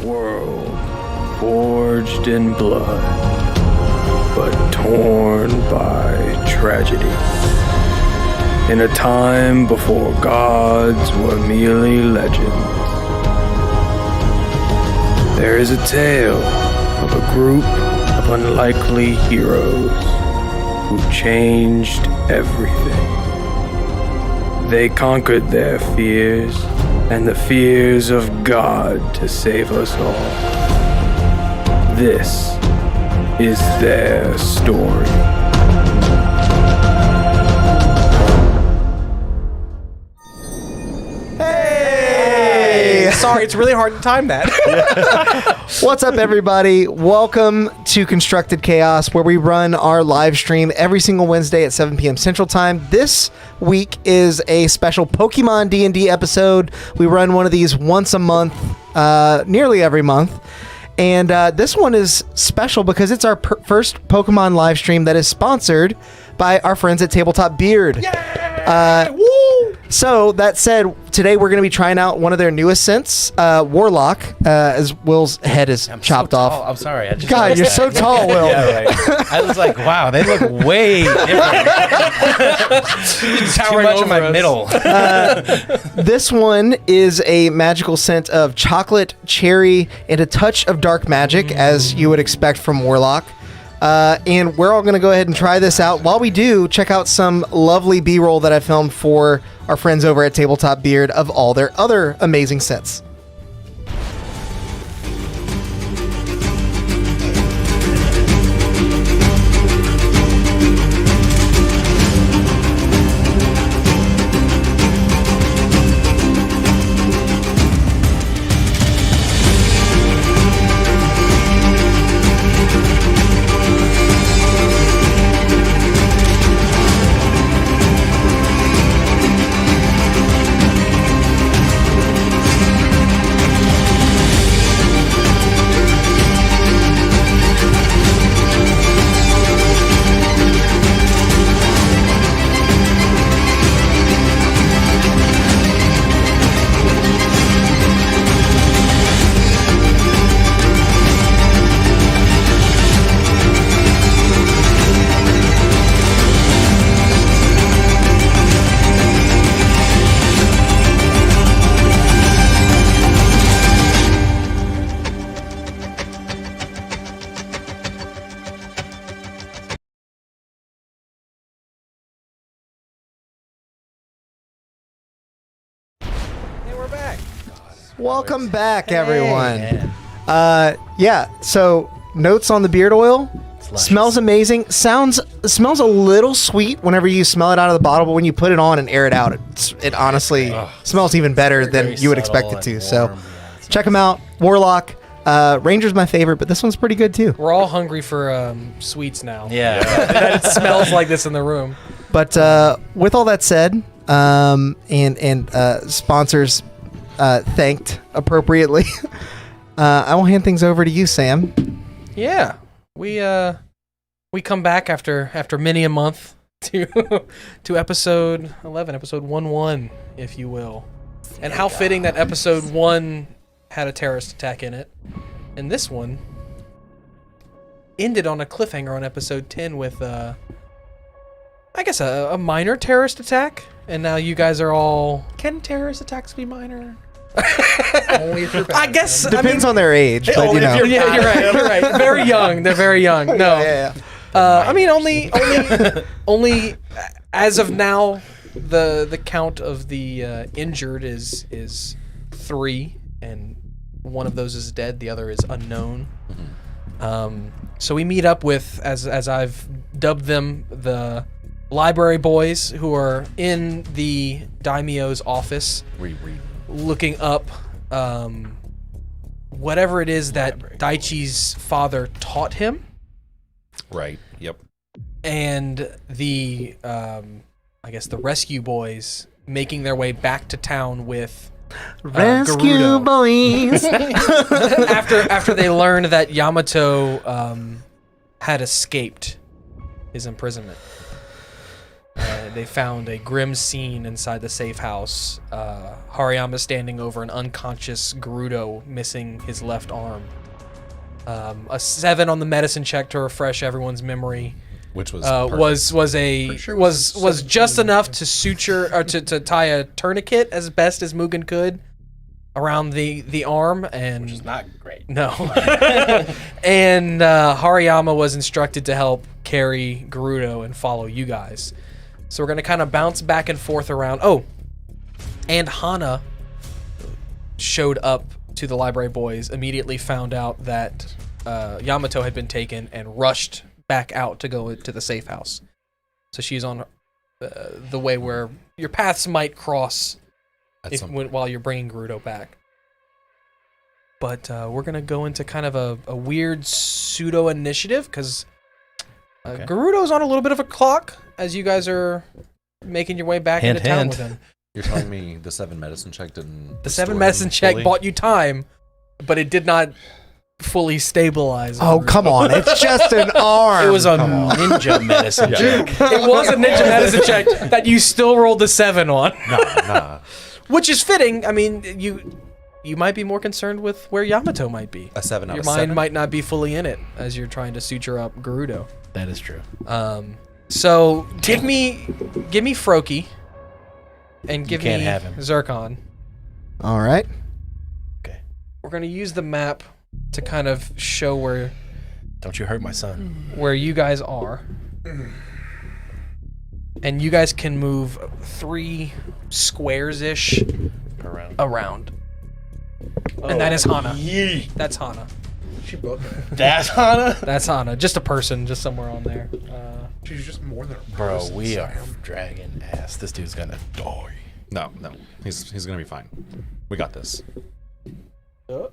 world forged in blood, but torn by tragedy. In a time before gods were merely legends, there is a tale of a group of unlikely heroes who changed everything. They conquered their fears and the fears of God to save us all. This is their story. Hey! Sorry, it's really hard to time that. What's up, everybody? Welcome to Constructed Chaos, where we run our live stream every single Wednesday at 7 p.m. Central Time. This week is a special Pokemon D&D episode. We run one of these once a month, nearly every month. And this one is special because it's our first Pokemon live stream that is sponsored by our friends at Tabletop Beard. Woo! So, that said, today we're going to be trying out one of their newest scents, Warlock, as Will's head is chopped so off. I'm sorry. God, you're so tall, Will. Yeah, right. I was like, wow, they look way different. Too much in my middle. This one is a magical scent of chocolate, cherry, and a touch of dark magic, as you would expect from Warlock. And we're all going to go ahead and try this out. While we do, check out some lovely B-roll that I filmed for our friends over at Tabletop Beard of all their other amazing scents. Welcome back, everyone. So notes on the beard oil. Smells amazing. Smells a little sweet whenever you smell it out of the bottle, but when you put it on and air it out, it honestly smells even better than you would expect it to. So check them out. Warlock. Ranger's my favorite, but this one's pretty good too. We're all hungry for sweets now. Yeah. It smells like this in the room. But with all that said, and sponsors thanked appropriately, I will hand things over to you, Sam. Yeah, we come back after many a month to episode 11, episode 1-1, if you will. And how fitting that episode 1 had a terrorist attack in it, and this one ended on a cliffhanger on episode 10 with I guess a minor terrorist attack. And now you guys are all... Can terrorist attacks be minor? Only if you're I guess... Depends on their age, but you know. Yeah, you're right. Very young. They're very young. No. Yeah. Only as of now, the count of the injured is 3, and one of those is dead. The other is unknown. So we meet up with, as I've dubbed them, the library boys who are in the daimyo's office, looking up whatever it is that Daichi's father taught him. Right. Yep. And the I guess the rescue boys making their way back to town with Rescue Gerudo. boys. after they learned that Yamato had escaped his imprisonment. And they found a grim scene inside the safe house. Hariyama standing over an unconscious Gerudo, missing his left arm. A 7 on the medicine check to refresh everyone's memory. Which was was just enough to suture or to tie a tourniquet as best as Mugen could around the arm, and Which is not great. no. And Hariyama was instructed to help carry Gerudo and follow you guys. So we're gonna kind of bounce back and forth around. Oh, and Hana showed up to the library boys. Immediately found out that Yamato had been taken and rushed back out to go to the safe house. So she's on the way where your paths might cross while you're bringing Gerudo back. But we're going to go into kind of a weird pseudo-initiative because Gerudo's on a little bit of a clock as you guys are making your way back into town with him. You're telling me the 7 medicine check didn't... The 7 medicine check bought you time, but it did not fully stabilize. Oh, come on. It's just an arm. It was a ninja medicine check. It was a ninja medicine check that you still rolled the 7 on. Nah. Which is fitting. I mean, you might be more concerned with where Yamato might be. A 7 out Your of mind 7? might not be fully in it as you're trying to suture up Gerudo. That is true. So give me Froki and give can't me have him. Zircon. All right. Okay. We're gonna use the map to kind of show Don't you hurt my son. where you guys are. And you guys can move 3 squares-ish around. And that is Hana. That's Hana. She both. That's Hana? That's Hana. Just a person, just somewhere on there. She's just more than a Bro, person, we are Sam. dragging ass. This dude's gonna die. No. He's gonna be fine. We got this. For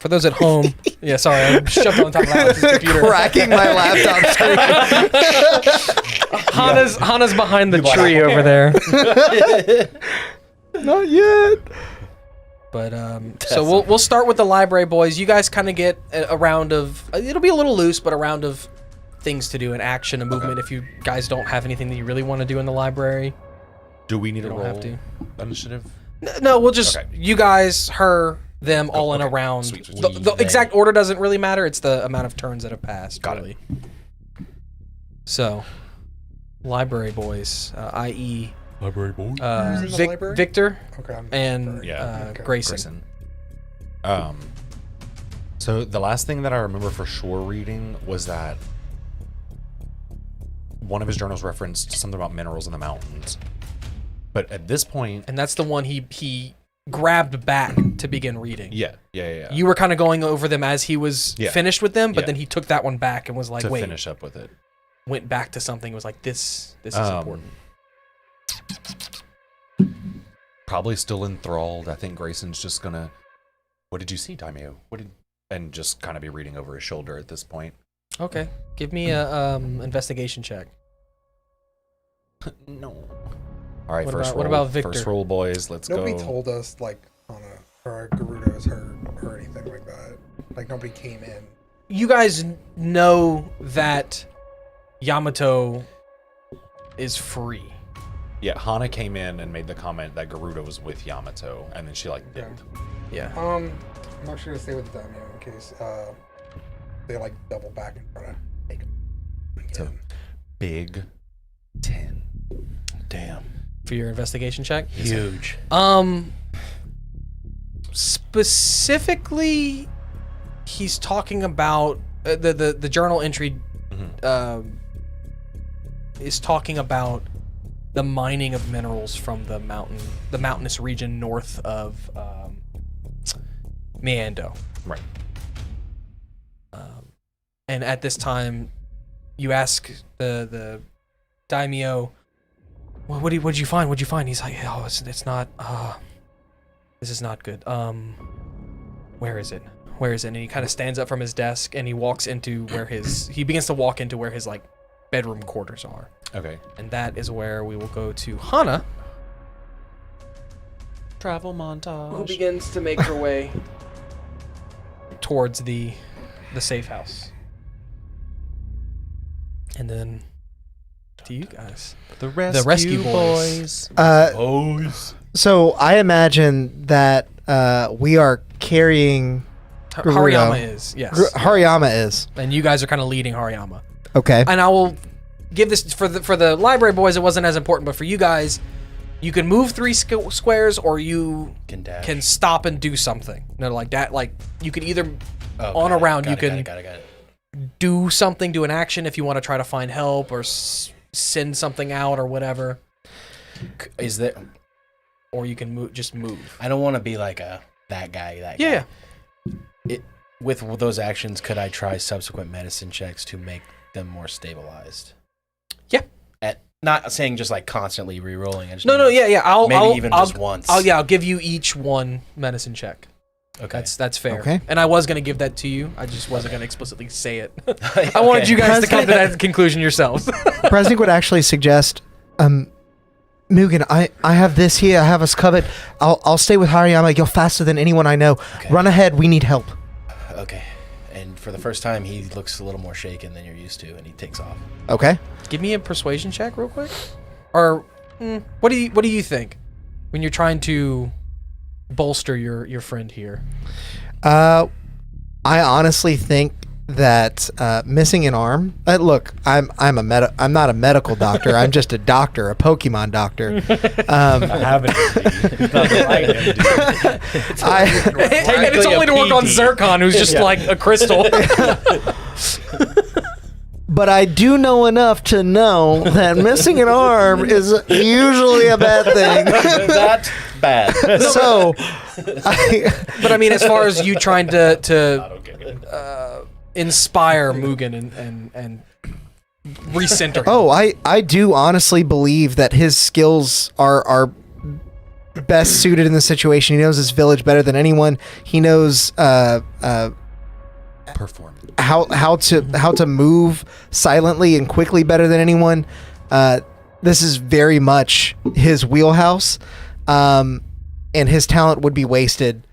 those at home, yeah, sorry, I shoved on top of Alex's computer. Cracking my laptop screen. Hana's behind the tree over there. Not yet. But so we'll start with the library boys. You guys kind of get a round of. It'll be a little loose, but a round of things to do, an action, a movement. If you guys don't have anything that you really want to do in the library, Do we need to don't roll have to. initiative? No, we'll just Okay. you guys, her, them, all in a okay. round. Sweet. The exact order doesn't really matter. It's the amount of turns that have passed. Got it. really. So, library boys, i.e. Library boy. Who's in the library? Victor Okay. and Yeah. Grayson. So the last thing that I remember for sure reading was that one of his journals referenced something about minerals in the mountains. But at this point, And that's the one he grabbed back to begin reading. yeah. You were kind of going over them as he was Yeah. finished with them, but Yeah. then he took that one back and was like, to wait, finish up with it. went back to something, was like, this is important. Probably still enthralled. I think Grayson's just gonna. What did you see, Daimyo? And just kind of be reading over his shoulder at this point. Okay. Give me a investigation check. No. All right, What first about- roll. what about Victor? First roll, boys. Let's Nobody go. told us like Hana or Gerudo is hurt or anything like that. Like nobody came in. You guys know that Yamato is free. Yeah, Hana came in and made the comment that Gerudo was with Yamato, and then she like dipped. Yeah. I'm not sure to stay with the Daimyo in case they like double back and try to take him. So big 10. Damn. For your investigation check? Huge. Specifically, he's talking about the journal entry is talking about the mining of minerals from the mountainous region north of Miando. Right. And at this time, you ask the daimyo, well, what'd you find? What'd you find? He's like, oh, it's not. This is not good. Where is it? Where is it? And he kind of stands up from his desk and he walks into where he begins to walk into where his like bedroom quarters are. Okay. And that is where we will go to Hana, Travel montage. who begins to make her way towards the safe house. And then to you guys. The rescue, Rescue Boys. So I imagine that we are carrying. Gerudo. Hariyama is, yes. Hariyama is. And you guys are kind of leading Hariyama. Okay. And I will give this for the library boys. It wasn't as important, but for you guys, you can move 3 squares, or you can stop and do something. No, like that. Like you can either on a round you can do something, do an action if you want to try to find help or send something out or whatever. Is there? Or you can just move. I don't want to be like that guy. Yeah. With those actions, could I try subsequent medicine checks to make them more stabilized? Yeah. Not saying just like constantly re-rolling. Yeah. I'll just once. I'll give you each one medicine check. Okay. That's fair. Okay. And I was going to give that to you. I just wasn't going to explicitly say it. I wanted you guys to come to that conclusion yourselves. Presnick would actually suggest, Mugen, I have this here. I have us covered. I'll stay with Hariyama. You're faster than anyone I know. Okay. Run ahead. We need help. Okay. And for the first time, he looks a little more shaken than you're used to, and he takes off. Okay. Give me a persuasion check real quick. Or what do you think when you're trying to bolster your friend here? I honestly think that missing an arm. Look, I'm not a medical doctor. I'm just a doctor, a Pokemon doctor. I haven't. And it's only to work on Zircon, who's just like a crystal. But I do know enough to know that missing an arm is usually a bad thing. That's bad. So, But I mean, as far as you trying to inspire Mugen and recenter him. oh, I do honestly believe that his skills are best suited in the situation. He knows his village better than anyone. He knows Perform. how to move silently and quickly better than anyone. This is very much his wheelhouse, and his talent would be wasted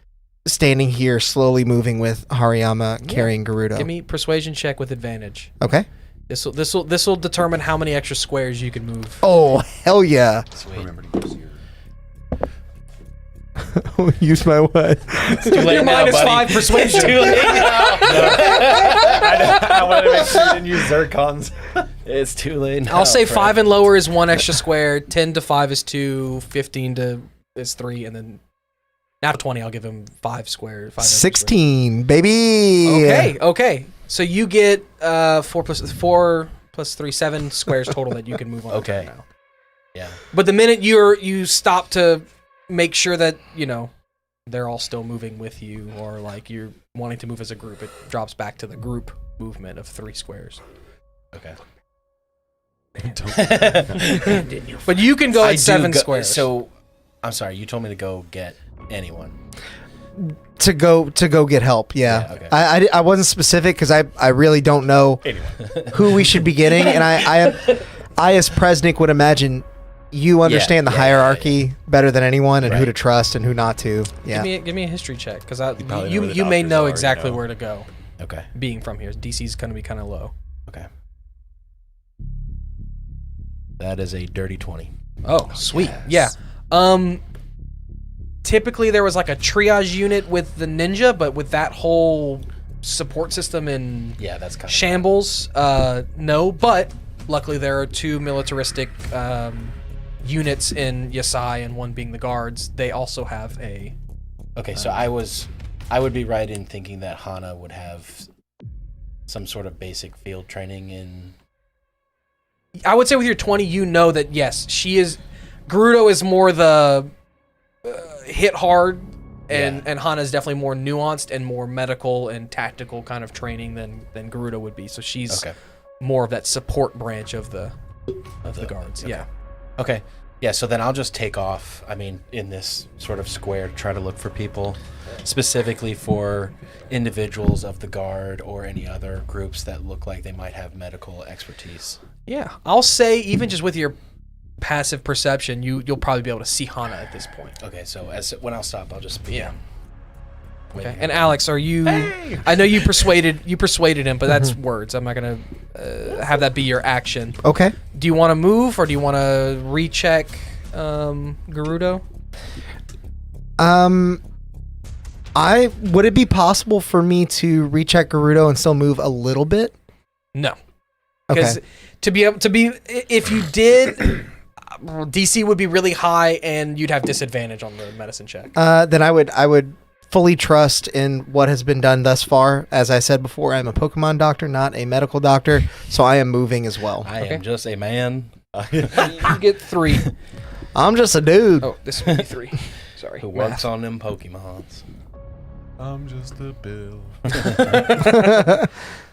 standing here slowly moving with Hariyama carrying Gerudo. Give me persuasion check with advantage. Okay. This will determine how many extra squares you can move. Oh, hell yeah. Sweet. Remember to use your. Use my what? It's too late You're now, minus buddy. 5 persuasion. Too late now. I wanted to make sure you didn't use Zircons. It's too late now. I'll say Fred. 5 and lower is 1 extra square. 10 to 5 is 2. 15 is 3, and then after 20, I'll give him 5 square. 5 extra 16, baby. Okay. So you get 4 plus 3, 7 squares total that you can move on. Okay. Now. Yeah. But the minute you stop to make sure that they're all still moving with you, or like you're wanting to move as a group, it drops back to the group movement of 3 squares. Okay. But you can go I at do 7 squares. So, I'm sorry. You told me to go get anyone. To go get help. Yeah. Yeah, okay. I wasn't specific because I really don't know who we should be getting, and I as Presnick would imagine you understand the hierarchy better than anyone, and who to trust and who not to. Yeah. Give me a history check, because probably know you where the you may doctors know are, exactly where to go. Okay. Being from here, DC's going to be kind of low. Okay. That is a dirty 20. Oh, sweet. Yeah. Typically there was like a triage unit with the ninja, but with that whole support system in Yeah, that's kind of shambles, no. But luckily there are 2 militaristic units in Yasai, and one being the guards. They also have a. Okay, so I would be right in thinking that Hana would have some sort of basic field training in. I would say with your 20, you know that yes, she is. Gerudo is more the hit hard, and Hana is definitely more nuanced and more medical and tactical kind of training than Gerudo would be. So she's more of that support branch of the guards. Okay. Yeah. Okay. Yeah, so then I'll just take off, in this sort of square, try to look for people, specifically for individuals of the guard or any other groups that look like they might have medical expertise. Yeah. I'll say even just with your passive perception, you'll probably be able to see Hana at this point. Okay, so when I'll stop, I'll just be Okay. And Alex, are you? Hey! I know you persuaded him, but that's words. I'm not gonna have that be your action. Okay. Do you want to move or do you want to recheck Gerudo? Would it be possible for me to recheck Gerudo and still move a little bit? No. Because to be able to be, if you did, DC would be really high and you'd have disadvantage on the medicine check. Then I would fully trust in what has been done thus far. As I said before, I'm a Pokemon doctor, not a medical doctor, so I am moving as well. I am just a man You get 3. I'm just a dude. Oh, this would be 3. Sorry. who works on them Pokemons. I'm just a bill.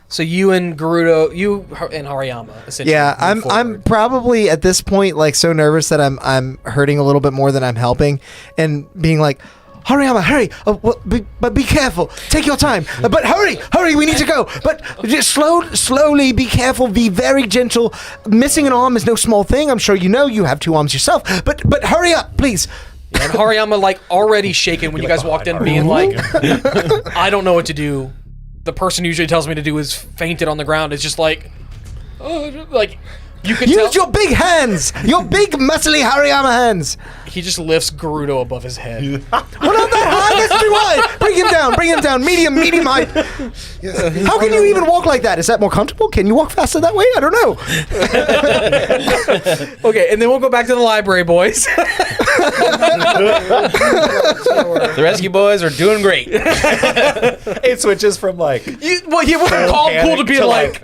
So you and Gerudo, you and Hariyama, essentially. Yeah, move I'm forward. probably at this point like so nervous that I'm hurting a little bit more than I'm helping, and being like, Hariyama, hurry! But be careful. Take your time. But hurry! We need to go. But just slowly. Be careful. Be very gentle. Missing an arm is no small thing. I'm sure you know. You have 2 arms yourself. But hurry up, please. And Hariyama, like, already shaken when you guys walked in, being like, I don't know what to do. The person who usually tells me to do is fainted on the ground. It's just like, like, you can tell. Use your big hands. Your big muscly Hariyama hands. He just lifts Gerudo above his head. Well, not that high. That's too high. Bring him down. Medium height. How can you even walk like that? Is that more comfortable? Can you walk faster that way? I don't know. Okay, and then we'll go back to the library, boys. The rescue boys are doing great. It switches from like You went from calm cool to being like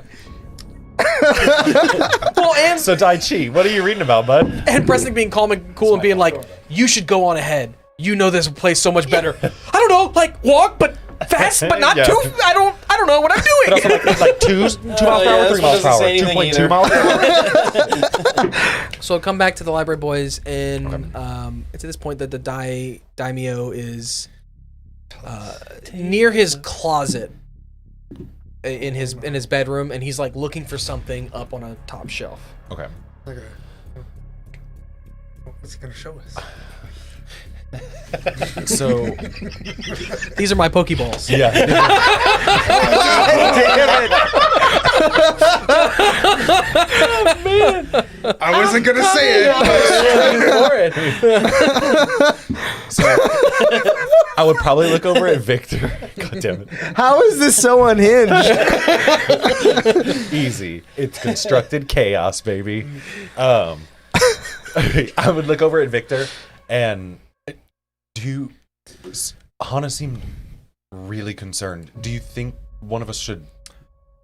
well, and so Daichi, what are you reading about, bud? and Preston being calm and cool and being like, you should go on ahead. You know this place so much better. I don't know, like walk, but fast, but not Yeah. too. I don't know what I'm doing. But also like 2 miles per hour, 3 miles per hour, 2.2 miles per hour. So come back to the library, boys, and it's at this point that the daimyo is near his closet in his bedroom, and he's like looking for something up on a top shelf. Okay. Okay. What's he gonna show us? So These are my Pokeballs. yeah. I wasn't gonna say it. So I would probably look over at Victor. God damn it. How is this so unhinged? Easy. It's constructed chaos, baby. I would look over at Victor and Hana seemed really concerned. Do you think one of us should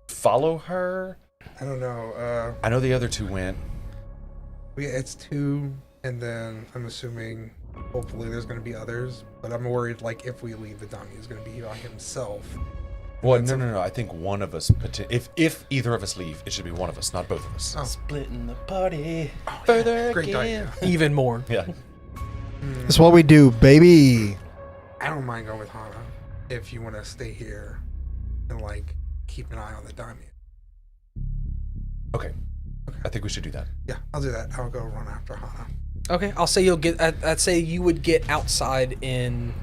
follow her? I don't know. I know the other 2 went. It's 2, and then I'm assuming hopefully there's gonna be others. But I'm worried like if we leave, the dummy is gonna be by himself. Well, no. I think one of us. If either of us leave, it should be one of us, not both of us. Oh. Splitting the party Further further great again. idea. Even more. Yeah. That's what we do, baby. I don't mind going with Hana if you want to stay here and like keep an eye on the dummy. Okay. I think we should do that. Yeah, I'll do that. I'll go run after Hana. Okay, I'll say you'll get. I'd say you would get outside in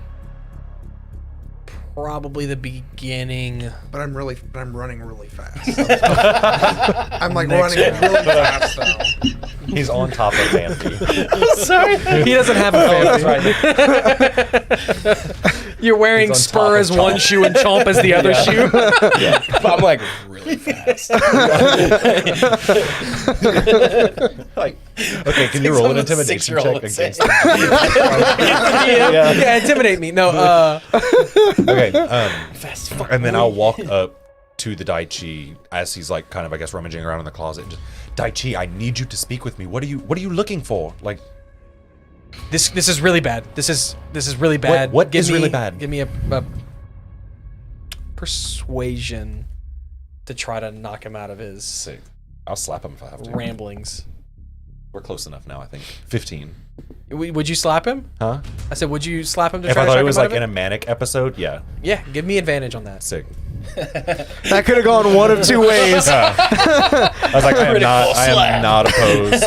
probably the beginning. But I'm running really fast. I'm like running really fast though. He's on top of Fancy. Sorry, he doesn't have a family. You're wearing He's on Spur top as of one Chomp. shoe and Chomp as the other shoe. Yeah. But I'm like really fast. Like, okay, can you roll an intimidation check against him? Yeah, intimidate me. No, Okay. And then I'll walk up to the Daichi as he's like kind of, I guess, rummaging around in the closet. Just, Daichi, I need you to speak with me. What are you looking for? Like, this is really bad. This is really bad. What is really bad? Give me a persuasion to try to knock him out of his sick. I'll slap him if I have to. ramblings. We're close enough now, I think. 15. Would you slap him? Huh? I said, would you slap him to If try I to thought shock it was him out like of in a manic episode, yeah. Yeah, give me advantage on that. Sick. That could have gone one of 2 ways. I was like, I am not opposed.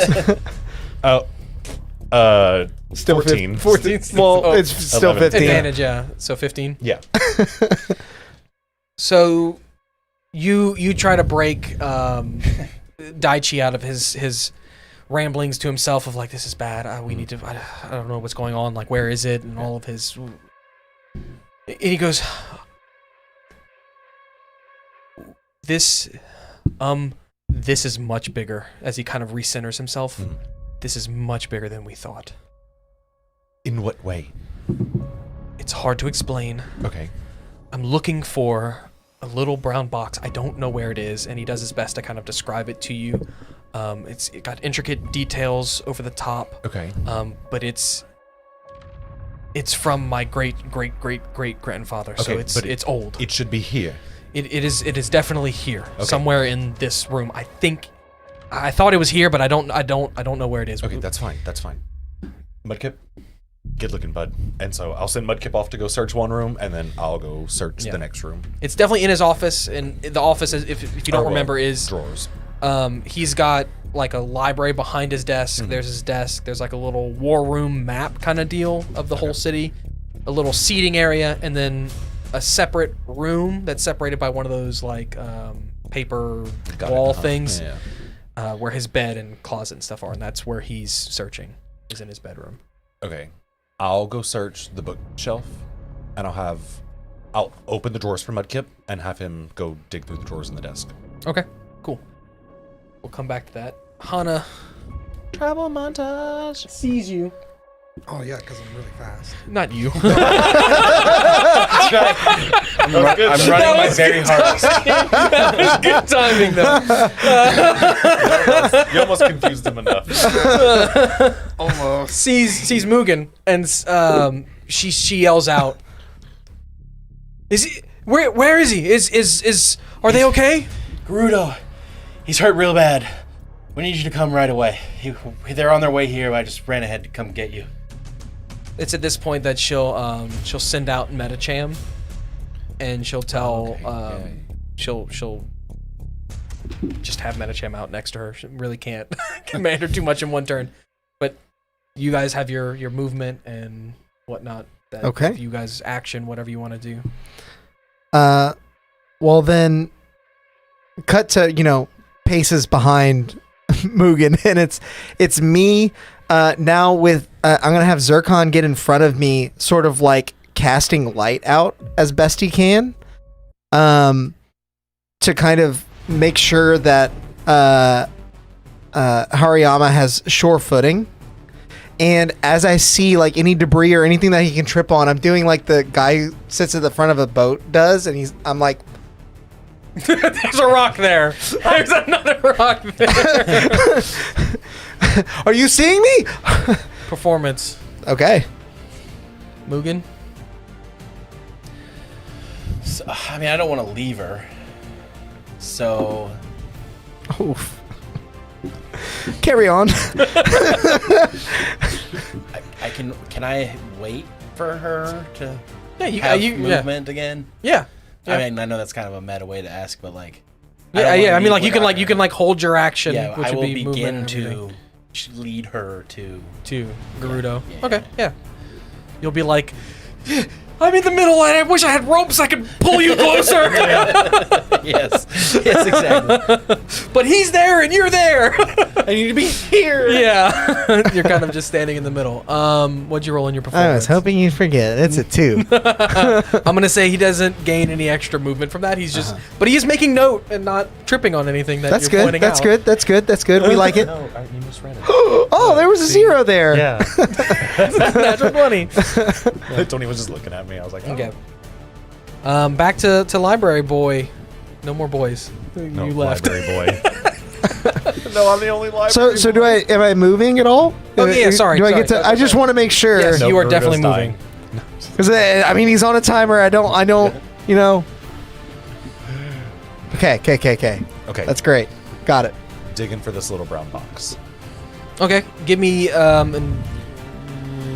Still 14. 14. Well, it's still 11. 15. Advantage, yeah. So 15. Yeah. So you try to break Daichi out of his ramblings to himself of like, this is bad. We need to. I don't know what's going on. Like, where is it? And all of his. And he goes, this is much bigger. As he kind of recenters himself, this is much bigger than we thought. In what way? It's hard to explain. Okay. I'm looking for a little brown box. I don't know where it is, and he does his best to kind of describe it to you. It got intricate details over the top. Okay. But it's from my great grandfather, so Okay, but it's old. It should be here. It is definitely here, somewhere in this room. I thought it was here, but I don't know where it is. Okay, that's fine. Mudkip, good looking, bud. And so I'll send Mudkip off to go search one room, and then I'll go search the next room. It's definitely in his office, and the office, if you don't remember, is drawers. He's got like a library behind his desk. There's his desk. There's like a little war room map kind of deal of the whole city, a little seating area, and then a separate room that's separated by one of those like paper wall things, where his bed and closet and stuff are, and that's where he's searching, is in his bedroom. Okay. I'll go search the bookshelf, and I'll open the drawers for Mudkip and have him go dig through the drawers in the desk. Okay, cool. We'll come back to that. Hana, travel montage, sees you. Oh yeah, because I'm really fast. Not you. I'm running my very hardest. Good timing, though. You almost confused him enough. Almost. Sees Mugen, and she yells out, "Is he? Where is he? Are they okay?" Gerudo, he's hurt real bad. We need you to come right away. They're on their way here. I just ran ahead to come get you. It's at this point that she'll send out Metacham, and she'll tell she'll just have Metacham out next to her. She really can't command her too much in one turn, but you guys have your movement and whatnot. That you guys action whatever you want to do. Well then, cut to paces behind Mugen, and it's me now with I'm gonna have Zircon get in front of me, sort of like casting light out as best he can, to kind of make sure that Hariyama has sure footing. And as I see like any debris or anything that he can trip on, I'm doing like the guy who sits at the front of a boat does, and I'm like, There's a rock there. There's another rock there. are you seeing me? Performance. Okay. Mugen? So, I mean, I don't want to leave her. So... Oof. Carry on. Can I wait for her to have movement again? Yeah. I mean, I know that's kind of a meta way to ask, but like... I mean, like you can hold your action, which I will would be begin movement to lead her to Gerudo. Yeah. Okay, yeah. You'll be like, I'm in the middle and I wish I had ropes I could pull you closer. Yes, exactly. But he's there and you're there. I need to be here. Yeah. You're kind of just standing in the middle. What'd you roll in your performance? I was hoping you'd forget. It's a 2. I'm gonna say he doesn't gain any extra movement from that. He's just, but he is making note and not tripping on anything that That's you're good. pointing That's out. good. That's good. That's good. We like it. No, you misread it. Oh, there was a 0 there. Yeah. Natural 20. Tony was just looking at me. I was like, oh. Okay. Back to library boy. No more boys. No, you left. library boy. No, I'm the only library. So am I moving at all? Okay, yeah, sorry. Do I get to? I just want to make sure. Yes, Nope, you are Gerudo's definitely dying. moving. Because I mean, he's on a timer. I don't. Okay. Okay. That's great. Got it. Digging for this little brown box. Okay, give me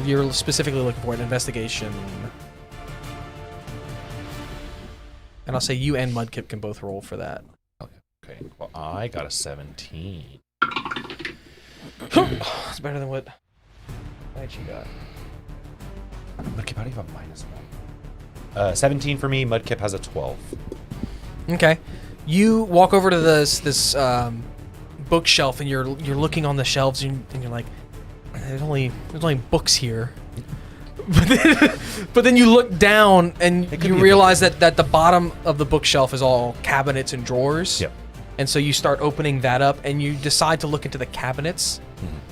you're specifically looking for an investigation. And I'll say you and Mudkip can both roll for that. Okay. Well, I got a 17. It's better than what Daichi got. Mudkip, how do you have a -1? 17 for me. Mudkip has a 12. Okay. You walk over to this bookshelf, and you're looking on the shelves, and you're like, there's only books here. But then you look down and you realize that the bottom of the bookshelf is all cabinets and drawers. Yep. And so you start opening that up, and you decide to look into the cabinets.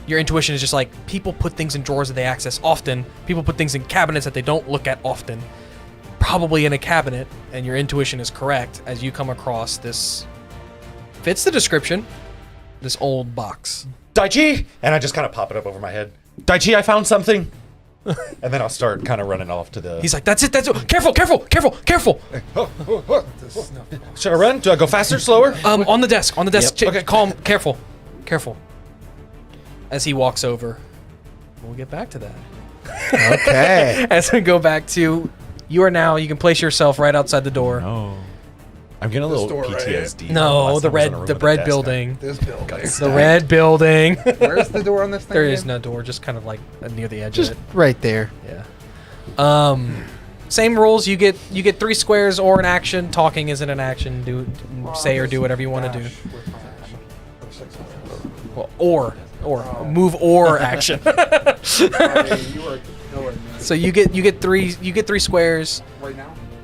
Your intuition is just like, people put things in drawers that they access often. People put things in cabinets that they don't look at often. Probably in a cabinet, and your intuition is correct as you come across this, fits the description, this old box. Daichi! And I just kind of pop it up over my head. Daichi, I found something. And then I'll start kind of running off to the... He's like, that's it. Careful. Should I run? Do I go faster, slower? On the desk. Yep. Okay. Calm, careful. As he walks over. We'll get back to that. Okay. As we go back to, you can place yourself right outside the door. No. I'm getting a little door, right? PTSD. No, Last the time I was in a room red with a desk. building. This building. The red building. Where's the door on this thing? There is again? no door, just kind of like near the edge Just of it. right there. Yeah. Same rules. You get 3 squares or an action. Talking isn't an action. Say or do whatever you want to do. Well, or move or action. So you get 3 squares. Right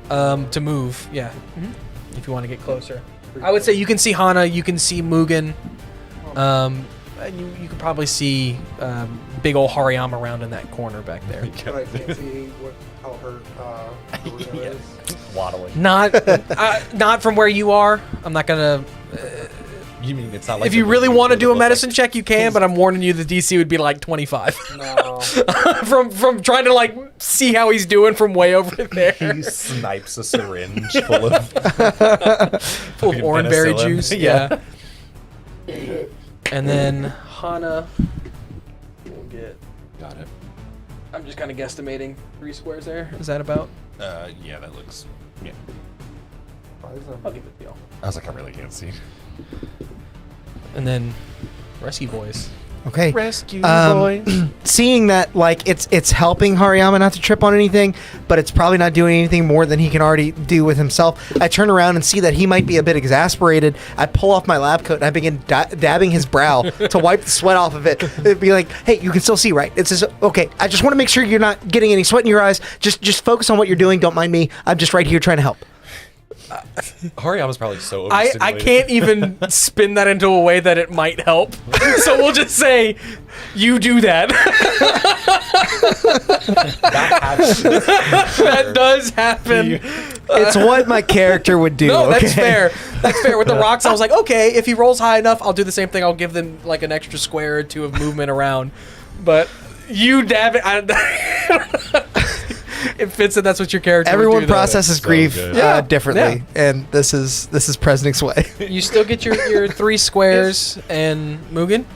now? To move, yeah. If you want to get closer, I would say you can see Hana, you can see Mugen, and you can probably see big old Hariyama around in that corner back there. But I can't see how her Naruto is. Waddling. Not from where you are. I'm not gonna. You mean it's not like... If you really want to do a medicine check, you can, but I'm warning you, the DC would be like 25. No. from trying to like see how he's doing from way over there. He snipes a syringe full of orangeberry penicillin. juice. Yeah. And then Hana will get. Got it. I'm just kind of guesstimating 3 squares there. Is that about? Yeah, that looks... Yeah. I'll give it to y'all. I was like, I really can't see. And then Rescue Boys. Okay. Rescue Seeing that, like, it's helping Hariyama not to trip on anything, but it's probably not doing anything more than he can already do with himself. I turn around and see that he might be a bit exasperated. I pull off my lab coat and I begin dabbing his brow to wipe the sweat off of it. It'd be like, hey, you can still see, right? It's just, okay, I just want to make sure you're not getting any sweat in your eyes. Just focus on what you're doing. Don't mind me. I'm just right here trying to help. Hariyama's probably so I overstimulated. can't even spin that into a way that it might help. So we'll just say, you do that. That does happen. It's what my character would do. No, that's okay? fair. That's fair. With the rocks, I was like, okay, if he rolls high enough, I'll do the same thing. I'll give them like an extra square or 2 of movement around. But you dab it. It fits it. That's what your character Everyone would do, though. processes So grief good. differently, and this is Presnick's way. You still get your 3 squares and Mugen.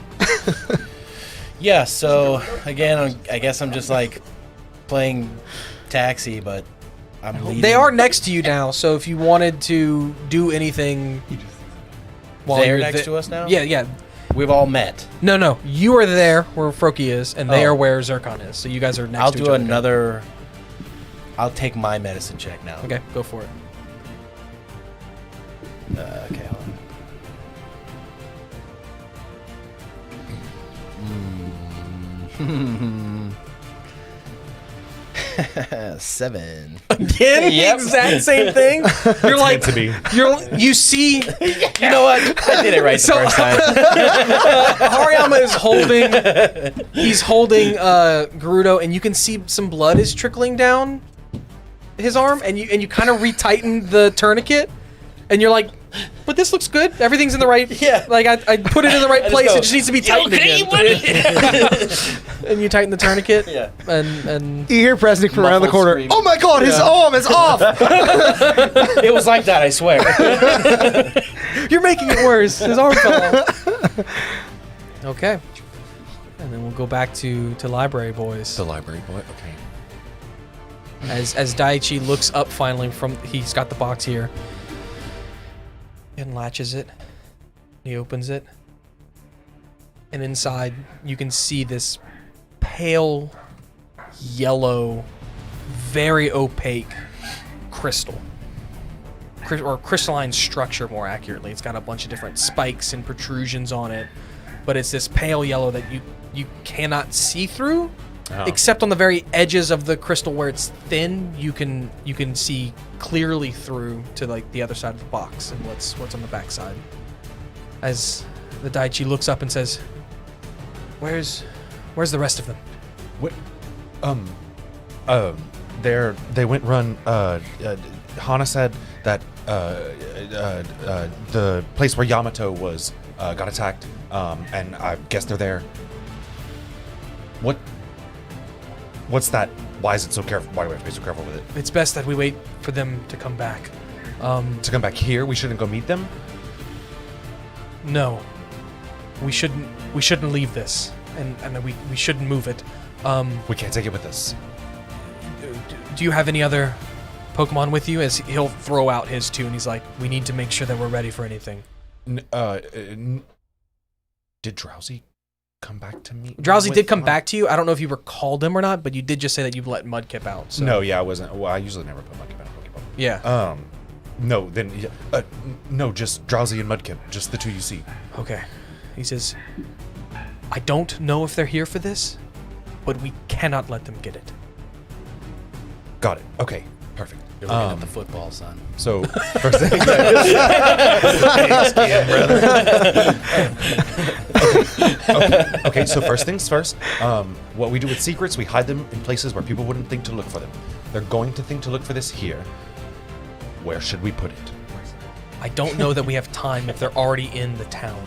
Yeah, so again, I guess I'm just like playing taxi, but I'm leading. They are next to you now, so if you wanted to do anything while They're you're next to us now? Yeah. We've all met. No. You are there where Froki is, and they Oh. are where Zircon is. So you guys are next I'll to each do other. another. I'll take my medicine check now. Okay, go for it. Okay, hold on. 7. Again, Yep. the exact same thing. You're like, to be. you see, You know what? I did it right the So- first time. Hariyama is holding Gerudo, and you can see some blood is trickling down his arm, and you kind of retighten the tourniquet, and you're like, but this looks good. Everything's in the right. Yeah. Like I put it in the right just place. go, It just needs to be tightened again. And you tighten the tourniquet. Yeah. And You hear Presnick from around the Muffled corner. scream. Oh my God, his arm is off. It was like that, I swear. you're making it worse. His arm fell off. Okay. And then we'll go back to Library Boys. The library boy. Okay. As Daichi looks up finally he's got the box here. And latches it. He opens it. And inside you can see this pale yellow, very opaque crystal or crystalline structure, more accurately. It's got a bunch of different spikes and protrusions on it, but it's this pale yellow that you cannot see through, except on the very edges of the crystal where it's thin. You can see clearly through to like the other side of the box and what's on the back side. As the Daichi looks up and says, "Where's the rest of them?" What? They went run. Hana said that the place where Yamato was got attacked, and I guess they're there. What's that? Why is it so careful? Why do we have to be so careful with it? It's best that we wait for them to come back. To come back here, we shouldn't go meet them. No, we shouldn't leave this, and we shouldn't move it. We can't take it with us. Do you have any other Pokemon with you? As he'll throw out his two, and he's like, "We need to make sure that we're ready for anything." Did Drowsy come back to me? Drowsy did come back to you. I don't know if you recalled him or not, but you did just say that you let Mudkip out. So. No, yeah, I wasn't. Well, I usually never put Mudkip in a Pokeball. Yeah. No, then no, just Drowsy and Mudkip, just the two you see. Okay. He says, "I don't know if they're here for this, but we cannot let them get it." Got it. Okay, perfect. You're looking at the football, son. So first thing, okay. So first things first. What we do with secrets, we hide them in places where people wouldn't think to look for them. They're going to think to look for this here. Where should we put it? I don't know that we have time if they're already in the town.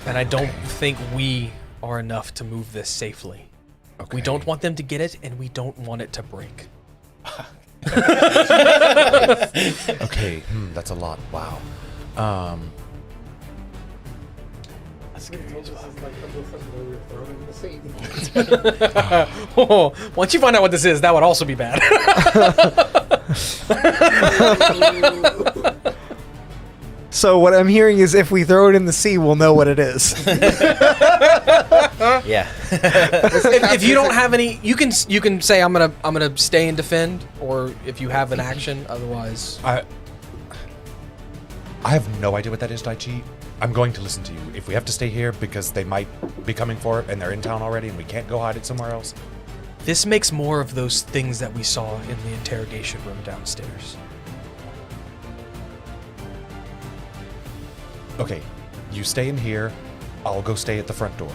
And I don't think we are enough to move this safely. Okay. We don't want them to get it, and we don't want it to break. Okay, that's a lot. Wow. That's scary as fuck. Oh, once you find out what this is, that would also be bad. So what I'm hearing is if we throw it in the sea, we'll know what it is. Yeah. if you don't have any, you can say I'm gonna stay and defend, or if you have an action. Otherwise, I have no idea what that is, Daichi. I'm going to listen to you. If we have to stay here because they might be coming for it and they're in town already and we can't go hide it somewhere else. this makes more of those things that we saw in the interrogation room downstairs. Okay, you stay in here. I'll go stay at the front door.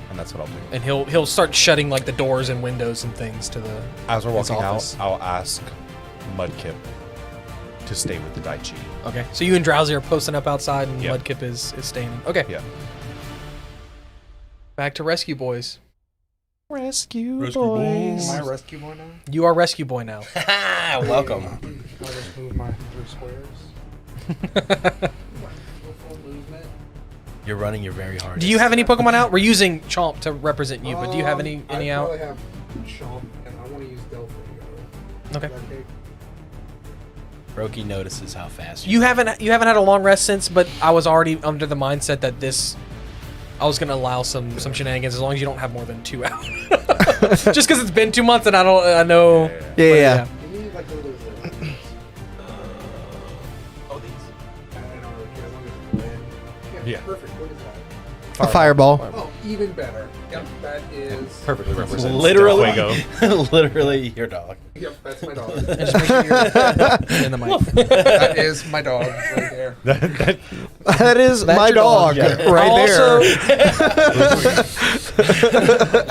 And that's what I'll do. And he'll start shutting like the doors and windows and things to the. As we're his walking out, office. I'll ask Mudkip to stay with the Daichi. Okay, so you and Drowsy are posting up outside, and Yep. Mudkip is staying. Okay. Yeah. Back to Rescue Boys. Rescue Am I a rescue boy now? You are Rescue Boy now. Welcome. I'll just move my 3 squares. You're running your very hardest. Do you have any Pokemon out? We're using Chomp to represent you, but do you have any I out? probably have Chomp, and I want to use Delphin. Okay. Roki notices how fast You haven't had a long rest since, but I was already under the mindset that I was gonna allow some shenanigans as long as you don't have more than 2 out. Just because it's been 2 months and I know. Yeah. You need like one of those. Oh, these. I don't know. As long as it's red. Yeah. Perfect. What is that? A fireball. Oh, even better. Yep, that is. Perfectly represents Literally, Fuego. literally your dog. Yep, that's my dog. And just make sure you're in the mic. That is my dog right there. That is my your dog, dog, yeah. right there.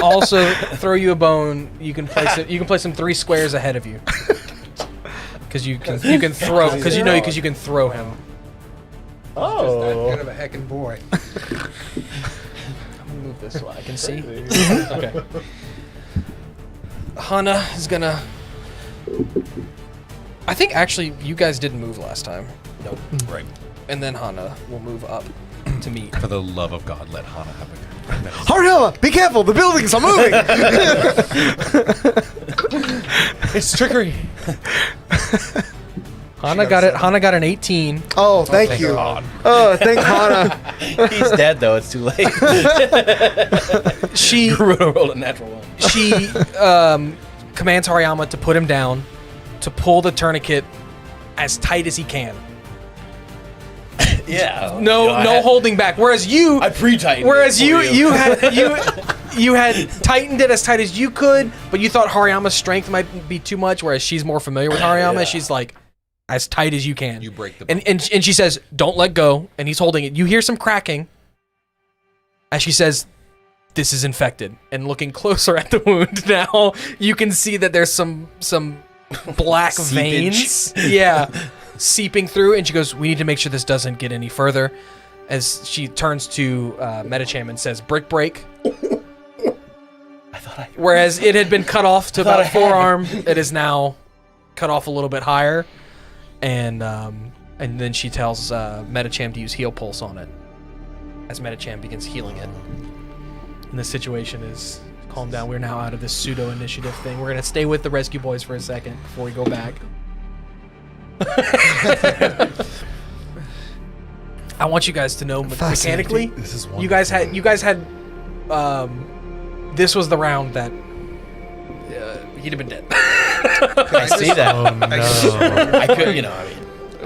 Also, throw you a bone. You can place him 3 squares ahead of you. Because you can throw. Because you can throw him. Just that kind of a heckin' boy. I'm gonna move this so I can see. Okay. Hana is gonna. I think actually you guys didn't move last time. Nope. Right. And then Hana will move up to meet. For the love of God, let Hana have a good night. Harnella, be careful! The buildings are moving! It's trickery. Hana got it. Hana got an 18. Oh, thank you. God. Oh, thank Hana. He's dead though. It's too late. She Rolled a natural one. she commands Hariyama to put him down, to pull the tourniquet as tight as he can. Yeah. No holding back. Whereas you, I pre-tightened. whereas it for you had tightened it as tight as you could, but you thought Hariyama's strength might be too much. Whereas she's more familiar with Hariyama, Yeah. she's like, as tight as you can. You break the and she says, "Don't let go." And he's holding it. You hear some cracking as she says, "This is infected." And looking closer at the wound now, you can see that there's some black veins. Yeah. Seeping through, and she goes, "We need to make sure this doesn't get any further." As she turns to Metacham and says, "Brick break." Whereas it had been cut off to about forearm, it is now cut off a little bit higher, and then she tells Metacham to use heal pulse on it. As Metacham begins healing it, and the situation is calmed down. We're now out of this pseudo initiative thing. We're gonna stay with the rescue boys for a second before we go back. I want you guys to know mechanically. This is you guys had. This was the round that he'd have been dead. I see that. Oh no. I could, I mean.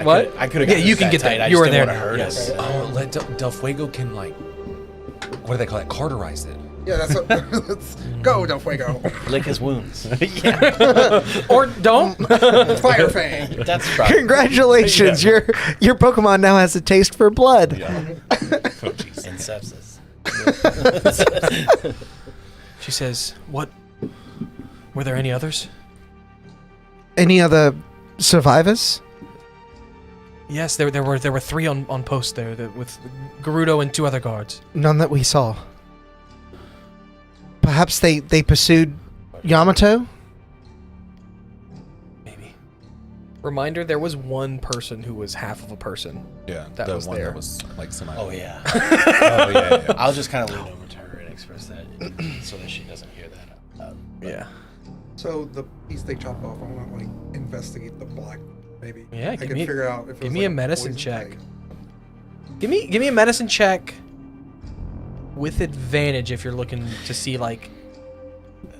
What? I could have. Yeah, you can get that. I You just were didn't there wanna now, hurt yes. us. Oh, let Del Fuego can what do they call it? Carterize it. Yeah, that's what. Let's go, Del Fuego. Lick his wounds. Or don't. Fire Fang. That's probably. Congratulations, your Pokemon now has a taste for blood. Yeah. And sepsis. She says, "What? Were there any others?" Any other survivors? Yes, there were 3 on post there with Gerudo and 2 other guards. None that we saw. Perhaps they pursued Yamato? Maybe. Reminder: there was one person who was half of a person. Yeah. That the was one there. that was like semi. Oh yeah. Oh yeah. I'll just kind of lean over to her and express that, so that she doesn't hear that. Yeah. So the piece they chopped off, I want to investigate the black. Maybe. Yeah, I give can me- figure out if it give was me a like medicine poison check. type. Give me a medicine check with advantage if you're looking to see like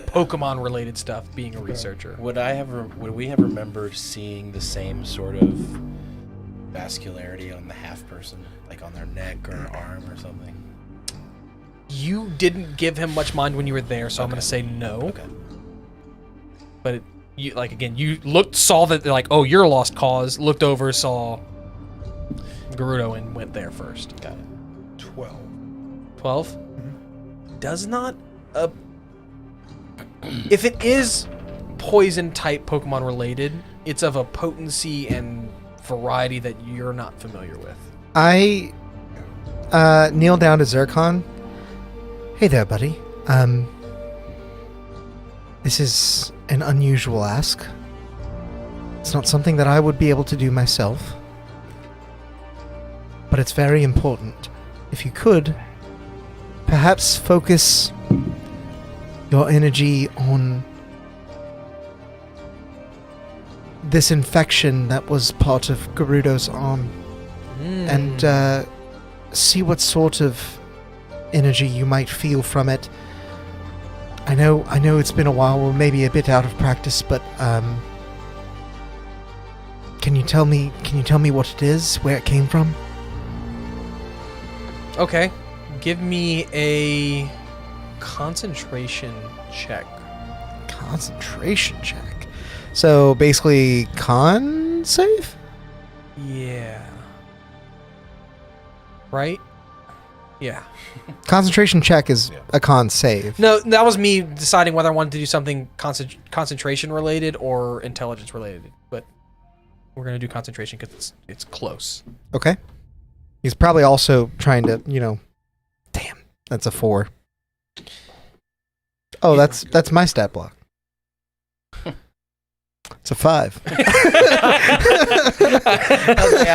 Pokemon related stuff. Being a researcher. Would we have remembered seeing the same sort of vascularity on the half person, like on their neck or arm or something? You didn't give him much mind when you were there, so I'm gonna say no. Okay. But you saw that they're like, oh, you're a lost cause. Looked over, saw Gerudo, and went there first. Got it. 12. 12 does not. If it is poison type Pokemon related, it's of a potency and variety that you're not familiar with. I kneel down to Zircon. Hey there, buddy. This is an unusual ask. It's not something that I would be able to do myself. But it's very important. If you could, perhaps focus your energy on this infection that was part of Gerudo's arm. And see what sort of energy you might feel from it. I know it's been a while, we're maybe a bit out of practice, but can you tell me what it is, where it came from? Okay. Give me a concentration check. Concentration check. So basically con save? Yeah. Right? Yeah. Concentration check is a con save. No, that was me deciding whether I wanted to do something concentration related or intelligence related. But we're going to do concentration because it's close. Okay. He's probably also trying to, damn, that's a 4. Oh, that's my stat block. It's a 5. I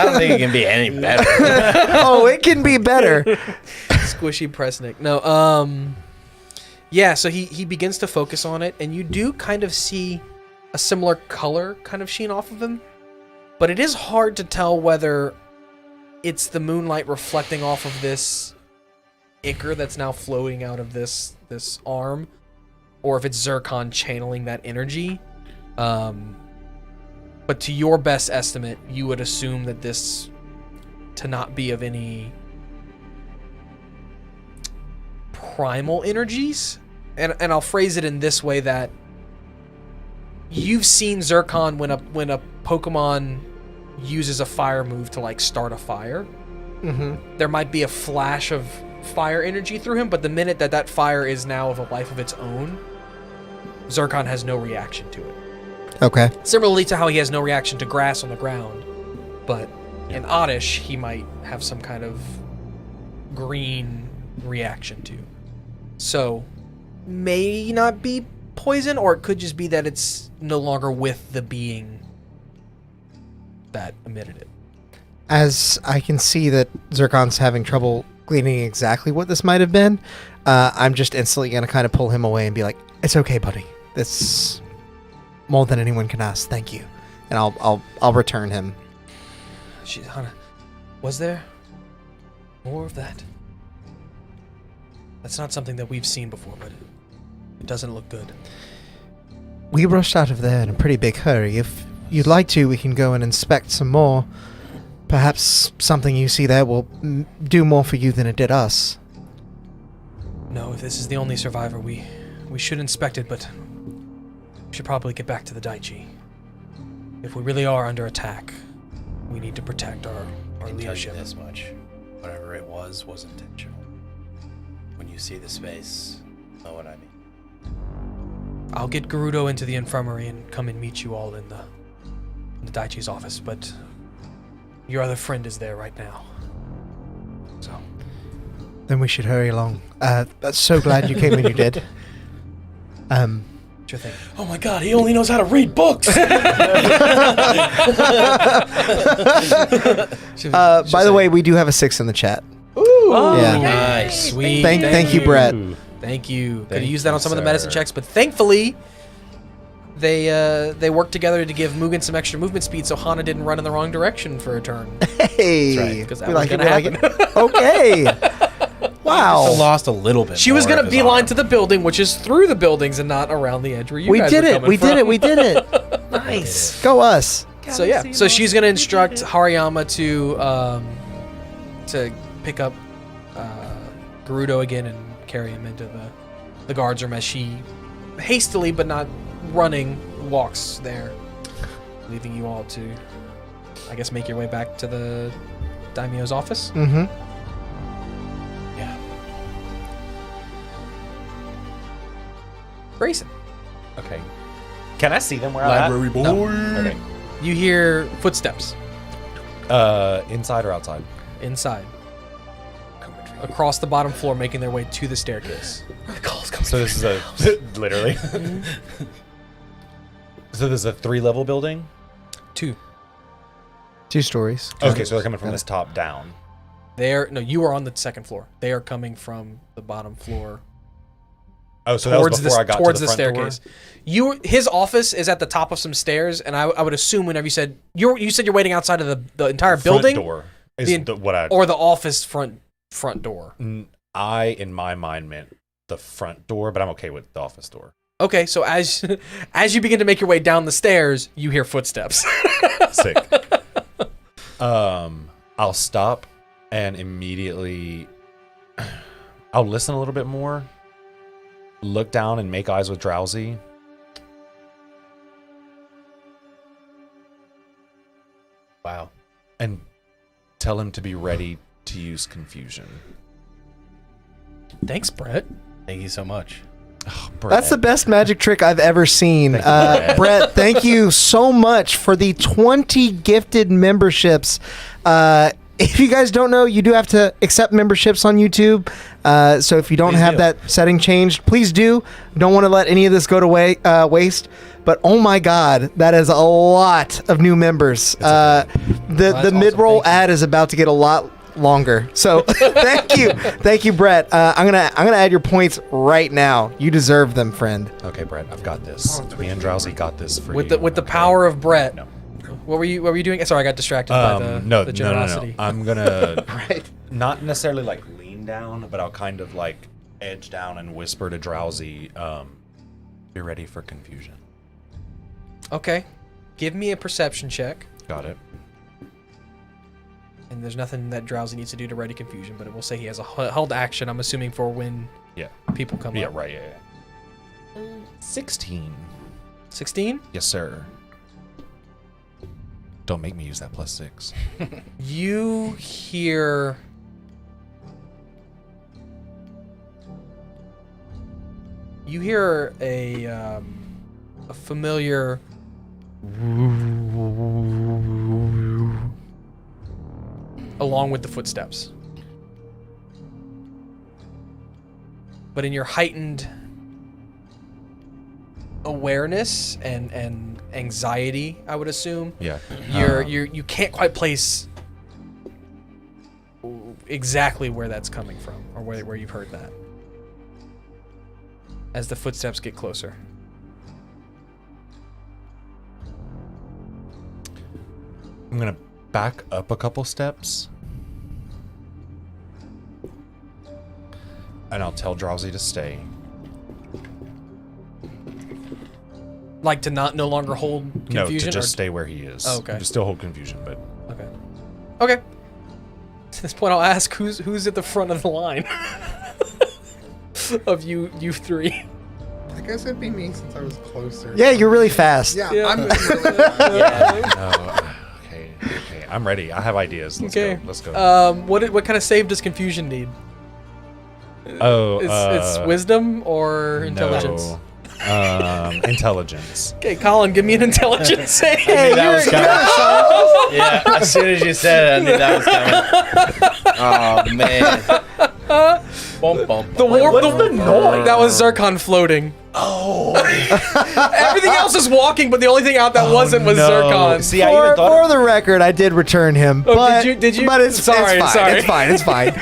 don't think it can be any better. Oh, it can be better. Squishy Presnick. No, yeah, so he begins to focus on it, and you do kind of see a similar color kind of sheen off of him. But it is hard to tell whether it's the moonlight reflecting off of this ichor that's now floating out of this arm, or if it's Zircon channeling that energy. But to your best estimate, you would assume that this to not be of any primal energies. And I'll phrase it in this way that you've seen Zircon when a Pokemon uses a fire move to like start a fire. Mm-hmm. There might be a flash of fire energy through him, but the minute that fire is now of a life of its own, Zircon has no reaction to it. Okay. Similarly to how he has no reaction to grass on the ground, but in Oddish, he might have some kind of green reaction to. So, may not be poison, or it could just be that it's no longer with the being that emitted it. As I can see that Zircon's having trouble gleaning exactly what this might have been, I'm just instantly going to kind of pull him away and be like, "It's okay, buddy. That's more than anyone can ask. Thank you." And I'll return him. Hana, was there more of that? That's not something that we've seen before, but it doesn't look good. We rushed out of there in a pretty big hurry. If you'd like to, we can go and inspect some more. Perhaps something you see there will do more for you than it did us. No, if this is the only survivor, we should inspect it, but we should probably get back to the Daichi. If we really are under attack, we need to protect our I can tell you leadership. this much. Whatever it was intentional. When you see the space, you know what I mean. I'll get Gerudo into the infirmary and come and meet you all in the Daichi's office, but your other friend is there right now. So. Then we should hurry along. So glad you came when you did. Sure thing. Oh my god, he only knows how to read books! By the way, we do have a 6 in the chat. Ooh, Yeah. Nice. Sweet. Thank you, Brett. Thank you. Could have Thank used that on you, some of the medicine sir. checks, but thankfully they worked together to give Mugen some extra movement speed, so Hana didn't run in the wrong direction for a turn. Hey, That's right, because that we was like gonna it. happen. Okay. So Wow. lost a little bit. She was more gonna of his beeline arm. to the building, which is through the buildings and not around the edge where you We guys did were it. coming We did from. it. We did it. Nice. Go us. So yeah, so she's gonna instruct Hariyama to pick up Gerudo again and carry him into the guards room as she hastily but not running walks there, leaving you all to, I guess, make your way back to the daimyo's office. Mm-hmm. Yeah. Grayson, Okay. Can I see them where I'm Library at? boy. No. Okay. you hear footsteps Inside or outside? inside, across the bottom floor, making their way to the staircase. So this is a literally. So this is a 3-level building. 2. 2 stories. Okay, so they're coming from this top down. You are on the second floor. They are coming from the bottom floor Oh, so that was before I got towards to the the front staircase. His office is at the top of some stairs, and I would assume whenever you said you're waiting outside of the entire door? building, Front door is what I. or the office front door. I in my mind meant the front door, but I'm okay with the office door. Okay, so as you begin to make your way down the stairs, you hear footsteps. Sick. I'll stop and immediately I'll listen a little bit more. Look down and make eyes with Drowsy. Wow. And tell him to be ready to use confusion. Thanks, Brett. Thank you so much. That's the best magic trick I've ever seen. Brett. Brett, thank you so much for the 20 gifted memberships. If you guys don't know, you do have to accept memberships on YouTube. So if you don't have that setting changed, please do. Don't want to let any of this go to waste. But oh my God, that is a lot of new members. The awesome. mid-roll Thank you. ad is about to get a lot longer. So thank you, Brett. I'm gonna add your points right now. You deserve them, friend. Okay, Brett, I've got this. Me and Drowsy got this for With you. the okay? power of Brett. No. What were you doing? Sorry, I got distracted by the generosity. No. I'm gonna Right. not necessarily like lean down, but I'll kind of like edge down and whisper to Drowsy, be ready for confusion. Okay. give me a perception check. Got it. And there's nothing that Drowsy needs to do to ready confusion, but it will say he has a held action, I'm assuming, for when people come Yeah, up. right, 16. 16? Yes, sir. Don't make me use that +6. You hear... You hear a familiar... along with the footsteps. But in your heightened awareness and anxiety, I would assume, Yeah. you can't quite place exactly where that's coming from or where you've heard that. As the footsteps get closer. I'm gonna back up a couple steps. And I'll tell Drowsy to stay. Like to no longer hold confusion? No, to just or- stay where he is. Oh, okay. To still hold confusion, but... Okay. Okay. To this point, I'll ask who's at the front of the line of you three. I guess it'd be me since I was closer. Yeah, you're really fast. Yeah, Yeah. I'm really fast. Okay. I'm ready. I have ideas. Let's Okay. go. Let's go. What kind of save does confusion need? It's wisdom or intelligence? No. Intelligence. Okay, Colin, give me an intelligence save. Hey, that was you're coming. Yeah, as soon as you said it, I knew that was coming. Oh man. Bum, bum, The warp. What's the noise? That was Zircon floating. Oh. Everything else is walking, but the only thing out that wasn't was no. Zircon. See, I even for, thought... for the record, I did return him. Oh, but, did you? But it's Sorry, it's fine. sorry. It's fine. It's fine.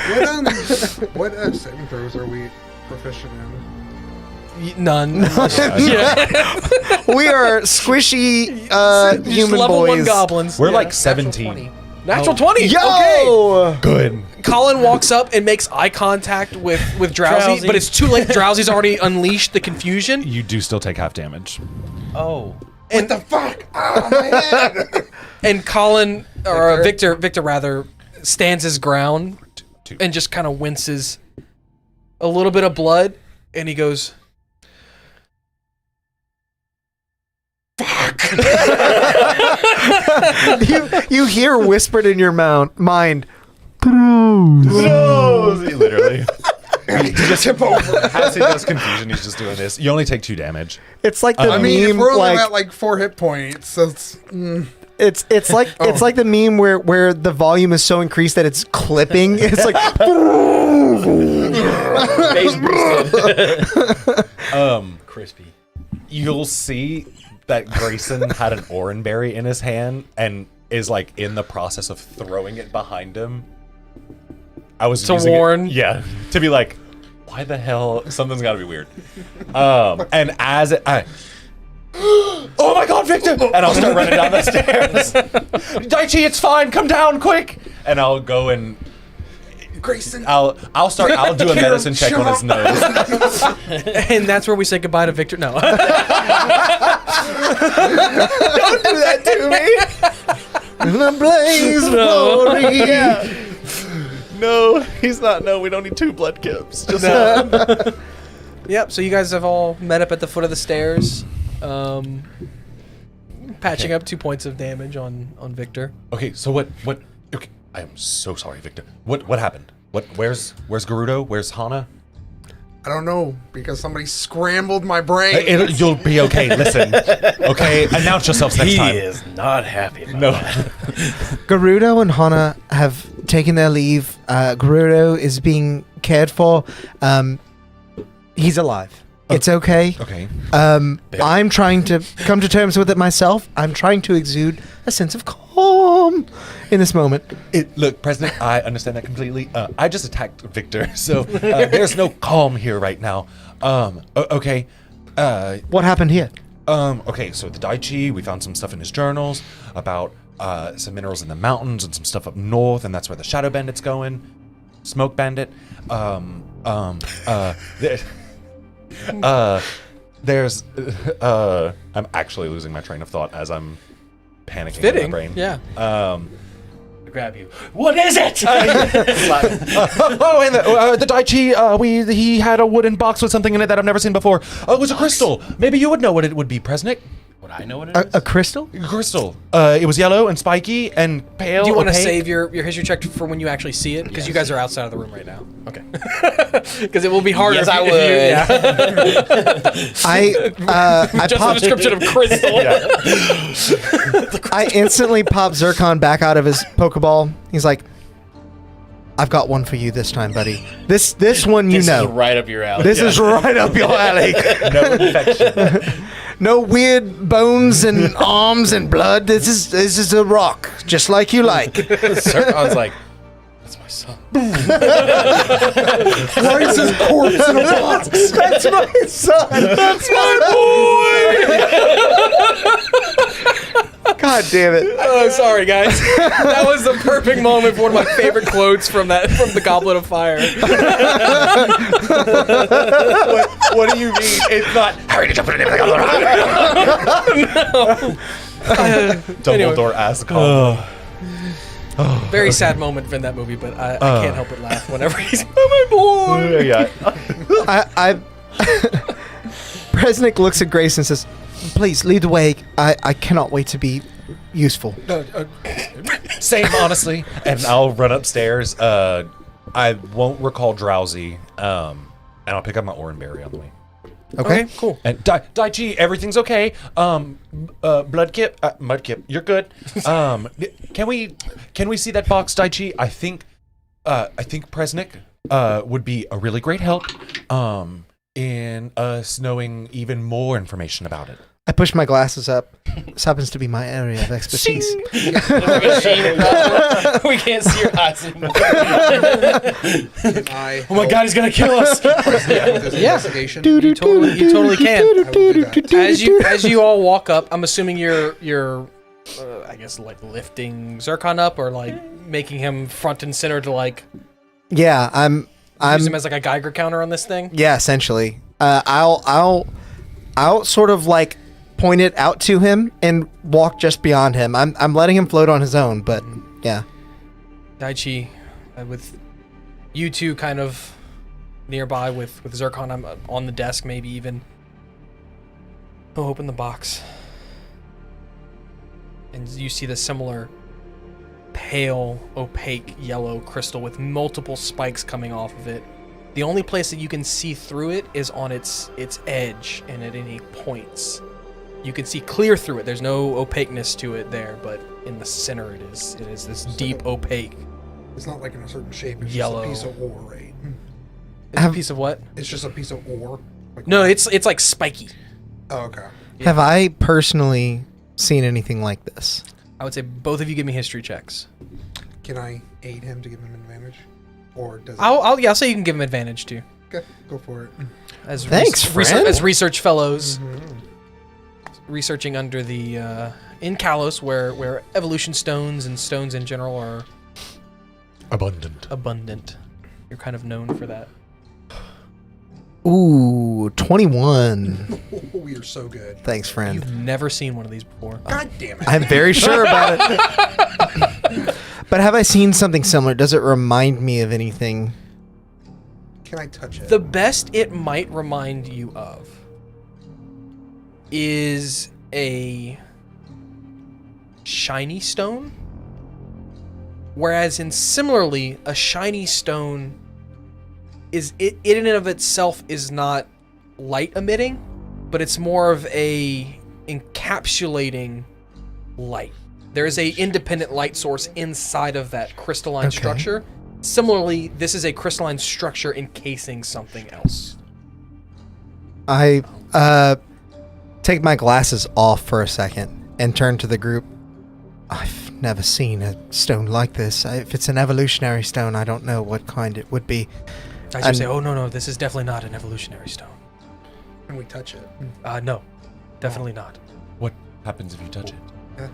What saving throws are we proficient in? None. We are squishy Just human level boys. 1 goblins. We're Yeah. like 17. Natural 20. Yo! Okay. Good. Colin walks up and makes eye contact with Drowsy, Drowsy. but it's too late. Drowsy's already unleashed the confusion. You do still take half damage. Oh. What the fuck? Oh, my head! And Colin, or Victor rather, stands his ground Two. and just kind of winces a little bit of blood, and he goes, "Fuck!" you hear whispered in your mind. Literally. He just tip over. As he does confusion, he's just doing this. You only take 2 damage. It's like the I mean, if meme. we're only Like at like 4 hit points, so it's... it's like it's like the meme where the volume is so increased that it's clipping. It's like Crispy. You'll see that Grayson had an oranberry in his hand and is like in the process of throwing it behind him. I was To using warn? it, yeah, to be like, why the hell? Something's got to be weird. And as it, oh my God, Victor! And I'll start running down the stairs. Daichi, it's fine. Come down, quick! And I'll go and Grayson. I'll do a medicine check on his nose. And that's where we say goodbye to Victor. No. don't do that to me. The blaze of glory. No, he's not. No, we don't need 2 blood kips. Just Yep, so you guys have all met up at the foot of the stairs. Patching up 2 points of damage on Victor. Okay, so what? Okay, I am so sorry, Victor. What happened? Where's Gerudo? Where's Hana? I don't know, because somebody scrambled my brain. You'll be okay. Listen, okay. Announce yourselves next He time. is not happy about No. Gerudo and Hana have taken their leave. Gerudo is being cared for. He's alive. It's okay. Okay. I'm trying to come to terms with it myself. I'm trying to exude a sense of calm in this moment. Look, President, I understand that completely. I just attacked Victor, so there's no calm here right now. Okay. What happened here? Okay, so the Daichi, we found some stuff in his journals about some minerals in the mountains and some stuff up north, and that's where the Shadow Bandit's going. Smoke Bandit. There's I'm actually losing my train of thought as I'm panicking in Fitting. my brain. Yeah. Grab you. What is it? Oh, and the Daichi, he had a wooden box with something in it that I've never seen before. Oh, it was a crystal. Maybe you would know what it would be, Presnick. Would I know what it is? A crystal? Crystal. It was yellow and spiky and pale. Do you want to opaque. save your history check for when you actually see it? Because you guys are outside of the room right now. Okay. Because it will be harder. Yes, if I you, would. yeah. I Just a popped, description of crystal. I instantly popped Zircon back out of his Pokeball. He's like, I've got one for you this time, buddy. This one you This know. is right up your alley. This is right up your alley. No infection. No weird bones and arms and blood. This is a rock, just like you like. Zircon's like, that's my son. Why is his corpse in a box? That's my son. That's my boy. God damn it. Oh, sorry, guys. That was the perfect moment for one of my favorite quotes from the Goblet of Fire. What do you mean? It's not Harry to jump in Dumbledore asked Colin. Very sad moment in that movie, but I can't help but laugh whenever he's my boy. Yeah. I Presnick looks at Grace and says, please lead the way. I cannot wait to be useful. Same, honestly. And I'll run upstairs. I won't recall drowsy. And I'll pick up my Oranberry on the way. Okay. Cool. And Daichi, everything's okay. Mudkip, you're good. Can we see that box, Daichi? I think Presnick would be a really great help. In us knowing even more information about it. I push my glasses up. This happens to be my area of expertise. We can't see your eyes anymore. Oh my God, he's gonna kill us. Yeah. Investigation. You totally can. I will do that. As you all walk up, I'm assuming you're I guess like lifting Zircon up or like making him front and center to like Yeah, I'm use him as like a Geiger counter on this thing. yeah, essentially. I'll sort of like point it out to him and walk just beyond him. I'm letting him float on his own, but yeah. Daichi, with you two kind of nearby with Zircon, I'm on the desk maybe even. He'll open the box. And you see the similar pale, opaque yellow crystal with multiple spikes coming off of it. The only place that you can see through it is on its edge and at any points. You can see clear through it. There's no opaqueness to it there, but in the center it is this deep opaque. It's not like in a certain shape. It's Yellow. just a piece of ore, right? It's a piece of what? It's just a piece of ore. Like No, it's like spiky. Oh, okay. Have I personally seen anything like this? I would say both of you give me history checks. Can I aid him to give him advantage, or does it? I'll say you can give him advantage too. Okay, go for it. As Thanks, friend. as research fellows, researching under the in Kalos, where evolution stones and stones in general are abundant. You're kind of known for that. Ooh, 21. Oh, we are so good. Thanks, friend. You've never seen one of these before. God damn it! I'm very sure about it. But have I seen something similar? Does it remind me of anything? Can I touch it? The best it might remind you of is a shiny stone. Whereas similarly, a shiny stone is it in and of itself is not light emitting, but it's more of a encapsulating light. There is a independent light source inside of that crystalline structure. Similarly, this is a crystalline structure encasing something else. I take my glasses off for a second and turn to the group. I've never seen a stone like this. If it's an evolutionary stone, I don't know what kind it would be. I should say, oh no, this is definitely not an evolutionary stone. Can we touch it? No, definitely not. What happens if you touch it?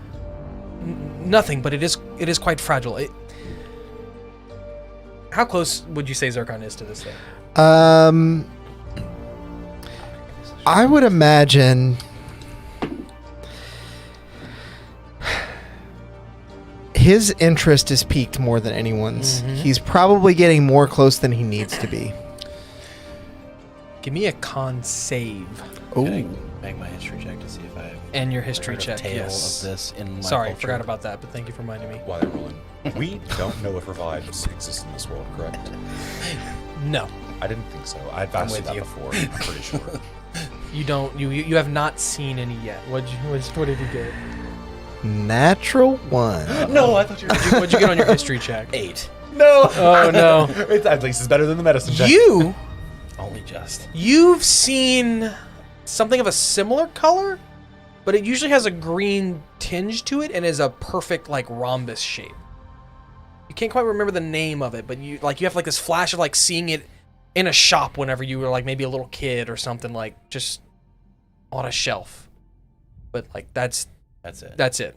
Nothing, but it is quite fragile. How close would you say Zircon is to this thing? I would imagine his interest is piqued more than anyone's. He's probably getting more close than he needs to be. Give me a con save. Can I make my history check to see if I have And your history heard of check, tale yes. of this in my Sorry, culture? forgot about that, but thank you for reminding me. While they're rolling, we don't know if revives exist in this world, correct? No, I didn't think so. I've asked you with that you. before. I'm pretty sure. you don't. You have not seen any yet. What did you get? Natural 1. No, I thought you were. What'd you get on your history check? 8. No. Oh no. It's, at least it's better than the medicine check. Only just. You've seen something of a similar color, but it usually has a green tinge to it and is a perfect like rhombus shape. You can't quite remember the name of it, but you have like this flash of like seeing it in a shop whenever you were like maybe a little kid or something, like just on a shelf. But like that's it. That's it.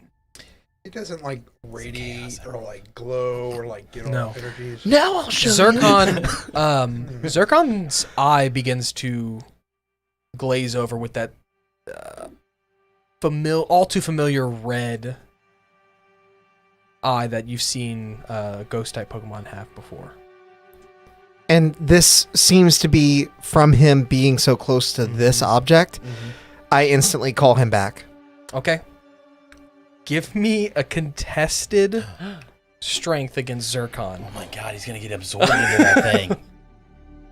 It doesn't like radiate or like glow or like get all No. energy. It's just- Now I'll show Zircon, Zircon's eye begins to glaze over with that all too familiar red eye that you've seen ghost type Pokemon have before. And this seems to be from him being so close to this object. I instantly call him back. Okay. Give me a contested strength against Zircon. Oh my god, he's gonna get absorbed into that thing.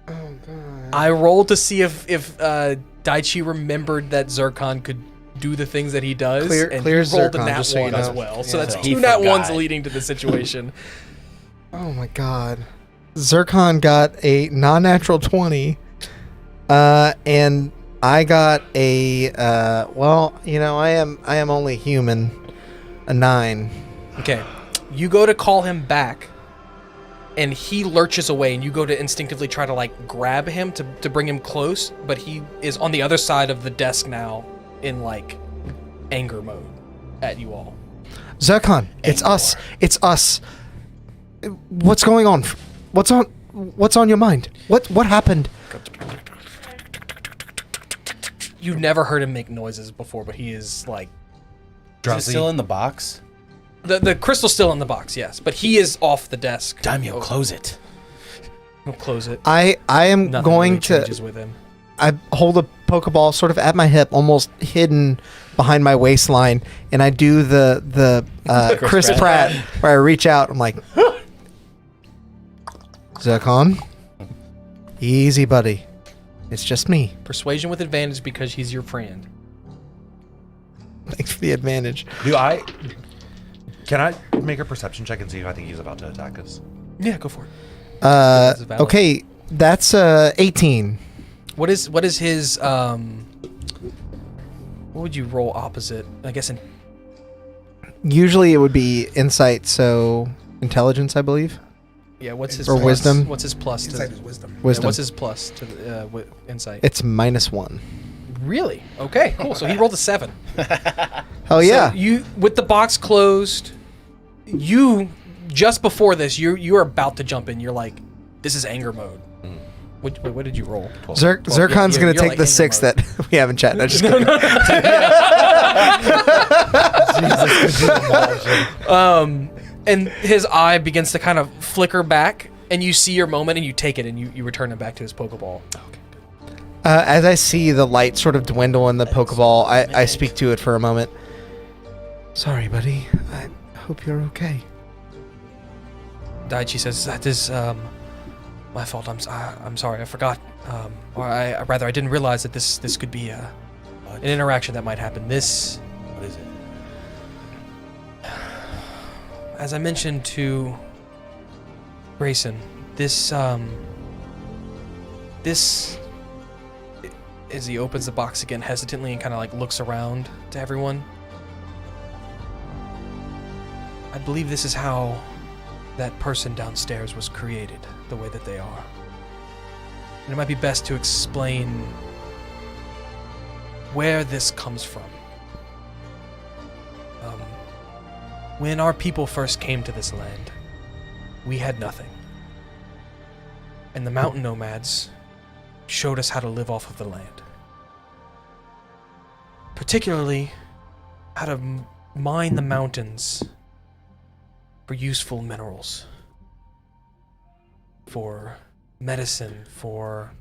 Oh, God. I rolled to see if Daichi remembered that Zircon could do the things that he does, Clear and Clear he rolled a Zircon, nat just so you one as know. well. So Yeah. that's So he 2 nat ones forgot. leading to the situation. Oh my god. Zircon got a non-natural 20. And I got a well, you know, I am only human. A 9. Okay, you go to call him back, and he lurches away, and you go to instinctively try to like grab him to bring him close, but he is on the other side of the desk now in like anger mode at you all. Zircon, it's us. It's us. What's going on? What's on your mind? What happened? You've never heard him make noises before, but he is like Is it still in the box? the crystal's still in the box, yes, but he is off the desk. Daimyo, close it. We'll close it. I am Nothing going really to. changes with him. I hold a Pokeball sort of at my hip, almost hidden behind my waistline, and I do the Chris Pratt where I reach out. I'm like, Zircon, easy, buddy. It's just me. Persuasion with advantage because he's your friend. Thanks for the advantage. Can I make a perception check and see if I think he's about to attack us? Yeah, go for it. That's valid. Okay, that's 18. What is his what would you roll opposite? I guess in Usually it would be insight, so intelligence, I believe. yeah, what's his Or plus? wisdom. What's his plus to Insight is wisdom. Wisdom. what's his plus to insight? It's -1. Really? Okay, cool. So he rolled a 7. Hell yeah. So you with the box closed, you just before this, you're about to jump in. You're like, this is anger mode. What did you roll? Zircon's you're going to take like the anger 6 mode. that we haven't chatted. I just kidding. And his eye begins to kind of flicker back, and you see your moment, and you take it, and you return it back to his Pokeball. As I see the light sort of dwindle in the Pokeball, I speak to it for a moment. Sorry, buddy. I hope you're okay. Daichi says, that is my fault. I'm sorry. I forgot. Or I didn't realize that this could be an interaction that might happen. What is it? As I mentioned to Grayson, this as he opens the box again hesitantly and kind of like looks around to everyone. I believe this is how that person downstairs was created, the way that they are. And it might be best to explain where this comes from. When our people first came to this land, we had nothing. And the mountain nomads showed us how to live off of the land. Particularly, how to mine the mountains for useful minerals, for medicine, for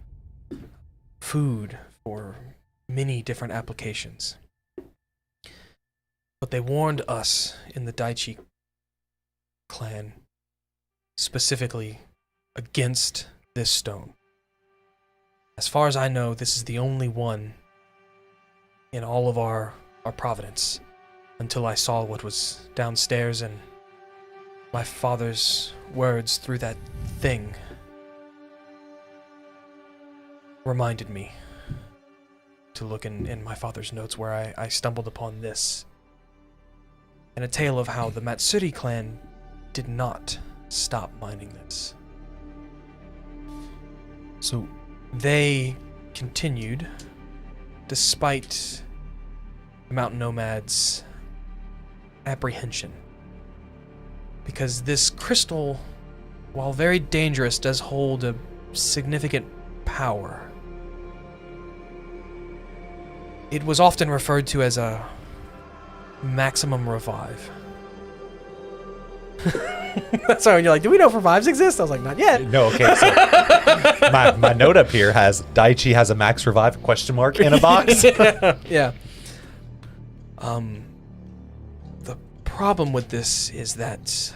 food, for many different applications. But they warned us in the Daichi clan specifically against this stone. As far as I know, this is the only one in all of our providence, until I saw what was downstairs and my father's words through that thing reminded me to look in my father's notes, where I stumbled upon this, and a tale of how the Matsuri clan did not stop mining this. So They continued despite the mountain nomads' apprehension, because this crystal, while very dangerous, does hold a significant power. It was often referred to as a maximum revive. That's why when you're like, do we know if revives exist? I was like, not yet. no, okay. So my note up here has Daichi has a max revive ? In a box. Yeah. The problem with this is that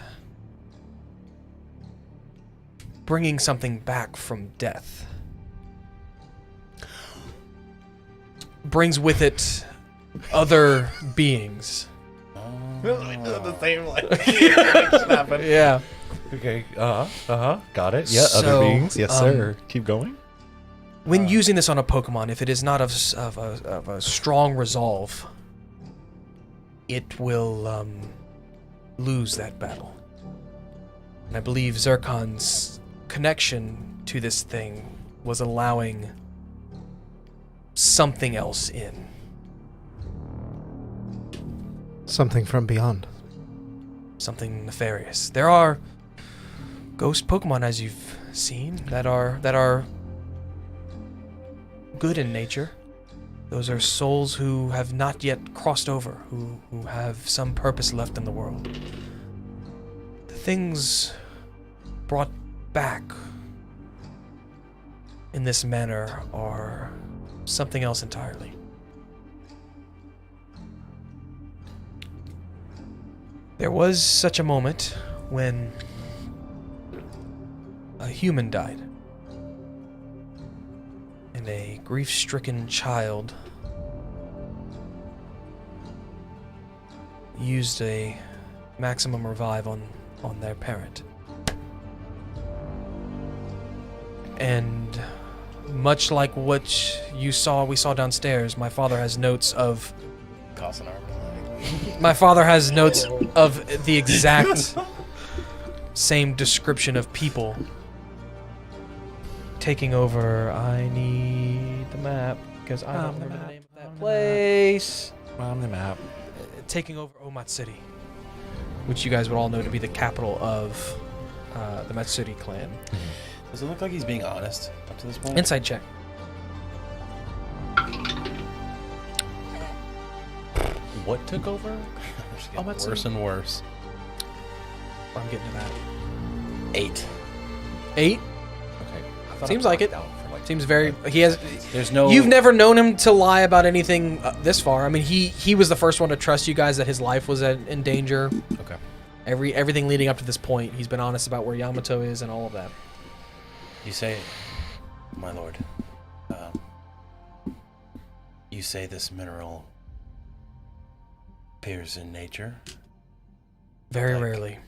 bringing something back from death brings with it other beings. The same like Yeah. Okay. Got it. Yeah. So, other beings. Yes, sir. Keep going. When using this on a Pokemon, if it is not of a strong resolve, it will lose that battle. And I believe Zircon's connection to this thing was allowing something else in. Something from beyond. Something nefarious. There are ghost Pokemon, as you've seen, that are good in nature. Those are souls who have not yet crossed over, who have some purpose left in the world. The things brought back in this manner are something else entirely. There was such a moment when a human died, and a grief-stricken child used a maximum revive on their parent. And much like what we saw downstairs, my father has notes of the exact same description of people taking over. I need the map because I don't remember the name of that place. On the map. Taking over Omat City, which you guys would all know to be the capital of the Matsuri clan. Does it look like he's being honest up to this point? Insight check. What took over? It's worse and worse. I'm getting to that. 8. 8? Okay. Seems like it. Seems very. He has. There's no. You've never known him to lie about anything this far. I mean, he was the first one to trust you guys that his life was in danger. Okay. Everything leading up to this point, he's been honest about where Yamato is and all of that. You say, my lord, you say this mineral appears in nature? Very Like- rarely.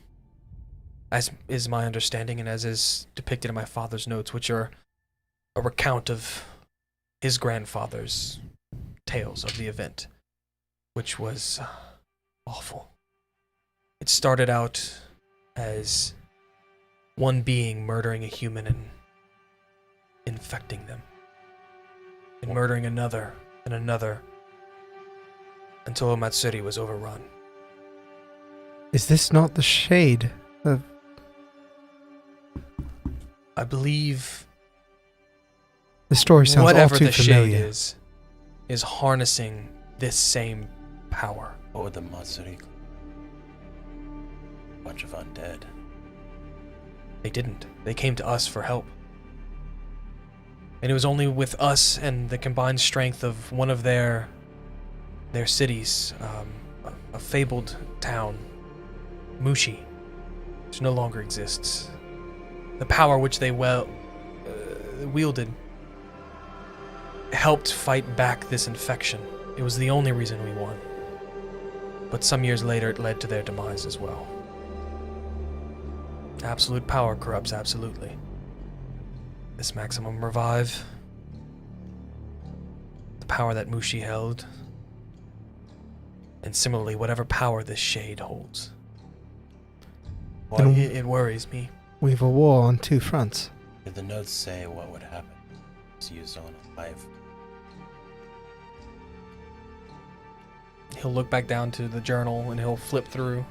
As is my understanding, and as is depicted in my father's notes, which are a recount of his grandfather's tales of the event, which was awful. It started out as one being murdering a human and infecting them, and murdering another and another, until Omatsuri was overrun. Is this not the shade of... I believe The story sounds all whatever too the familiar. shade is harnessing this same power. What would the Matsuri? Bunch of undead. They didn't. They came to us for help. And it was only with us and the combined strength of one of their cities, a fabled town, Mushi, which no longer exists. The power which they wielded helped fight back this infection. It was the only reason we won. But some years later, it led to their demise as well. Absolute power corrupts absolutely. This maximum revive, the power that Mushi held, and similarly, whatever power this shade holds. Well, it worries me. We've a war on two fronts. Did the notes say what would happen? It's used on a live. He'll look back down to the journal and he'll flip through.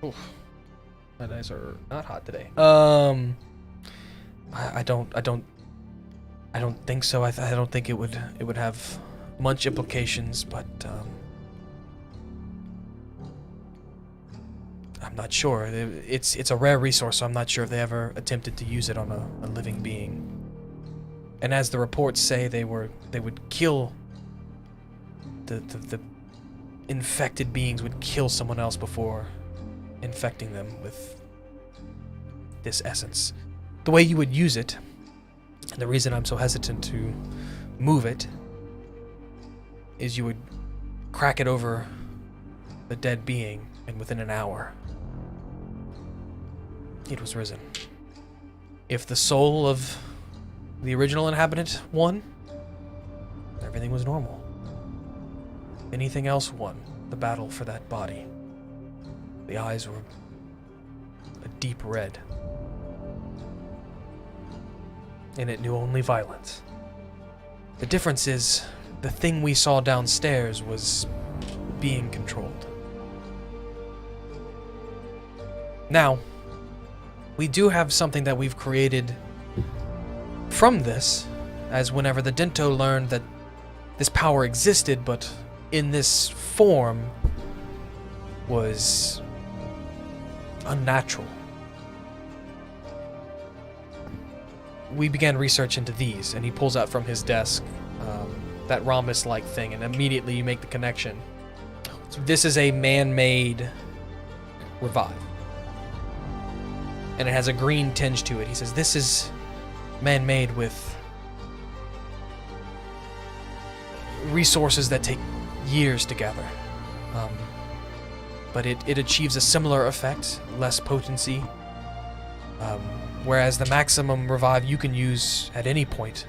Oof. My eyes are not hot today. I don't think so. I don't think it would have much implications, but I'm not sure. It's a rare resource, so I'm not sure if they ever attempted to use it on a living being. And as the reports say, they would kill the infected beings would kill someone else before infecting them with this essence. The way you would use it, and the reason I'm so hesitant to move it, is you would crack it over the dead being, and within an hour, it was risen. If the soul of the original inhabitant won, everything was normal. Anything else won the battle for that body. The eyes were a deep red, and it knew only violence. The difference is, the thing we saw downstairs was being controlled. Now, we do have something that we've created from this, as whenever the Dento learned that this power existed, but in this form was unnatural. We began research into these, and he pulls out from his desk that rhombus-like thing, and immediately you make the connection. This is a man-made revive. And it has a green tinge to it. He says, this is man-made with resources that take years to gather. But it achieves a similar effect, less potency. Whereas the maximum revive you can use at any point.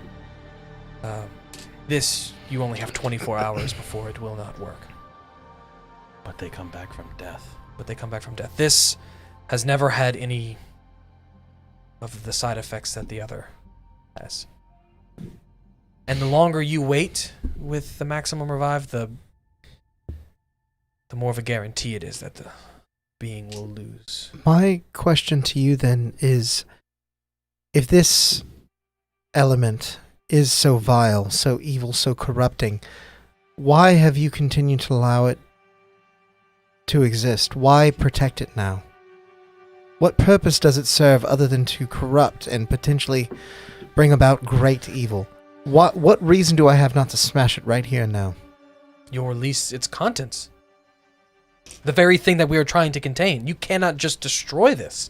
This, you only have 24 hours before it will not work. But they come back from death. This has never had any of the side effects that the other has. And the longer you wait with the maximum revive, the more of a guarantee it is that the being will lose. My question to you then is, if this element is so vile, so evil, so corrupting, why have you continued to allow it to exist? Why protect it now? What purpose does it serve other than to corrupt and potentially bring about great evil? What reason do I have not to smash it right here and now? You'll release its contents. The very thing that we are trying to contain. You cannot just destroy this.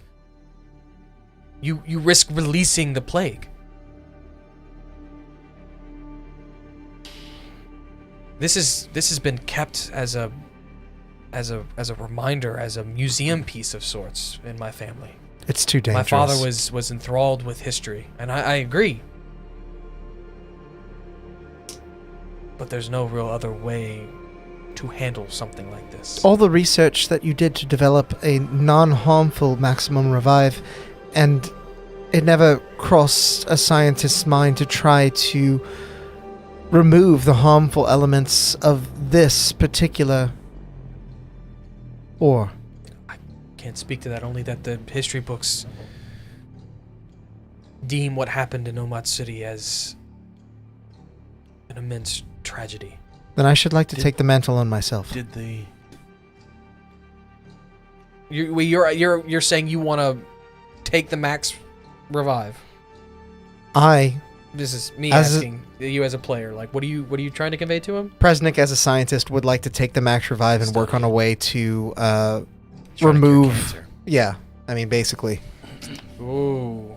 You risk releasing the plague. This has been kept as a reminder, as a museum piece of sorts in my family. It's too dangerous. My father was enthralled with history, and I agree. But there's no real other way to handle something like this. All the research that you did to develop a non-harmful maximum revive, and it never crossed a scientist's mind to try to remove the harmful elements of this particular ore. I can't speak to that, only that the history books deem what happened in Omat City as an immense tragedy. Then I should like to take the mantle on myself. Did the You're saying you want to take the max revive. This is me asking you as a player. Like, what are you trying to convey to him? Presnick, as a scientist, would like to take the max revive and work on a way to Trying to cure remove. cancer. Yeah, I mean, basically, Ooh.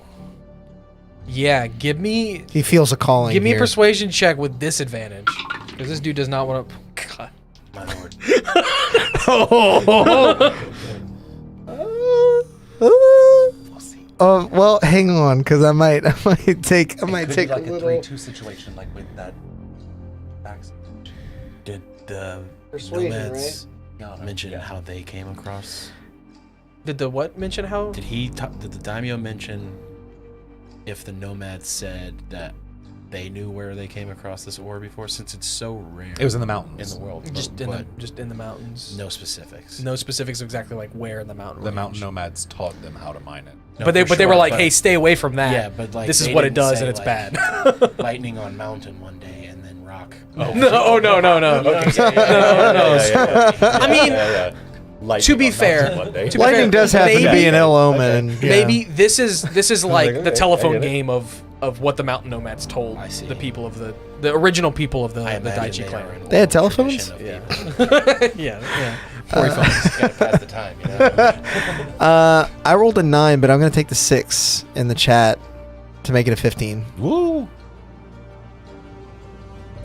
Yeah, give me he feels a calling. a here. persuasion check with disadvantage, because this dude does not want to. God. My lord. Oh well, hang on, because I might take a like a little 3-2 situation, like with that. Did the Persuasion, nomads No, mention how they came across? Did the what mention how? Did did the daimyo mention if the nomads said that they knew where they came across this ore before, since it's so rare It was in the mountains. in the world? Just in but the mountains. no specifics. No specifics exactly like where in the mountain. The range. mountain nomads taught them how to mine it. No, But they for were sure, like, but- hey, stay away from that. Yeah, but like this is they what it didn't does say, and it's like, bad. lightning on mountain one day and then rock. No, no. I mean, Lightning to be on fair, mountain one day. to be Lightning fair, does happen to maybe- be an ill omen. and, yeah. maybe this is like the okay, I telephone get it. game of what the mountain nomads told I see. the people of the original people of the I Daichi imagine they clan. are an They had oral telephones? tradition of people. Yeah. Gotta pass the time, you know? I rolled a 9, but I'm gonna take the 6 in the chat to make it a 15. Woo!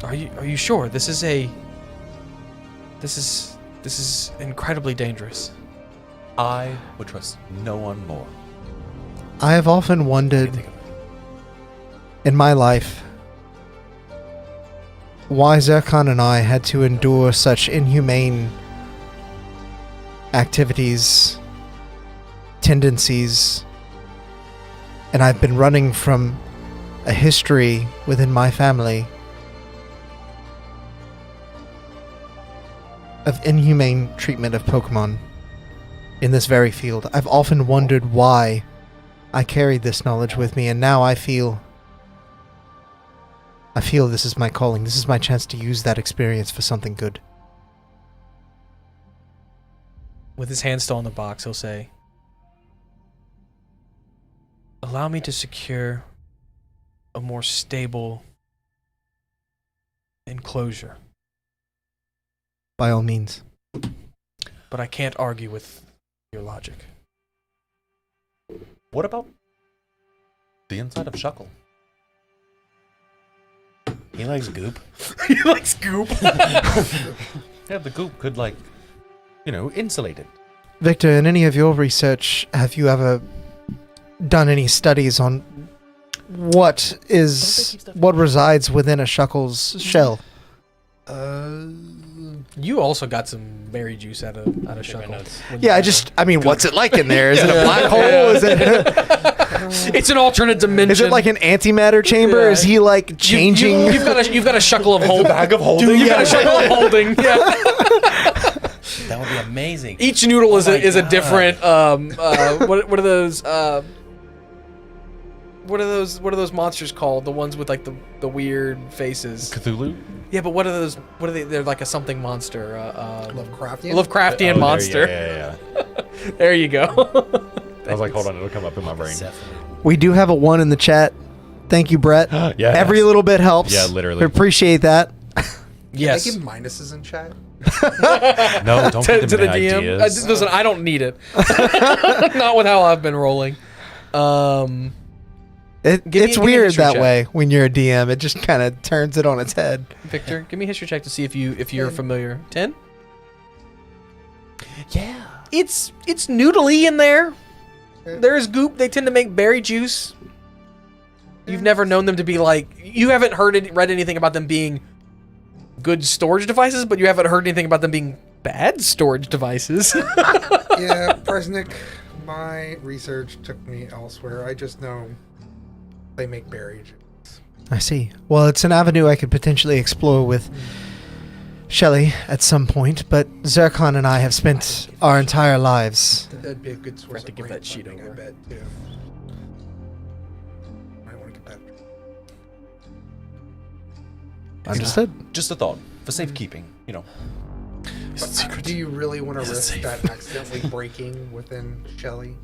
Are you sure this is incredibly dangerous? I would trust no one more. I have often wondered in my life why Zircon and I had to endure such inhumane activities, tendencies, and I've been running from a history within my family of inhumane treatment of Pokemon in this very field. I've often wondered why I carried this knowledge with me, and now I feel this is my calling. This is my chance to use that experience for something good. With his hand still in the box, he'll say, "Allow me to secure a more stable enclosure, By all means. but I can't argue with your logic." What about the inside of Shuckle? He likes goop. He likes goop. Yeah, the goop could, like, insulate it. Victor, in any of your research, have you ever done any studies on what resides within a Shuckle's shell? You also got some berry juice out of Shuckle. notes. Yeah, what's it like in there? Is it a black hole? Is it It's an alternate dimension. is it like an antimatter chamber? Yeah. Is he like changing? You've got a Shuckle of holding. Bag of holding. You've got a Shuckle of holding. Yeah. That would be amazing. Each noodle is my a God. different. What are those? What are those monsters called? The ones with like the weird faces. Cthulhu? Yeah, but what are those? What are they? They're like a something monster. Lovecraftian. Lovecraftian monster. Yeah. There you go. I was like, hold on, it'll come up in my brain. Definitely. We do have a 1 in the chat. Thank you, Brett. Yeah. Every little bit helps. Yeah, literally. We appreciate that. Yes. I give minuses in chat. No, don't to give the them any DM. ideas. Listen, I don't need it. Not with how I've been rolling. It's give me a weird history that check. way when you're a DM. It just kind of turns it on its head. Victor, give me a history check to see if you're familiar. 10? Yeah. It's noodly in there. There's goop. They tend to make berry juice. You've never known them to be like. You haven't read anything about them being good storage devices, but you haven't heard anything about them being bad storage devices. Yeah, Presnick, my research took me elsewhere. I just know they make berry juice. I see. Well, it's an avenue I could potentially explore with Shelley at some point, but Zircon and I have spent our entire lives. That'd be a good source to of give brain that sheet funding, over. I bet, too. Might want to get that. Understood. Just a thought. For safekeeping, Is it secret? Do you really want to Is it risk safe? that accidentally breaking within Shelly?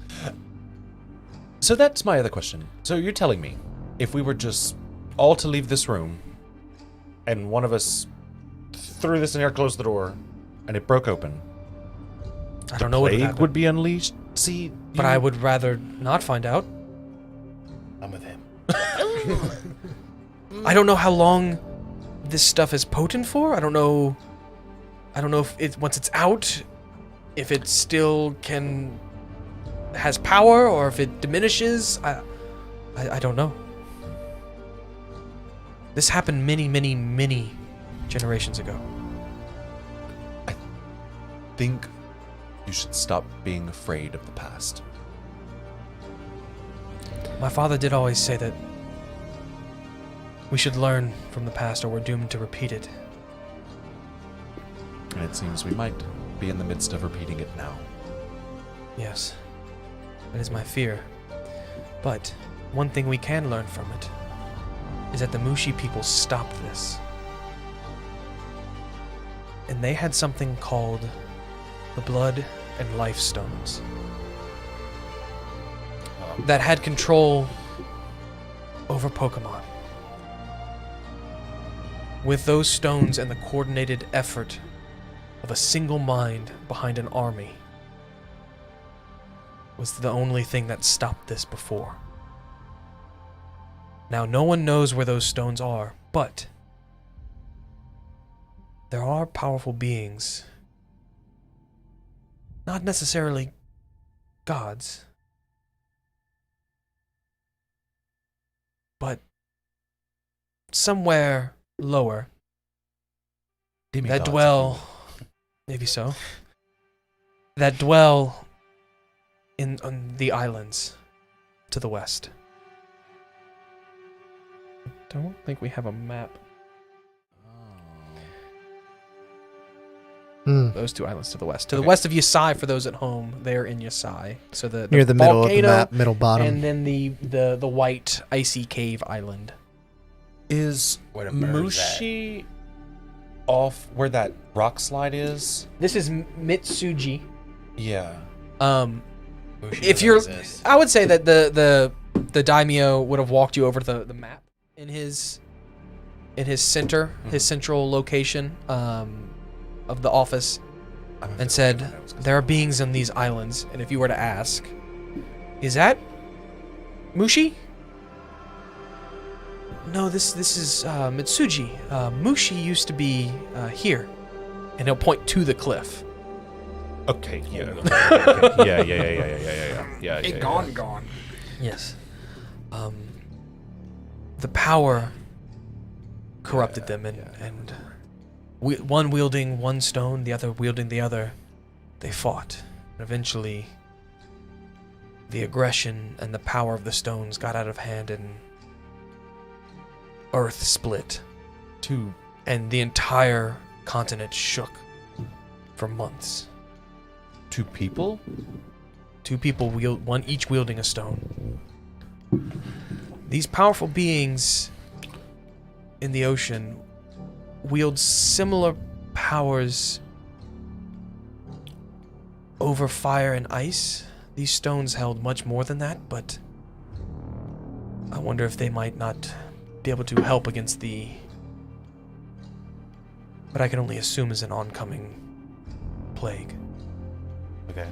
So that's my other question. So you're telling me, if we were just all to leave this room, and one of us threw this in here, closed the door, and it broke open, I don't know what would plague happen, would be unleashed? See, but I would rather not find out. I'm with him. I don't know how long this stuff is potent for. I don't know if it once it's out, if it still has power or if it diminishes. I don't know. This happened many generations ago. think you should stop being afraid of the past. My father did always say that we should learn from the past or we're doomed to repeat it. And it seems we might be in the midst of repeating it now. Yes, that is my fear. But one thing we can learn from it is that the Mushi people stopped this. And they had something called the Blood and Life Stones that had control over Pokemon. With those stones and the coordinated effort of a single mind behind an army was the only thing that stopped this before. Now, no one knows where those stones are, but there are powerful beings, not necessarily gods, but somewhere lower that dwell, maybe so, that dwell on the islands to the west. I don't think we have a map. Those two islands to the west. To the west of Yasai, for those at home, they're in Yasai. So the Near the middle of the volcano map, middle bottom. and then the white icy cave island. Is Where the bird's Mushi off where that rock slide is? This is Mitsuji. Yeah. Mushi If doesn't you're, exist. I would say that the daimyo would have walked you over to the map in his center, his central location of the office, and said, there are beings on these islands, and if you were to ask, is that Mushi? No, this is Mitsuji. Mushi used to be here, and he'll point to the cliff. Okay, yeah. Okay. Yeah. Gone. Yes. The power corrupted them, and one wielding one stone, the other wielding the other, they fought. And eventually, the aggression and the power of the stones got out of hand, and Earth split. And the entire continent shook for months. Two people? Two people each wielding a stone. These powerful beings in the ocean wield similar powers over fire and ice. These stones held much more than that, but I wonder if they might not be able to help against what I can only assume is an oncoming plague. Okay.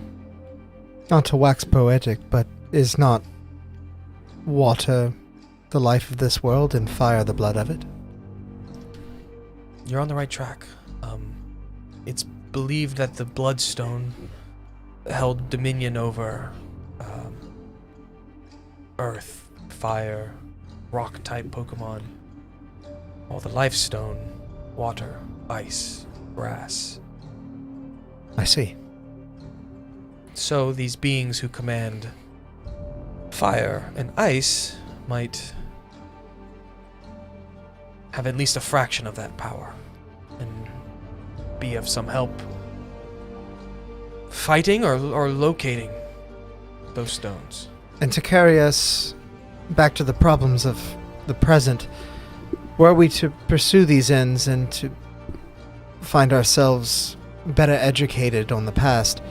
Not to wax poetic, but is not water the life of this world and fire the blood of it? You're on the right track. It's believed that the Bloodstone held dominion over earth, fire, rock-type Pokemon. While the Lifestone, water, ice, grass. I see. So these beings who command fire and ice might have at least a fraction of that power and be of some help fighting or locating those stones. And to carry us back to the problems of the present, were we to pursue these ends and to find ourselves better educated on the past.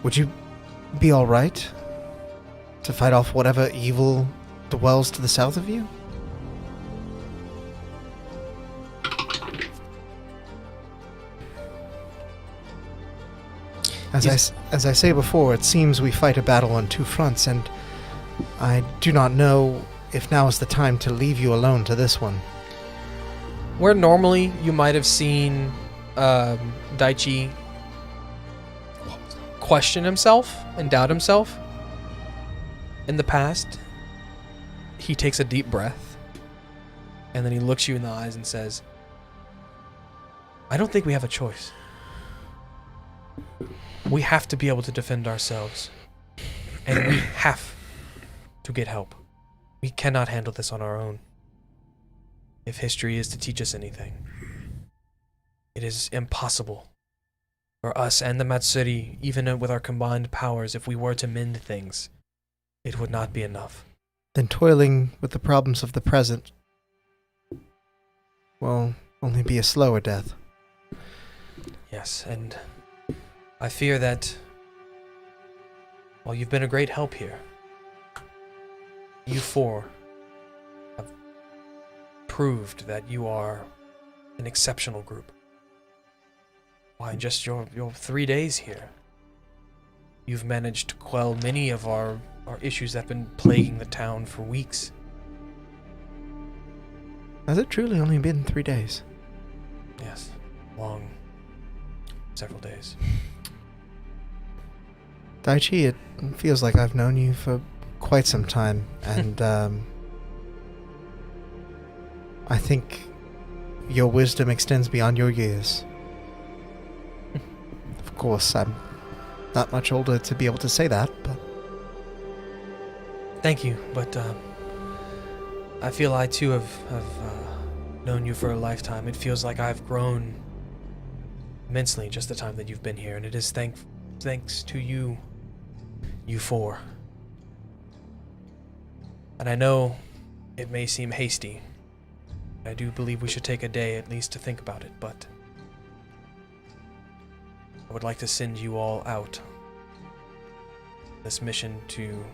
Would you be alright to fight off whatever evil dwells to the south of you? As I say before, it seems we fight a battle on two fronts, and I do not know if now is the time to leave you alone to this one. Where normally you might have seen Daichi question himself and doubt himself, in the past, he takes a deep breath, and then he looks you in the eyes and says, I don't think we have a choice. We have to be able to defend ourselves, and we have to get help. We cannot handle this on our own. If history is to teach us anything, it is impossible for us and the Matsuri, even with our combined powers, if we were to mend things, it would not be enough. Then toiling with the problems of the present will only be a slower death. Yes, and I fear that while you've been a great help here, you four have proved that you are an exceptional group. Why, in just your 3 days here, you've managed to quell many of our issues that have been plaguing the town for weeks. Has it truly only been 3 days? Yes, long, several days. Daichi, it feels like I've known you for quite some time, and I think your wisdom extends beyond your years. Of course, I'm not much older to be able to say that, but... Thank you, but I feel I too have known you for a lifetime. It feels like I've grown immensely just the time that you've been here, and it is thanks to you four. And I know it may seem hasty. I do believe we should take a day at least to think about it, but I would like to send you all out this mission to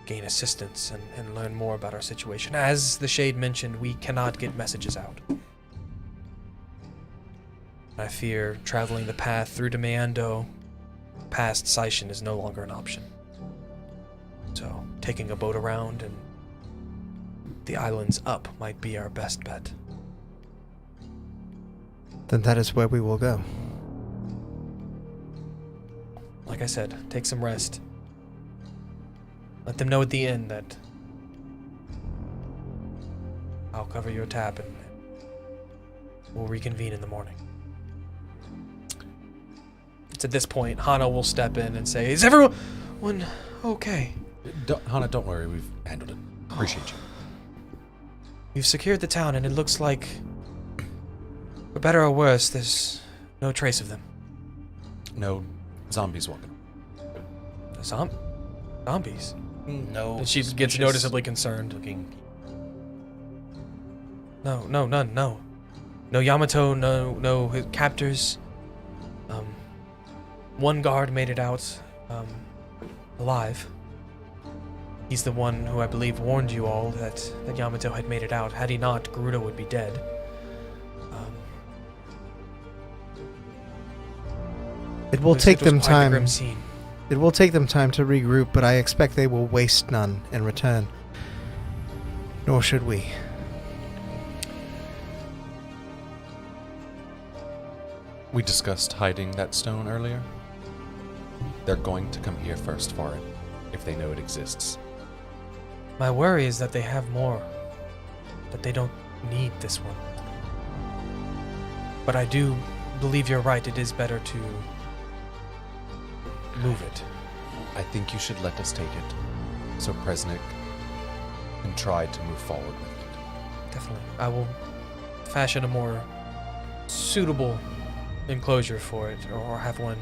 gain assistance and learn more about our situation. As the Shade mentioned, we cannot get messages out. I fear traveling the path through to Meando past Seishin is no longer an option. So, taking a boat around and the islands up might be our best bet. Then that is where we will go. Like I said, take some rest. Let them know at the end that I'll cover your tab and we'll reconvene in the morning. It's at this point, Hana will step in and say, is everyone okay? Hana, don't worry. We've handled it. Appreciate you. We've secured the town and it looks like, for better or worse, there's no trace of them. No zombies walking. Zombies? No. And she gets suspicious noticeably concerned. looking. No, none, no. No Yamato, no his captors. One guard made it out, alive. He's the one who I believe warned you all that Yamato had made it out. Had he not, Garuda would be dead. It will take them quite a time. grim scene. It will take them time to regroup, but I expect they will waste none in return. Nor should we. We discussed hiding that stone earlier. They're going to come here first for it, if they know it exists. My worry is that they have more. That they don't need this one. But I do believe you're right. It is better to move it. I think you should let us take it, so Presnick can try to move forward with it. Definitely. I will fashion a more suitable enclosure for it, or have one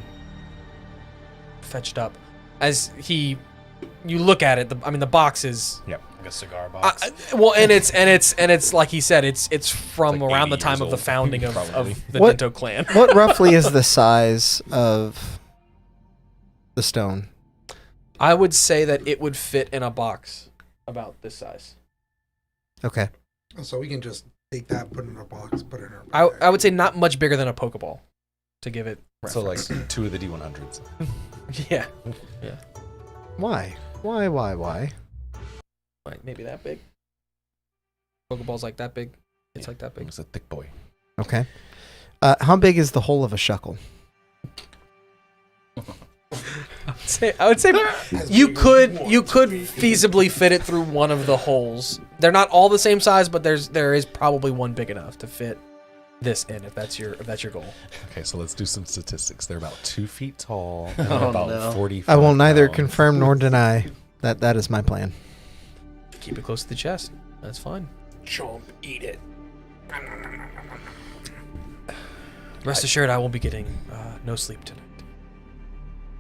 fetched up. As you look at it, the box is Like a cigar box. Well, and it's like he said, it's from like around the 80 time years of the old, founding of probably. the What- Dento clan. What roughly is the size of the stone? I would say that it would fit in a box about this size. Okay. So we can just take that, put it in a box, put it in our I bag. would say not much bigger than a Pokeball, to give it. So like reference. 2 of the D100s. yeah, Why? like maybe that big. Pokeball's like that big. It's like that It big. was a thick boy. Okay. How big is the hole of a shuckle? I would say you could feasibly fit it through one of the holes. They're not all the same size, but there is probably one big enough to fit this in if that's your goal. Okay, so let's do some statistics. They're about 2 feet tall and Oh, about no. 45 I will neither pounds. confirm nor deny that that is my plan. Keep it close to the chest. That's fine. Chomp, eat it. Rest assured, I will be getting no sleep tonight.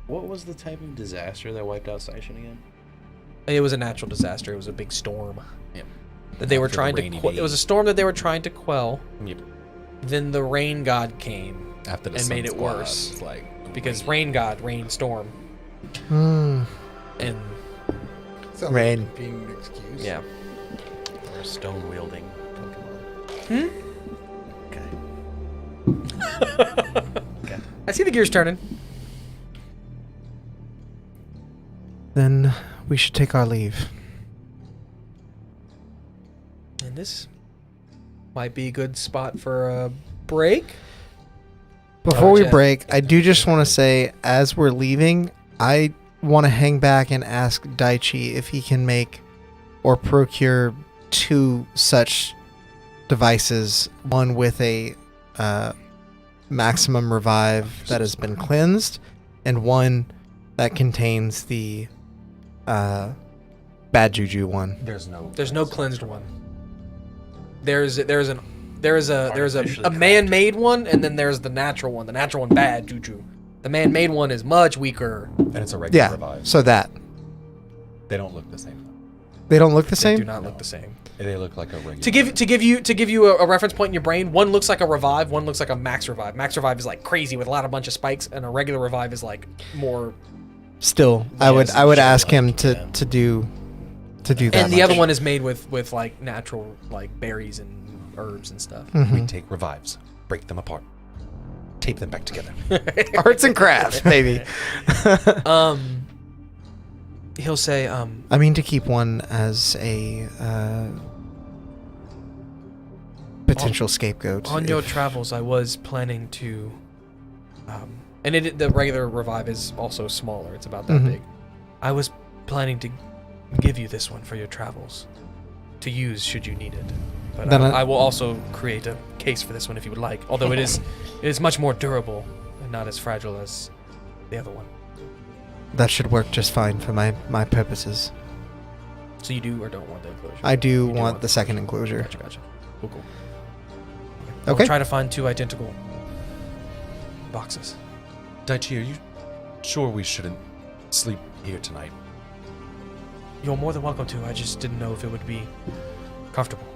What was the type of disaster that wiped out Seishin again? It was a natural disaster. It was a big storm. Yep. That they were After the trying to. rainy It was a storm that they were trying to quell. Yep. Then the rain god came After the and made sun's it gone, worse. it's like because rain god, rain storm, Hmm. and Sounds Rain. like a convenient excuse. yeah. Or a stone wielding Pokemon. Okay. I see the gears turning. Then we should take our leave. And this might be a good spot for a break. Before we Jet. break, I do just want to say, as we're leaving, I want to hang back and ask Daichi if he can make or procure 2 such devices. One with a maximum revive that has been cleansed, and one that contains the bad juju one. there's no Cleansed one. There's a Artificially man-made one, and then there's the natural one. The natural one, bad juju. The man-made one is much weaker. and it's a regular Yeah, revive. so that. They don't look the same. They don't look the They same? do not look the same. They look like a regular. To give you a reference point in your brain, one looks like a revive, one looks like a max revive. Max revive is like crazy with a bunch of spikes, and a regular revive is like more. Still, I would ask him to do that. And the other much. one is made with like natural like berries and herbs and stuff. We Mhm. take revives, break them apart, tape them back together. Arts and crafts, baby. He'll say, I mean to keep one as a potential scapegoat. on your if- travels, I was planning to, and the regular revive is also smaller. It's about that Mhm. big. I was planning to give you this one for your travels, to use should you need it. But Then I will also create a case for this one if you would like. Although it is much more durable and not as fragile as the other one. That should work just fine for my purposes. So you do or don't want the enclosure? I do You want the second enclosure. Gotcha. Cool. Okay. We'll try to find 2 identical boxes. Daichi, are you sure we shouldn't sleep here tonight? You're more than welcome to. I just didn't know if it would be comfortable.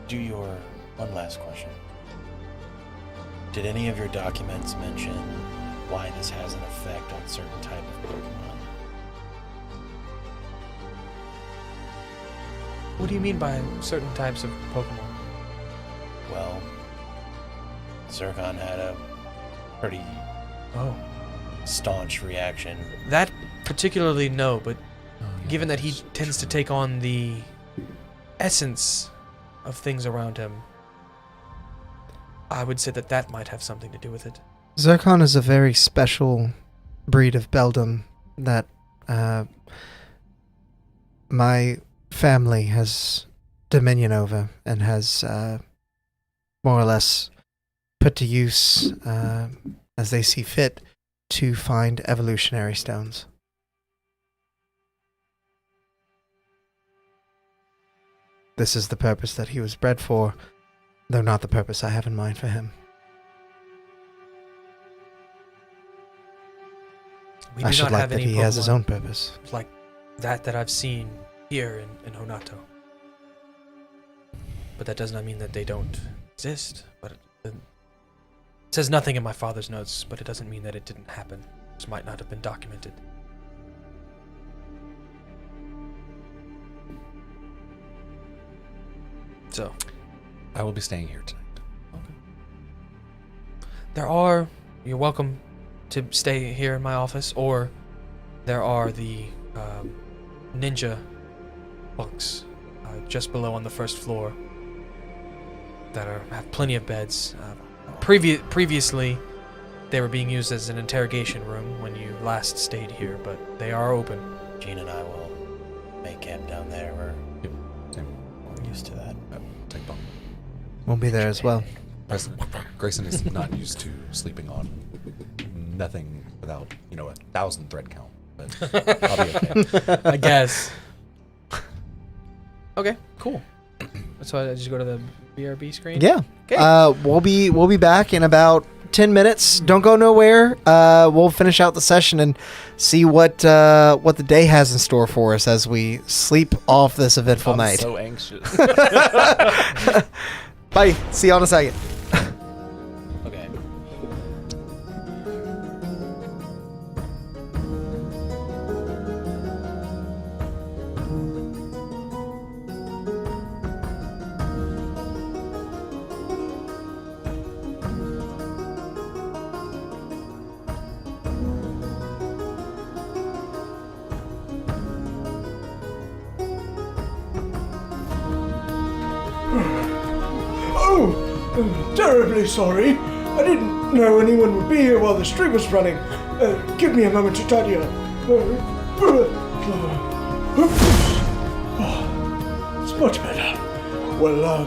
Do your one last question. Did any of your documents mention why this has an effect on certain type of Pokemon? What do you mean by certain types of Pokemon? Well, Zircon had a pretty Oh, staunch reaction. that particularly no, but Oh, given that he tends to take on the essence of things around him, I would say that might have something to do with it. Zircon is a very special breed of beldam that my family has dominion over and has more or less put to use as they see fit to find evolutionary stones. This is the purpose that he was bred for, though not the purpose I have in mind for him. We I do should not like have that any he has his Pokemon own purpose. like that I've seen here in Honato. But that does not mean that they don't exist. But it says nothing in my father's notes, but it doesn't mean that it didn't happen. This might not have been documented. So, I will be staying here tonight. you're welcome to stay here in my office, or there are the ninja bunks just below on the first floor that have plenty of beds. Previously, they were being used as an interrogation room when you last stayed here, but they are open. Gene and I will make camp down there. We're used to that. Take bunk. We'll be there as well. Grayson is not used to sleeping on nothing without, 1,000 thread count. But I'll be okay. I guess. Okay, cool. So I just go to the BRB screen? Yeah. Okay. We'll be back in about 10 minutes. Don't go nowhere. We'll finish out the session and see what the day has in store for us as we sleep off this eventful night. I'm so anxious. Bye. See you in a second. Okay. Terribly sorry. I didn't know anyone would be here while the stream was running. Give me a moment to tidy up. It's much better. Well,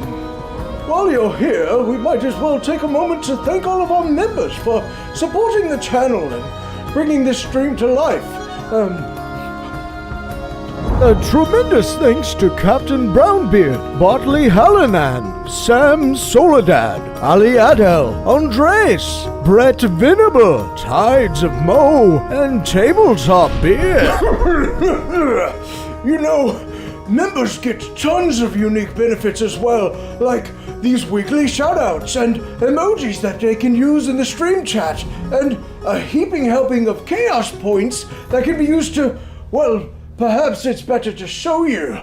while you're here, we might as well take a moment to thank all of our members for supporting the channel and bringing this stream to life. Tremendous thanks to Captain Brownbeard, Bartley Hallinan, Sam Soledad, Ali Adel, Andres, Brett Venable, Tides of Mo, and Tabletop Beer. Members get tons of unique benefits as well, like these weekly shoutouts and emojis that they can use in the stream chat, and a heaping helping of chaos points that can be used to, well, perhaps it's better to show you.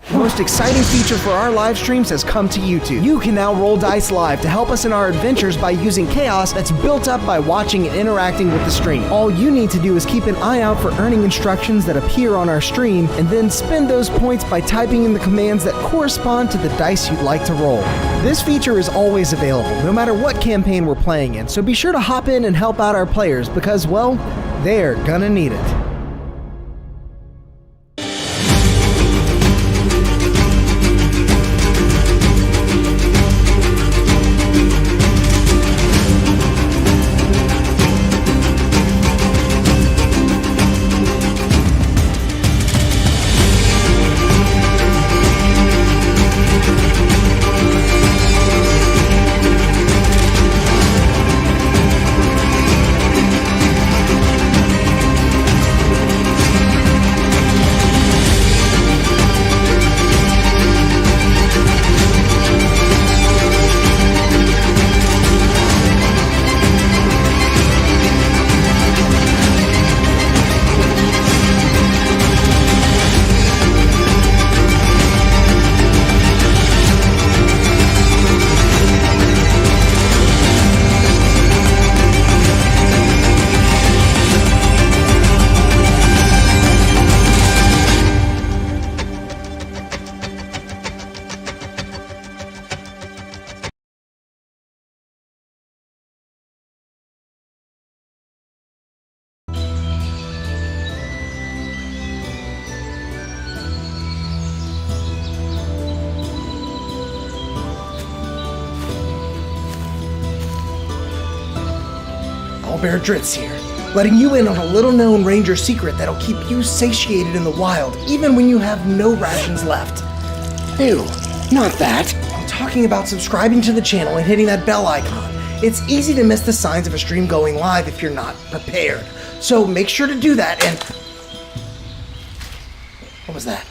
The most exciting feature for our live streams has come to YouTube. You can now roll dice live to help us in our adventures by using chaos that's built up by watching and interacting with the stream. All you need to do is keep an eye out for earning instructions that appear on our stream, and then spend those points by typing in the commands that correspond to the dice you'd like to roll. This feature is always available, no matter what campaign we're playing in, so be sure to hop in and help out our players because, well, they're gonna need it. Bear Dritz here, letting you in on a little-known ranger secret that'll keep you satiated in the wild, even when you have no rations left. Ew, not that. I'm talking about subscribing to the channel and hitting that bell icon. It's easy to miss the signs of a stream going live if you're not prepared. So make sure to do that and... What was that?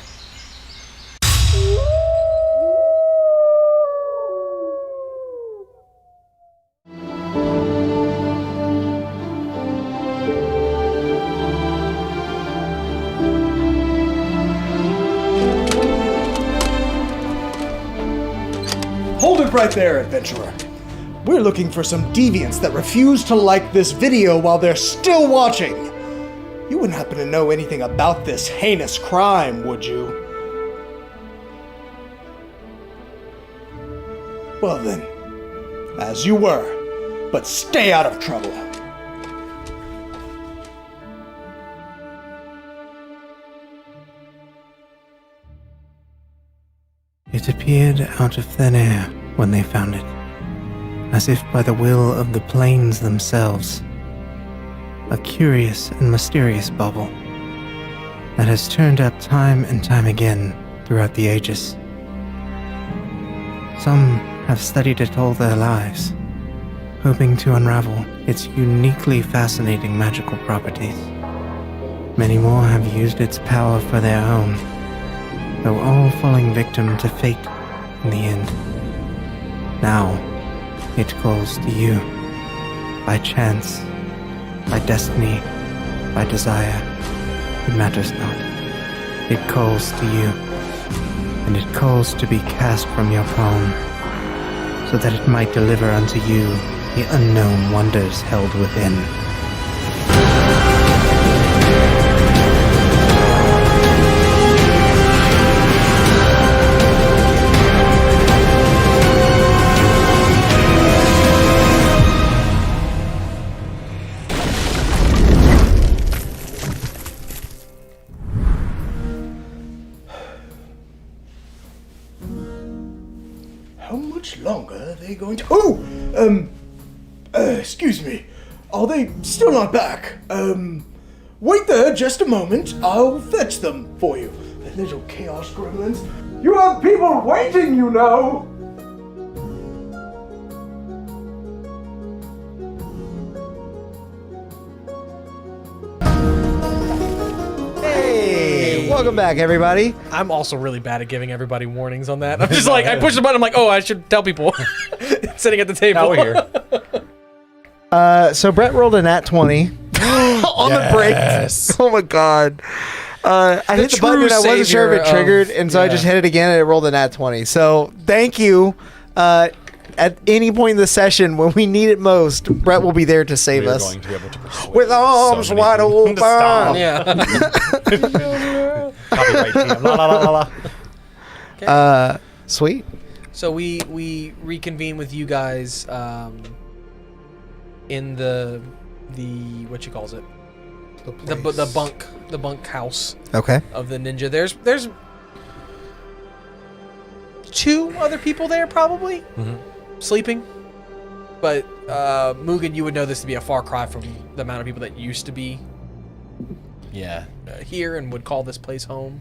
right there, adventurer. We're looking for some deviants that refuse to like this video while they're still watching. You wouldn't happen to know anything about this heinous crime, would you? Well then, as you were, but stay out of trouble. It appeared out of thin air when they found it, as if by the will of the plains themselves. A curious and mysterious bauble that has turned up time and time again throughout the ages. Some have studied it all their lives, hoping to unravel its uniquely fascinating magical properties. Many more have used its power for their own, though all falling victim to fate in the end. Now, it calls to you, by chance, by destiny, by desire. It matters not. It calls to you, and it calls to be cast from your palm, so that it might deliver unto you the unknown wonders held within. How much longer are they going to... excuse me. Are they still not back? Wait there just a moment. I'll fetch them for you. The little chaos gremlins. You have people waiting, you know! Hey, welcome back, everybody. I'm also really bad at giving everybody warnings on that. I'm just like, I push the button, I'm like, oh, I should tell people. Sitting at the table. Now we're here. So Brett rolled a nat 20 on the break. Oh my god. I hit the button and I wasn't sure if it triggered, and so I just hit it again and it rolled a nat 20. So thank you. At any point in the session when we need it most, Brett will be there to save We're us. going to be able to persuade With arms so many wide people open. to stop. Yeah. Copyright team. La, la, la, la, la. Sweet. So we reconvene with you guys in the what you calls it, the bunk house Okay. of the ninja. There's 2 other people there probably sleeping, but Mugen, you would know this to be a far cry from the amount of people that used to be here and would call this place home.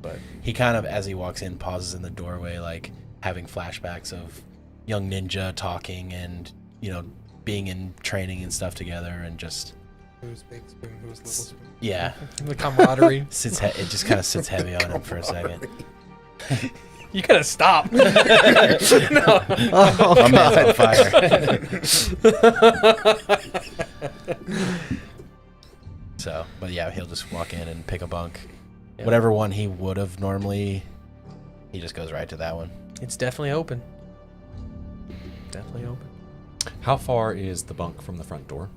But He kind of, as he walks in, pauses in the doorway, like having flashbacks of young ninja talking and, you know, being in training and stuff together, and just Who's big spoon? Who's little spoon? yeah, the camaraderie. it just kind of sits heavy on him for a second. You gotta stop. No. Oh, My mouth's on fire. So, but yeah, he'll just walk in and pick a bunk. Yeah. Whatever one he would have normally, he just goes right to that one. It's definitely open. Definitely open. How far is the bunk from the front door?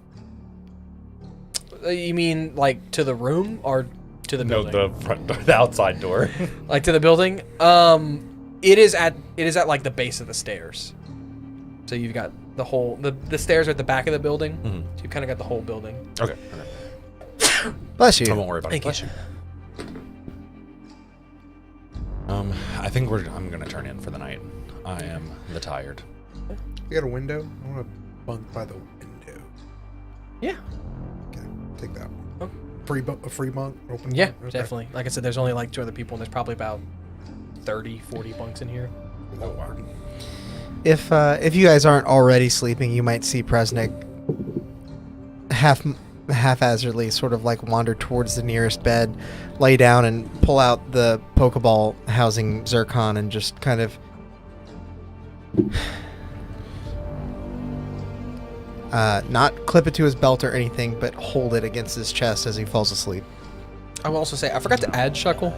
You mean like to the room or to the building? No, the front door, the outside door. Like to the building? It is at like the base of the stairs. So you've got the whole the stairs are at the back of the building. Mhm. So you kind of got the whole building. Okay. bless I you. won't worry about Thank it. you. I think I'm gonna turn in for the night. I am tired. You got a window? I want to bunk by the window. Yeah. Okay, take that one. Oh. A free bunk? Open Yeah, bunk? Okay. definitely. Like I said, there's only like 2 other people, and there's probably about 30, 40 bunks in here. Oh, wow. If you guys aren't already sleeping, you might see Presnick haphazardly sort of like wander towards the nearest bed, lay down and pull out the Pokeball housing Zircon and just kind of not clip it to his belt or anything, but hold it against his chest as he falls asleep. I will also say, I forgot to add Shuckle,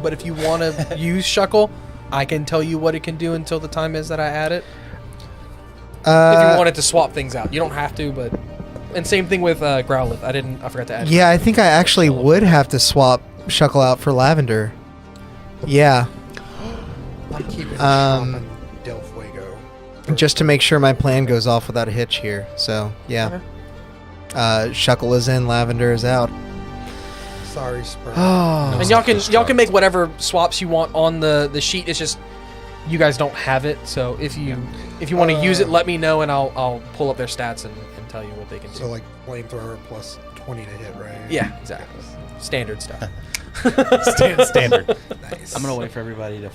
but if you want to use Shuckle, I can tell you what it can do until the time is that I add it. If Uh, you wanted to swap things out, you don't have to, but and same thing with Growlithe. I forgot to add. yeah, I think I actually would have to swap Shuckle out for Lavender. Yeah, I'm keeping Um, Chomp and Del Fuego. just to make sure my plan goes off without a hitch here. So yeah, Shuckle is in, Lavender is out. Sorry, Spur. Oh, And y'all can make whatever swaps you want on the sheet. It's just you guys don't have it. So if you want to use it, let me know and I'll pull up their stats and tell you what they can do. So like flamethrower plus 20 to hit, right? Yeah, exactly. Standard stuff. Standard. Nice. I'm gonna wait for everybody to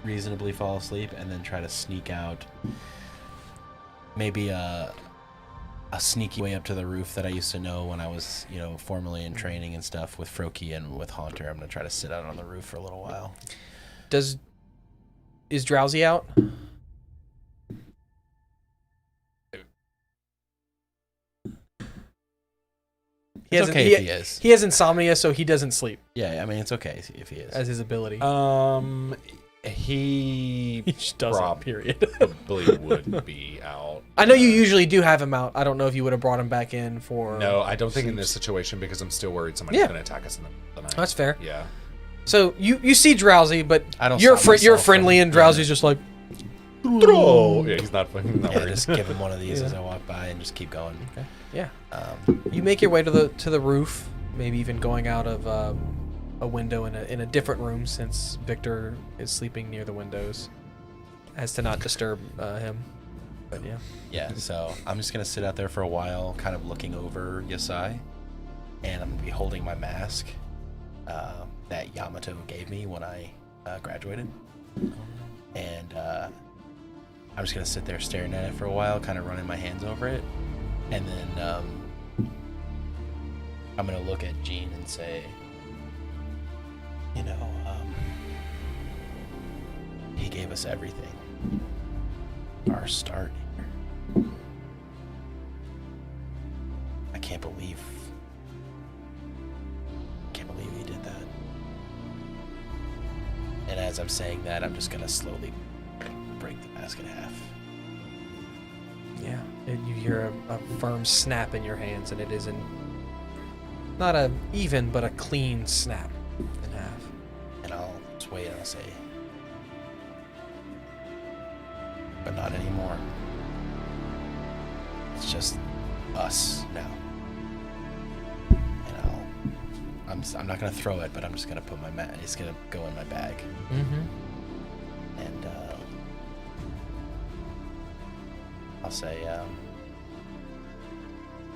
reasonably fall asleep and then try to sneak out. Maybe a sneaky way up to the roof that I used to know when I was, formerly in training and stuff with Froakie and with Haunter. I'm gonna try to sit out on the roof for a little while. Is Drowsy out? It's okay if he is. He has insomnia, so he doesn't sleep Yeah, I mean it's okay if he is. as his ability. He just doesn't, period. probably would be out. I know you usually do have him out. I don't know if you would have brought him back in for... No, I don't think in this situation because I'm still worried somebody's Yeah. going to attack us in the night. That's fair. Yeah. So you see Drowsy, but I don't you're stop myself friendly from- and Drowsy's just like... Throw! Yeah, he's not fucking not Yeah, worried. just give him one of these as I walk by and just keep going. Okay. Yeah. Um, You make your way to the roof, maybe even going out of a window in a different room since Victor is sleeping near the windows, as to not disturb him. But yeah. Yeah, so I'm just gonna sit out there for a while, kind of looking over Yasai, and I'm gonna be holding my mask that Yamato gave me when I graduated, and I'm just gonna sit there staring at it for a while, kind of running my hands over it, and then I'm gonna look at Jean and say, he gave us everything. Our start here. I can't believe he did that. And as I'm saying that, I'm just gonna slowly break the mask in half. Yeah. And you hear a firm snap in your hands, and it isn't not a even, but a clean snap in half. And I'll just wait and I'll say, but not anymore. It's just us now. And I'm not gonna throw it, but I'm just gonna put it's gonna go in my bag. Mm-hmm. And I'll say,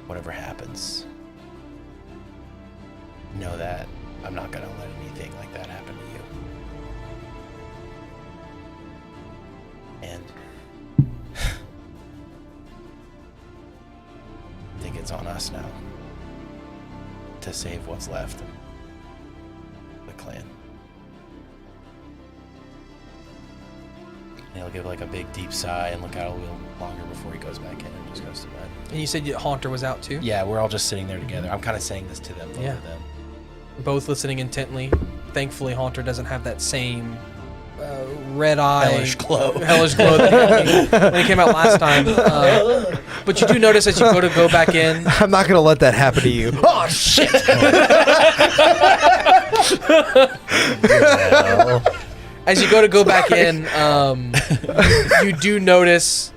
whatever happens, know that I'm not gonna let anything like that happen to you. And I think it's on us now to save what's left of the clan. And he'll give like a big deep sigh and look out a little longer before he goes back in and just goes to bed. And you said Haunter was out too? Yeah, we're all just sitting there together. I'm kind of saying this to them, both Yeah. of them. Both listening intently. Thankfully, Haunter doesn't have that same red eye Hellish glow. that when he came out last time. But you do notice as you go back in. I'm not gonna let that happen to you. Oh shit! As you go back in, you do notice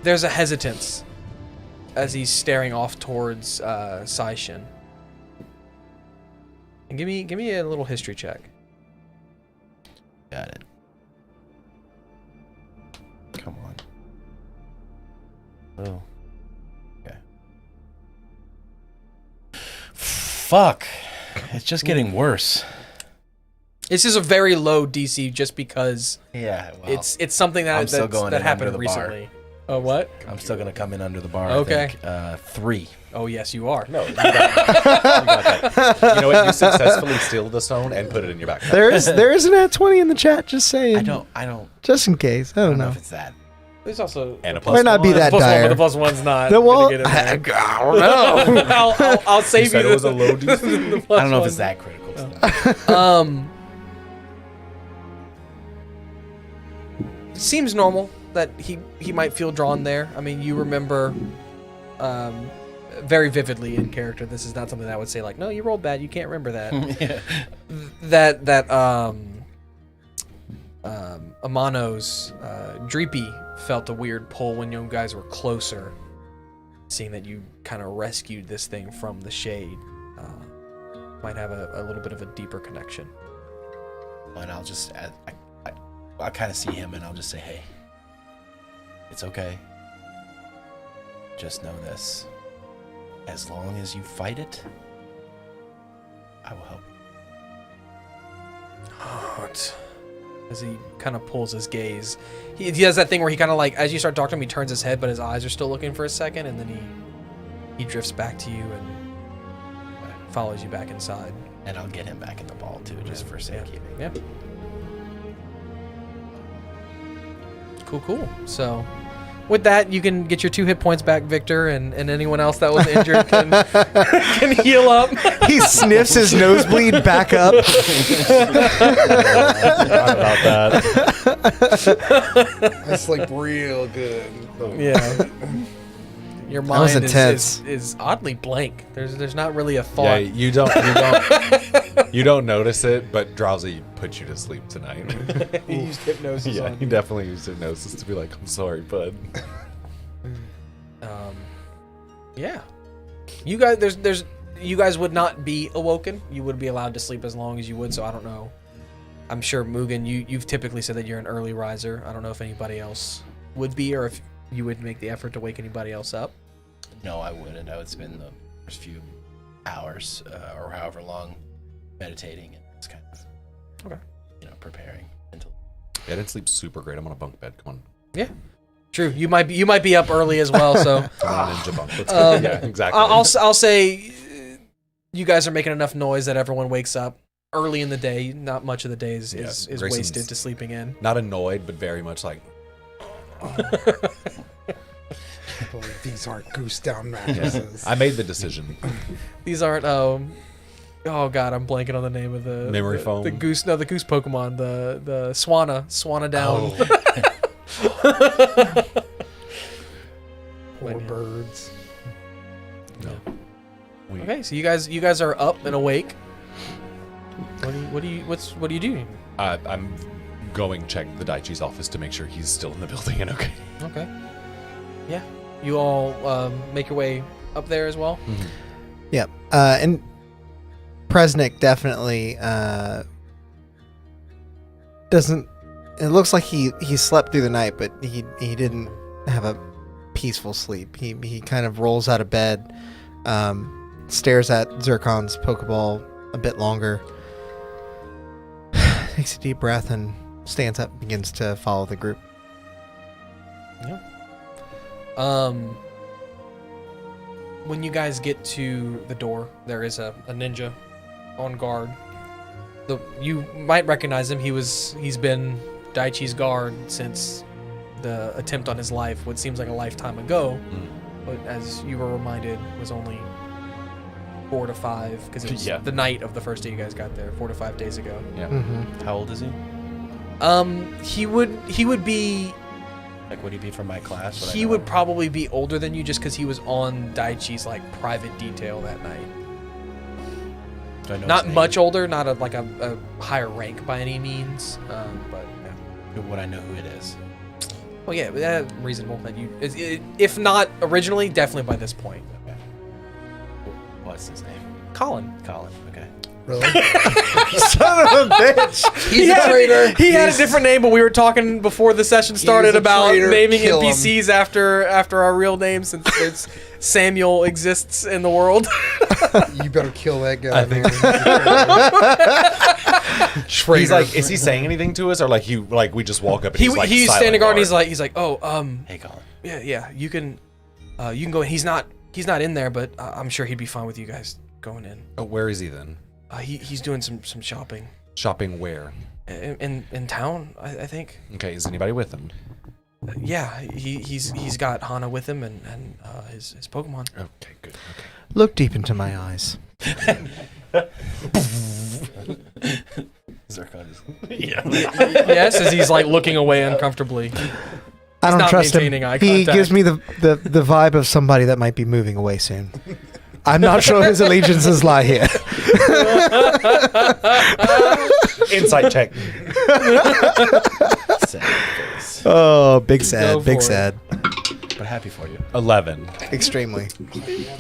there's a hesitance as he's staring off towards Saishin. And give me a little history check. Got it. Come on. Oh. Okay. Fuck. It's just getting worse. This is a very low DC just because Yeah, well, it's something I'm still going that in under happened the bar. recently. Oh, what? I'm still gonna come in under the bar. Okay. I think. 3. Oh, yes, you are. No, you got that. You know what? You successfully steal the stone and put it in your backpack. there is an at 20 in the chat. Just saying. I don't Just in case. I don't know know. if it's that. There's also And a Might plus not be one. that plus one, dire. but the plus one's not. No, well, gonna get in there. I don't know. I'll save You said you it was a low DC? the plus I don't know if one. it's that critical. To them. seems normal that he might feel drawn there. I mean, you remember very vividly in character. This is not something that I would say like, no, you rolled bad. You can't remember that. that Amano's Dreepy felt a weird pull when you guys were closer, seeing that you kind of rescued this thing from the shade. Might have a little bit of a deeper connection. And I'll just, I kind of see him and I'll just say, hey, it's okay. Just know this. As long as you fight it, I will help you. As he kind of pulls his gaze, he does that thing where he kind of like, as you start talking to him, he turns his head, but his eyes are still looking for a second, and then he drifts back to you and follows you back inside. And I'll get him back in the ball too, just for safekeeping. Yeah. Cool. So, with that, you can get your 2 hit points back, Victor, and anyone else that was injured can heal up. He sniffs his nosebleed back up. Forgot about that. I sleep real good. Yeah. Your That was mind intense. is oddly blank. There's not really a Yeah, thought. you don't notice it, but drowsy puts you to sleep tonight. He used hypnosis Yeah, on he you. definitely used hypnosis to be like, I'm sorry, bud. Yeah. You guys you guys would not be awoken. You would be allowed to sleep as long as you would, so I don't know. I'm sure Mugen, you've typically said that you're an early riser. I don't know if anybody else would be, or if you would make the effort to wake anybody else up. No, I wouldn't. I would spend the first few hours or however long meditating and just kind of, preparing until. Yeah, I didn't sleep super great. I'm on a bunk bed. Come on. Yeah. True. You might be up early as well, so I'm on a ninja bunk. Let's go. Yeah, exactly. I'll say you guys are making enough noise that everyone wakes up early in the day. Not much of the day is Grayson's wasted to sleeping in. Not annoyed, but very much like, These aren't goose down mattresses. I made the decision. These aren't oh god, I'm blanking on the name of the Memory foam? The goose Pokemon, the Swana down. Poor birds. No. Okay, so you guys are up and awake. What are you doing? I'm going check the Daichi's office to make sure he's still in the building and okay. Okay. Yeah. You all make your way up there as well? Mm-hmm. Yep. And Presnick definitely doesn't. It looks like he slept through the night, but he didn't have a peaceful sleep. He kind of rolls out of bed, stares at Zircon's Pokeball a bit longer, takes a deep breath, and stands up, begins to follow the group. Yeah. When you guys get to the door, there is a ninja on guard. You might recognize him. He's been Daichi's guard since the attempt on his life, what seems like a lifetime ago, but as you were reminded, was only 4 to 5, because it was the night of the first day you guys got there, 4 to 5 days ago. Yeah. Mm-hmm. How old is he? He would be. Like, would he be from my class? He would probably be older than you, just because he was on Daichi's like private detail that night. Do I know Not his name? much older, not like a higher rank by any means, but yeah. Would I know who it is? Well, yeah, reasonable that you, if not originally, definitely by this point. Okay. What's his name? Colin. Colin. Okay. Really? Son of a bitch! He's a traitor. He had a different name, but we were talking before the session started a about traitor. naming Kill him. NPCs after our real names, since it's Samuel exists in the world. You better kill that guy, man. Traitor. He's like, is he saying anything to us, or like we just walk up and he's like he's silent standing guard. guard? And he's like, Hey, Colin. yeah, you can go in. He's not in there, but I'm sure he'd be fine with you guys going in. Oh, where is he then? He's doing some shopping Shopping where? in town, I think. Okay, is anybody with him? Yeah, he's got Hana with him and his Pokemon. Okay, good. Okay. Look deep into my eyes. Zircon is. Yes, as he's like looking away uncomfortably. I don't not trust him. maintaining eye He contact. gives me the vibe of somebody that might be moving away soon. I'm not sure his allegiances lie here. Insight check. Sad face. Oh, big Go sad, big for it. sad. But happy for you. 11. Extremely.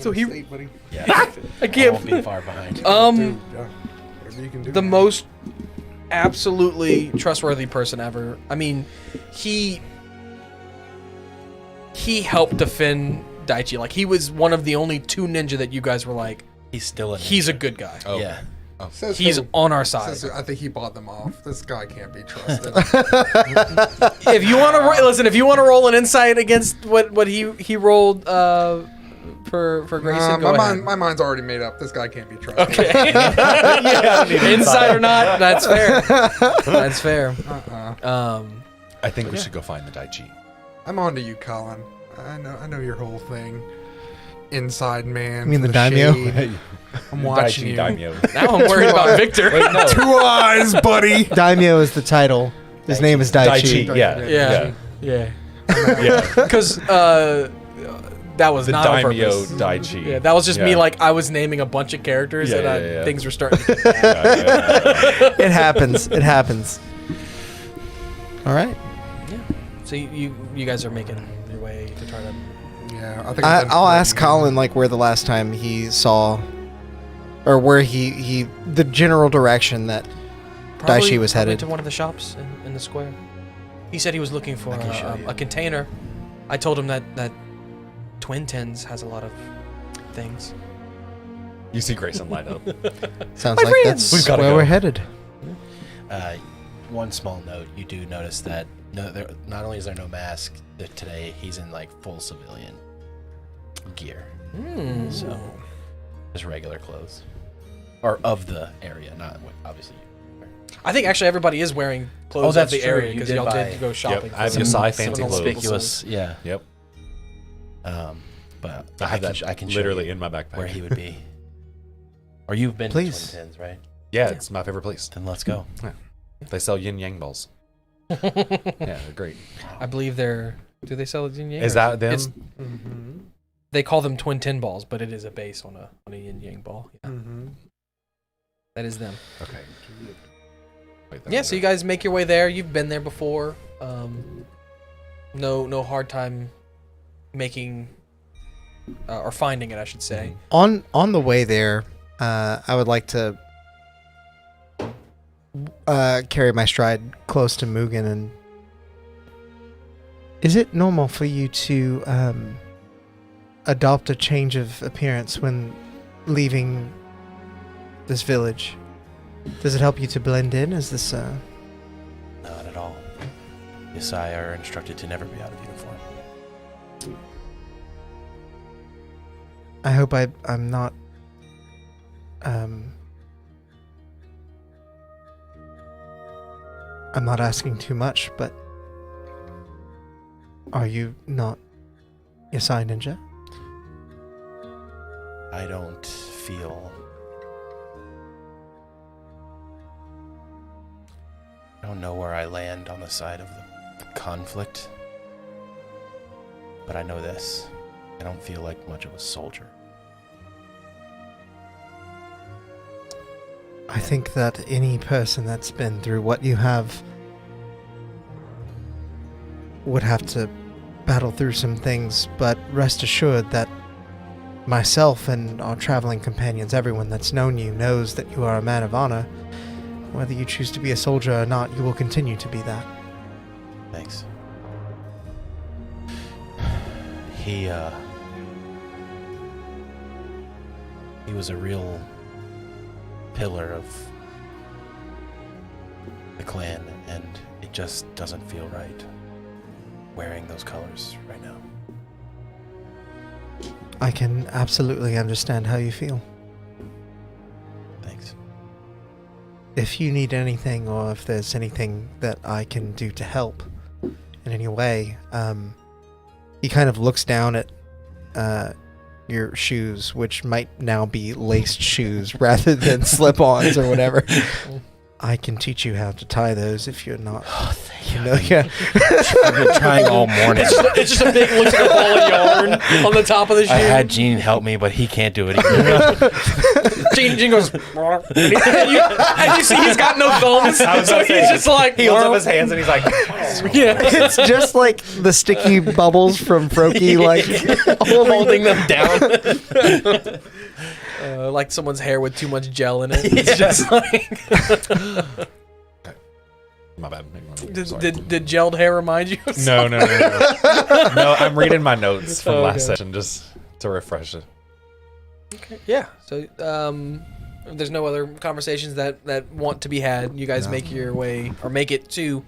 So he, buddy. Yeah. I I can't. won't be far behind. Yeah, whatever you can do. The most absolutely trustworthy person ever. I mean, he helped defend Daichi. Like, he was one of the only 2 ninja that you guys were like, He's still a he's a ninja. good guy. Oh. Yeah. Says He's who? on our side. Says who? I think he bought them off. This guy can't be trusted. If you want to listen, if you want to roll an insight against what he rolled for Grayson, go ahead. my mind's already made up. This guy can't be trusted. Okay. Insight or not, that's fair. That's fair. I think we should go find the Daichi. I'm on to you, Colin. I know your whole thing. Inside man. You mean from the daimyo? shade. I'm watching you. Daimyo. Now I'm worried about Victor. Wait, no. 2 eyes, buddy. Daimyo is the title. His name is Daichi. Daichi, yeah. Yeah. Yeah. Yeah. Because that was The not on Daimyo purpose. Daichi. Yeah, that was just me. Yeah. Like, I was naming a bunch of characters, Yeah, and yeah. things were starting to get bad. Yeah. It happens. It happens. All right. So you guys are making your way to try to. Yeah, I think I'll ask Colin like where the last time he saw, or where he the general direction that Daichi was probably headed. to one of the shops in the square. He said he was looking for can show you. a container. I told him that Twin Tens has a lot of things. You see Grayson light up. Sounds My like friends! We've that's gotta where go. we're headed. One small note: you do notice that not only is there no mask today, he's in like full civilian gear. So just regular clothes, or of the area, not obviously. I think actually everybody is wearing clothes of that's the true. area You because did y'all buy- did go shopping. I have for Yasai some fancy of those clothes. Conspicuous, yeah. Yep. But I have that I can show literally you in my backpack. where he would be. Or you've been Please. to Twin Tens, right? Yeah, it's my favorite place. Then let's go. They sell yin yang balls. Yeah, they're great. I believe they're. Do they sell a yin yang? Is or that them? It's, they call them Twin Tin balls, but it is a base on a yin yang ball. Yeah. That is them. Okay. Wait, Yeah, so you guys make your way there. You've been there before. No hard time making or finding it, I should say. On the way there, I would like to carry my stride close to Mugen. And is it normal for you to adopt a change of appearance when leaving this village? Does it help you to blend in? Is this Not at all. Yasai are instructed to never be out of uniform. I hope I'm not I'm not asking too much, but are you not Yasai Ninja? I don't feel. I don't know where I land on the side of the conflict. But I know this. I don't feel like much of a soldier. I think that any person that's been through what you have would have to battle through some things, but rest assured that myself and our traveling companions, everyone that's known you, knows that you are a man of honor. Whether you choose to be a soldier or not, you will continue to be that. Thanks. He was a real pillar of the clan, and it just doesn't feel right wearing those colors right now. I can absolutely understand how you feel. Thanks. If you need anything, or if there's anything that I can do to help in any way, he kind of looks down at your shoes, which might now be laced shoes rather than slip-ons or whatever. I can teach you how to tie those if you're not. Oh, thank you. Yeah. I've been trying all morning. It's just a big looks like a ball of yarn on the top of the shoe. I had Gene help me, but he can't do it either. Gene goes, and you see he's got no thumbs, so he's just like, He holds up his hands and he's like, yeah, It's just like the sticky bubbles from Froakie, like holding them down. like someone's hair with too much gel in it. It's just like, my bad. did gelled hair remind you? Of No. No, I'm reading my notes from Okay. last session just to refresh it. Yeah. So, there's no other conversations that want to be had. You guys make your way or make it to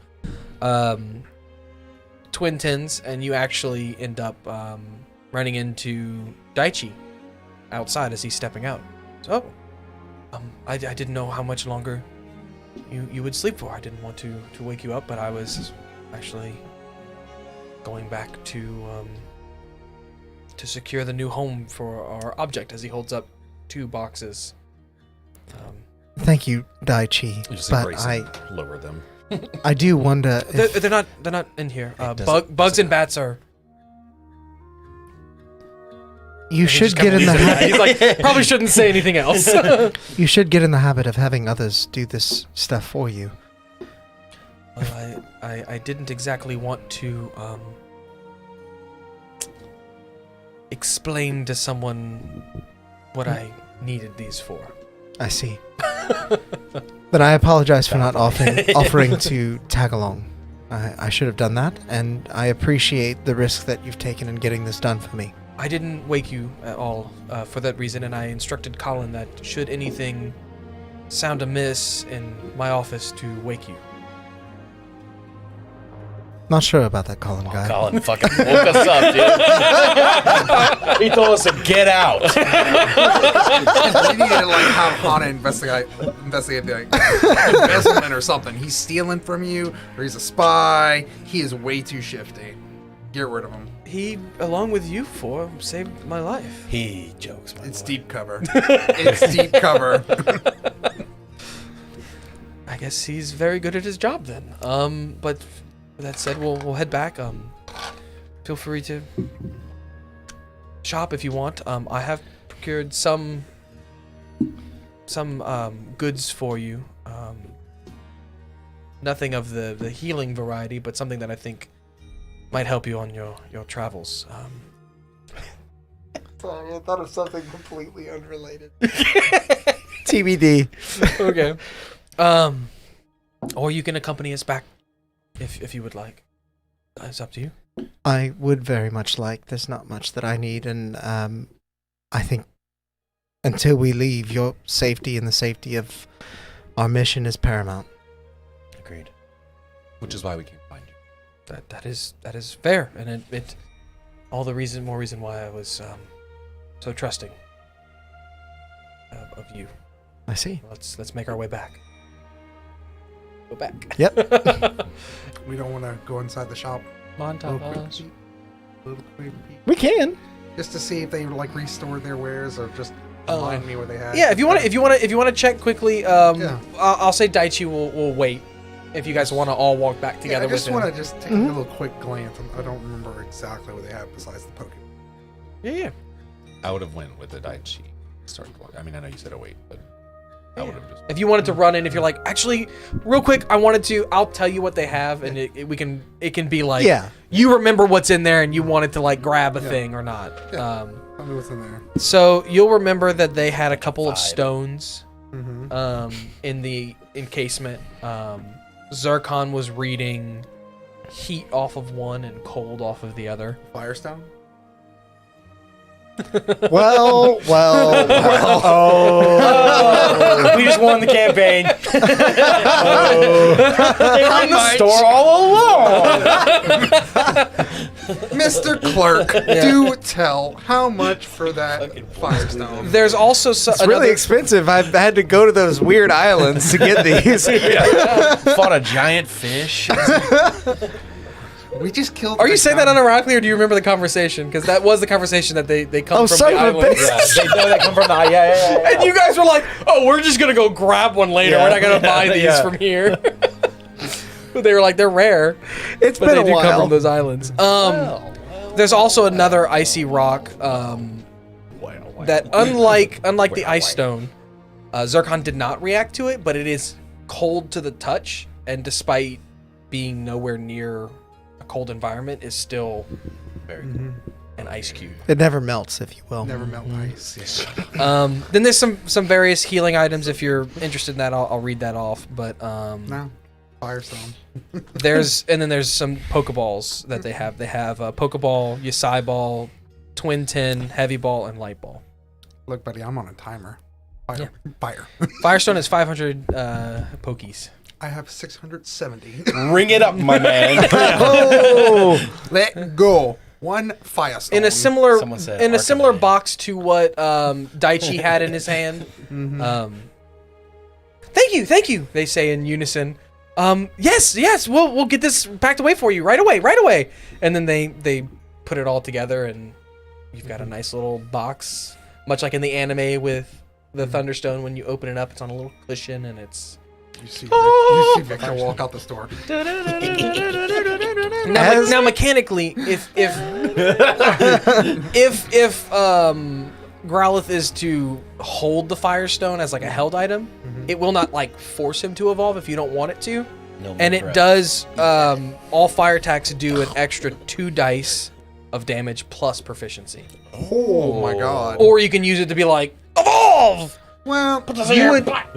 Twin Tins, and you actually end up running into Daichi outside as he's stepping out. So, I didn't know how much longer you would sleep for. I didn't want to wake you up, but I was actually going back to secure the new home for our object, as he holds up 2 boxes. Thank you, Daichi. You just But embrace and lower them. I do wonder if They're not in here. doesn't- Bugs and bats are. you should get in the He's like, probably shouldn't say anything else. you should get in the habit of having others do this stuff for you. Well, I didn't exactly want to explain to someone what I needed these for. I see. Then I apologize for not offering to tag along. I should have done that, and I appreciate the risk that you've taken in getting this done for me. I didn't wake you at all for that reason, and I instructed Colin that should anything sound amiss in my office to wake you. Not sure about that Colin guy. Colin fucking woke us up, dude. He told us to get out. You need to like have Hana investigate like embezzlement or something. He's stealing from you, or he's a spy. He is way too shifty. Get rid of him. He, along with you four, saved my life. He jokes, my It's boy. deep cover. It's deep cover. I guess he's very good at his job then. But with that said, we'll head back. Feel free to shop if you want. I have procured some goods for you. Nothing of the healing variety, but something that I think might help you on your travels. Sorry, I thought of something completely unrelated. TBD. Okay. Or you can accompany us back if you would like. It's up to you. I would very much like. There's not much that I need, and I think until we leave, your safety and the safety of our mission is paramount. Agreed. Which is why we can't find you. That is fair, and it all the more reason why I was so trusting of you. I see. Let's make our way back. Go back. Yep. We don't want to go inside the shop. Montage. Little quick peek. We can. Just to see if they like restored their wares or just remind me what they had. Yeah, if you want to check quickly, Yeah. I'll say Daichi will wait. If you guys want to all walk back Yeah, together I just with want him. to just take a little quick glance. I don't remember exactly what they have besides the Pokemon. Yeah. I would have went with the Daichi. Started walking. I mean, I know you said wait, but I would have just. If you wanted to run in, if you're like, actually, real quick, I'll tell you what they have, and it can be like, Yeah. you remember what's in there, and you wanted to like grab a Yeah. thing or not. Yeah. Tell me what's in there. So you'll remember that they had a couple of stones, Mm-hmm. in the encasement. Zircon was reading heat off of one and cold off of the other. Firestone? Well. We just won the campaign. They were in the store all along. Mr. Clerk, do tell how much for that Firestone. There's also It's really expensive. I've had to go to those weird islands to get these. Fought a giant fish. We just killed. Are you the saying guy. that unironically, or do you remember the conversation? Because that was the conversation that they come Oh, from son the of a islands. bitch. They know they come from the yeah. And you guys were like, "Oh, we're just gonna go grab one later. Yeah. We're not gonna buy these Yeah. from here." But they were like, "They're rare, It's but been they a do come while. from those islands." There's also another icy rock that, unlike the ice stone, Zircon did not react to it, but it is cold to the touch, and despite being nowhere near a cold environment, is still an ice cube. It never melts, if you will. Never melt ice. Then there's some various healing items. If you're interested in that, I'll read that off. But No. Firestone. there's some Pokeballs that they have. They have a Pokeball, Yasai Ball, Twin Tin, Heavy Ball, and Light Ball. Look, buddy, I'm on a timer. Fire. Yeah. Fire. Firestone is 500 Pokies. I have 670. Ring it up, my man. Oh! Let go. One firestone. In a similar Someone said similar Arcanine. box to what Daichi had in his hand. Thank you. They say in unison. Yes, we'll get this packed away for you right away. And then they put it all together, and you've got a nice little box, much like in the anime with the Thunderstone. When you open it up, it's on a little cushion, and it's You see Victor walk out the store. now mechanically, if Growlithe is to hold the Firestone as like a held item, it will not like force him to evolve if you don't want it to. No, And it correct. does, all fire attacks do an extra 2 dice of damage plus proficiency. Oh my god. Or you can use it to be like, evolve! Well,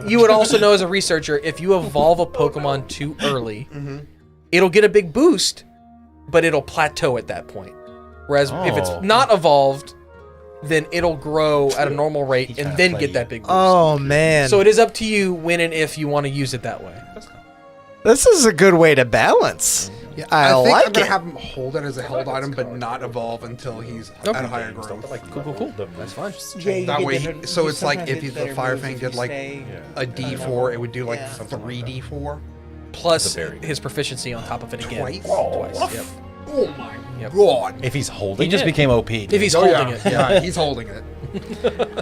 You would also know as a researcher, if you evolve a Pokemon too early, it'll get a big boost, but it'll plateau at that point. Whereas if it's not evolved, then it'll grow at a normal rate and then get that big boost. Oh, man. So it is up to you when and if you want to use it that way. This is a good way to balance. I think like I'm gonna it. have him hold it as a held item, but not evolve until he's at a higher growth. Cool. That's fine. That way, so it's like if the Fire Fang did like a D4, it would do like 3D4. Plus his proficiency on top of it again. Twice? Twice. Yep. Oh my Yep. god! If he's holding He just became OP. If he's Oh, holding yeah. it. Yeah, he's holding it.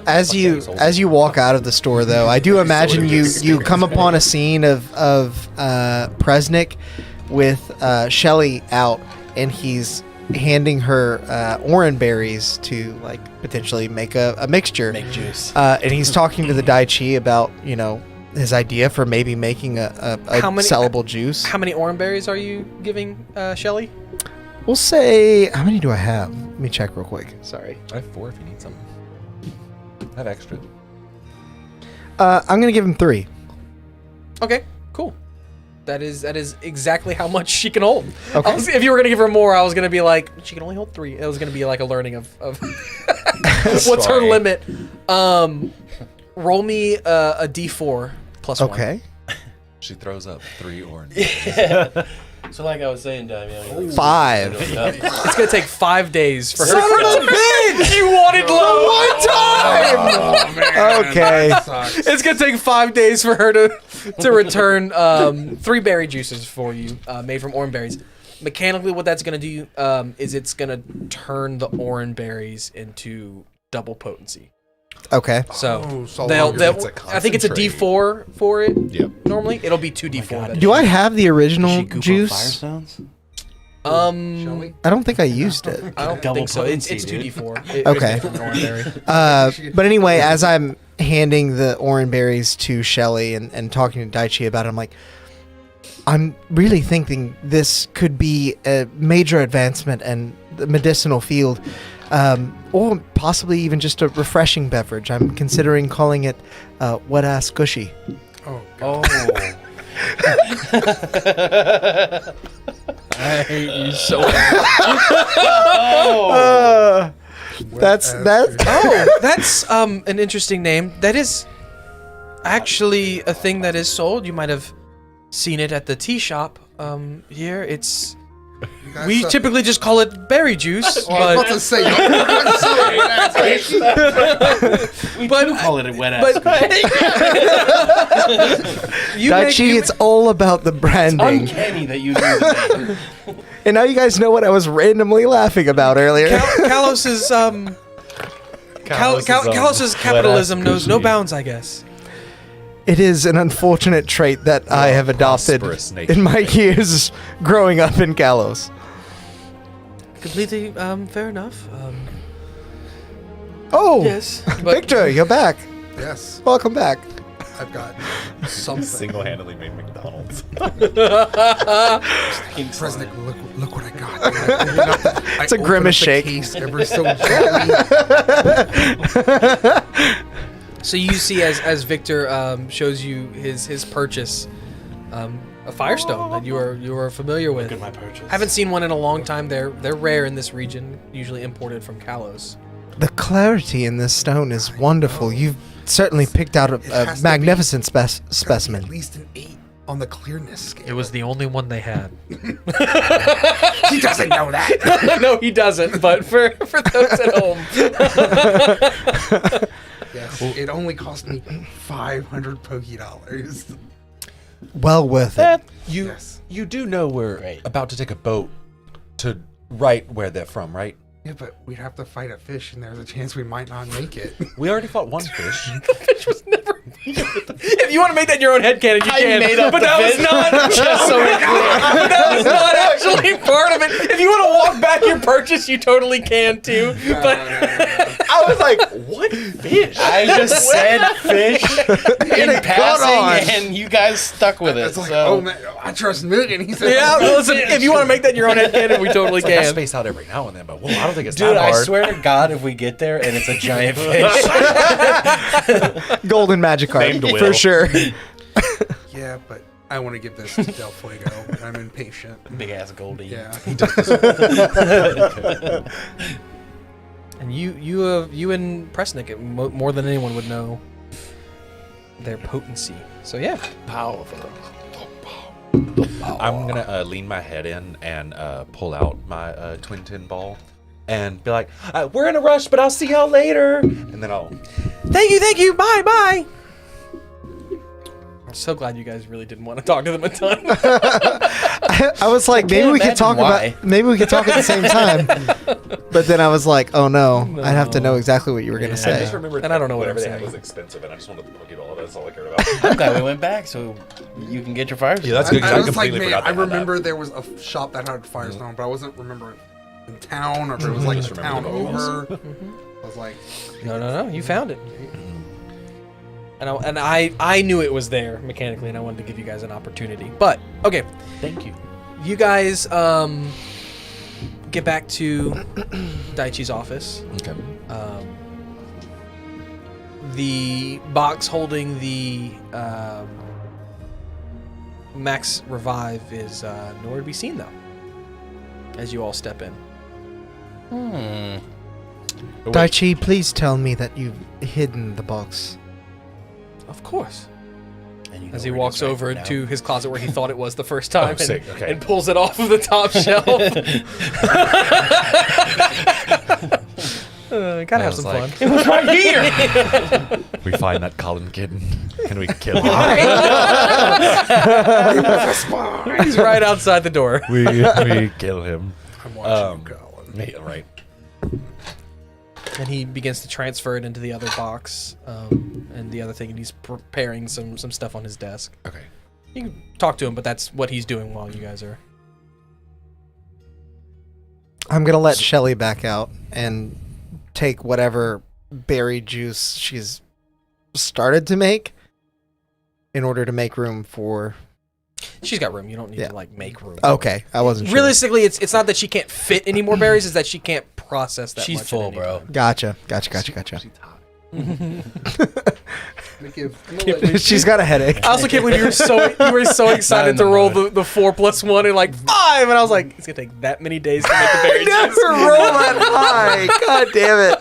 As you walk out of the store, though, I do imagine you come upon a scene of Presnick with Shelly out, and he's handing her orange berries to like potentially make a mixture. Make juice. And he's talking to the Daichi about his idea for maybe making a sellable juice. How many orange berries are you giving Shelly? We'll say, how many do I have? Let me check real quick. Sorry. I have 4 if you need some. I have extra. I'm gonna give him 3. Okay, cool. That is exactly how much she can hold. Okay. If you were gonna give her more, I was gonna be like, she can only hold 3. It was gonna be like a learning of what's her Sorry. limit. Roll me a D4 plus 1. Okay. She throws up 3 orange. So like I was saying, Damian, 5. It's gonna take 5 days for her. Son of a bitch! You wanted low. One time. Oh man. Okay. That sucks. It's gonna take 5 days for her to return 3 berry juices for you, made from orange berries. Mechanically, what that's gonna do is it's gonna turn the orange berries into double potency. Okay. So so they'll long as it's a I think it's a D4 for it. Yep. Normally, it'll be 2 D4. that Do I have the original She goop on juice? Firestones? Shelly? I don't think I used it. I don't Double think so. It's potency, 2 dude. D4. Okay. From an orange berry. But anyway, as I'm handing the orange berries to Shelly and talking to Daichi about it, I'm like, I'm really thinking this could be a major advancement in the medicinal field, or possibly even just a refreshing beverage. I'm considering calling it wet ass gushy. Oh, Oh. I hate you so That's Oh, that's an interesting name. That is actually a thing that is sold. You might have seen it at the tea shop here. It's we typically just call it berry juice, Well, I was about but to say, We But- do call it a wet ass. you Daichi, it's all about the branding. Uncanny that you knew the name. And now you guys know what I was randomly laughing about earlier. Kalos's Kalos's capitalism knows no bounds, I guess. It is an unfortunate trait that I have adopted prosperous nation. in my years growing up in Kalos. Completely fair enough. Oh, Yes, but Victor, you're back. Yes, Welcome back. I've got something. Single-handedly made McDonald's. President, look what I got. It's a grimace shake. Case ever so gently. so you see as Victor shows you his purchase, a firestone that you are familiar with. Look at my purchase. Haven't seen one in a long time. They're rare in this region, usually imported from Kalos. The clarity in this stone is wonderful. You've certainly picked out has a to magnificent At specimen. least an 8 on the clearness scale. It was the only one they had. He doesn't know that. No, he doesn't. But for those at home, Yes, it only cost me 500 $. Well worth it. You Yes. you do know we're Great. about to take a boat to right where they're from, right? Yeah, but we'd have to fight a fish, and there's a chance we might not make it. We already fought one fish. fish was never. If you want to make that in your own headcanon, you can. made up but the that was fish. not. Just so we're clear. But that was not actually part of it. If you want to walk back your purchase, you totally can too. But I was like, what fish? I just said fish in it caught passing, and you guys stuck with it. It's like, So oh man, I trust Milligan. He said, yeah, listen. If you want to make that in your own headcanon, we totally I can. space out every now and then, but whoa, I don't think it's dude, that I hard. swear to God, if we get there and it's a giant fish, Golden magic card Named Will. for sure. yeah, but I want to give this to Del Fuego. I'm impatient. big ass Goldie. Yeah. And you and Presnick more than anyone would know their potency. So yeah, Powerful. I'm gonna lean my head in and pull out my twin tin ball and be like, "We're in a rush, but I'll see y'all later." And then I'll. thank you, bye. I'm so glad you guys really didn't want to talk to them a ton. I was like, maybe can't we could imagine talk why. about. Maybe we could talk at the same time. But then I was like, oh no, I'd have to know exactly what you were gonna I say. just remembered And I don't know what whatever I'm they had saying. was expensive, and I just wanted the Pokeball. That's all I cared about. I'm glad we went back so you can get your fire. Yeah, that's good. 'cause I I was like, completely man, forgot I they had that. remember there was a shop that had Firestone, but I wasn't remembering in town or if it was like Just the remember town the Pokeballs. over. I was like, No, you found it. And I knew it was there mechanically, and I wanted to give you guys an opportunity. But okay, Thank you. you guys get back to Daichi's office. Okay. The box holding the Max Revive is nowhere to be seen, though, as you all step in. Daichi, please tell me that you've hidden the box. Of course. And you know As he where it walks is right over now. to his closet where he thought it was the first time and, sick, okay. and pulls it off of the top shelf. Gotta have was some like- fun. It was right here! We find that Colin kid. Can we kill him? He's right outside the door. we kill him. I'm watching you, Colin. Yeah, right. And he begins to transfer it into the other box and the other thing, and he's preparing some stuff on his desk. Okay. You can talk to him, but that's what he's doing while you guys are... I'm gonna let Shelly back out and take whatever berry juice she's started to make in order to make room for. She's got room. You don't need Yeah. to, make room. Okay, I wasn't sure. Realistically, it's not that she can't fit any more berries, it's that she can't process that She's much. at full, any bro. time. Gotcha. I'm gonna give, She's got a headache. I also can't believe you were so excited in to the roll mood. the 4+1 and 5, and I was like, it's gonna take that many days to make the berry juice. roll that high. God damn it.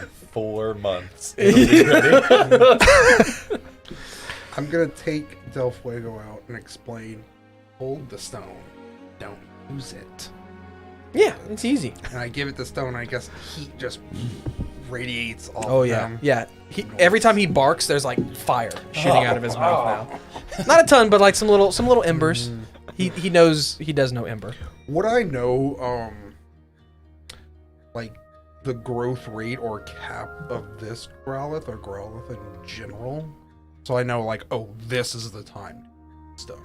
In 4 months. It'll be ready. I'm gonna take Del Fuego out and explain. Hold the stone. Don't use it. Yeah, it's easy. And I give it the stone. I guess heat just radiates off. Oh yeah, them. yeah. Every time he barks, there's fire shooting out of his mouth now. Not a ton, but some little embers. He knows, he does know Ember. Would I know, like, the growth rate or cap of this Growlithe or Growlithe in general? So I know, like, oh, this is the time. Stuff.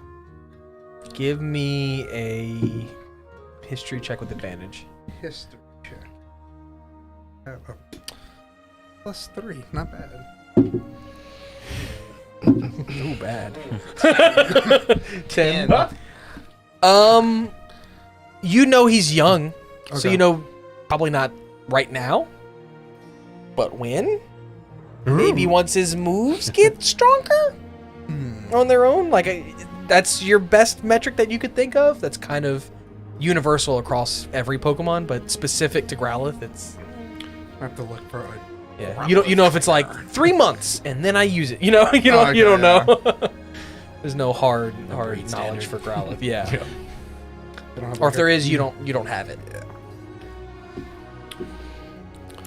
Give me a history check with advantage. History check. +3, not bad. Ooh, bad. 10. You know he's young, so Okay. you know probably not right now, but when? Maybe once his moves get stronger on their own. That's your best metric that you could think of. That's kind of universal across every Pokemon, but specific to Growlithe, it's I have to look for it. yeah. You know if it's like 3 months and then I use it. You know you don't know. There's no hard knowledge standard. for Growlithe. Yeah. They don't have, Or like, if there is, you don't have it.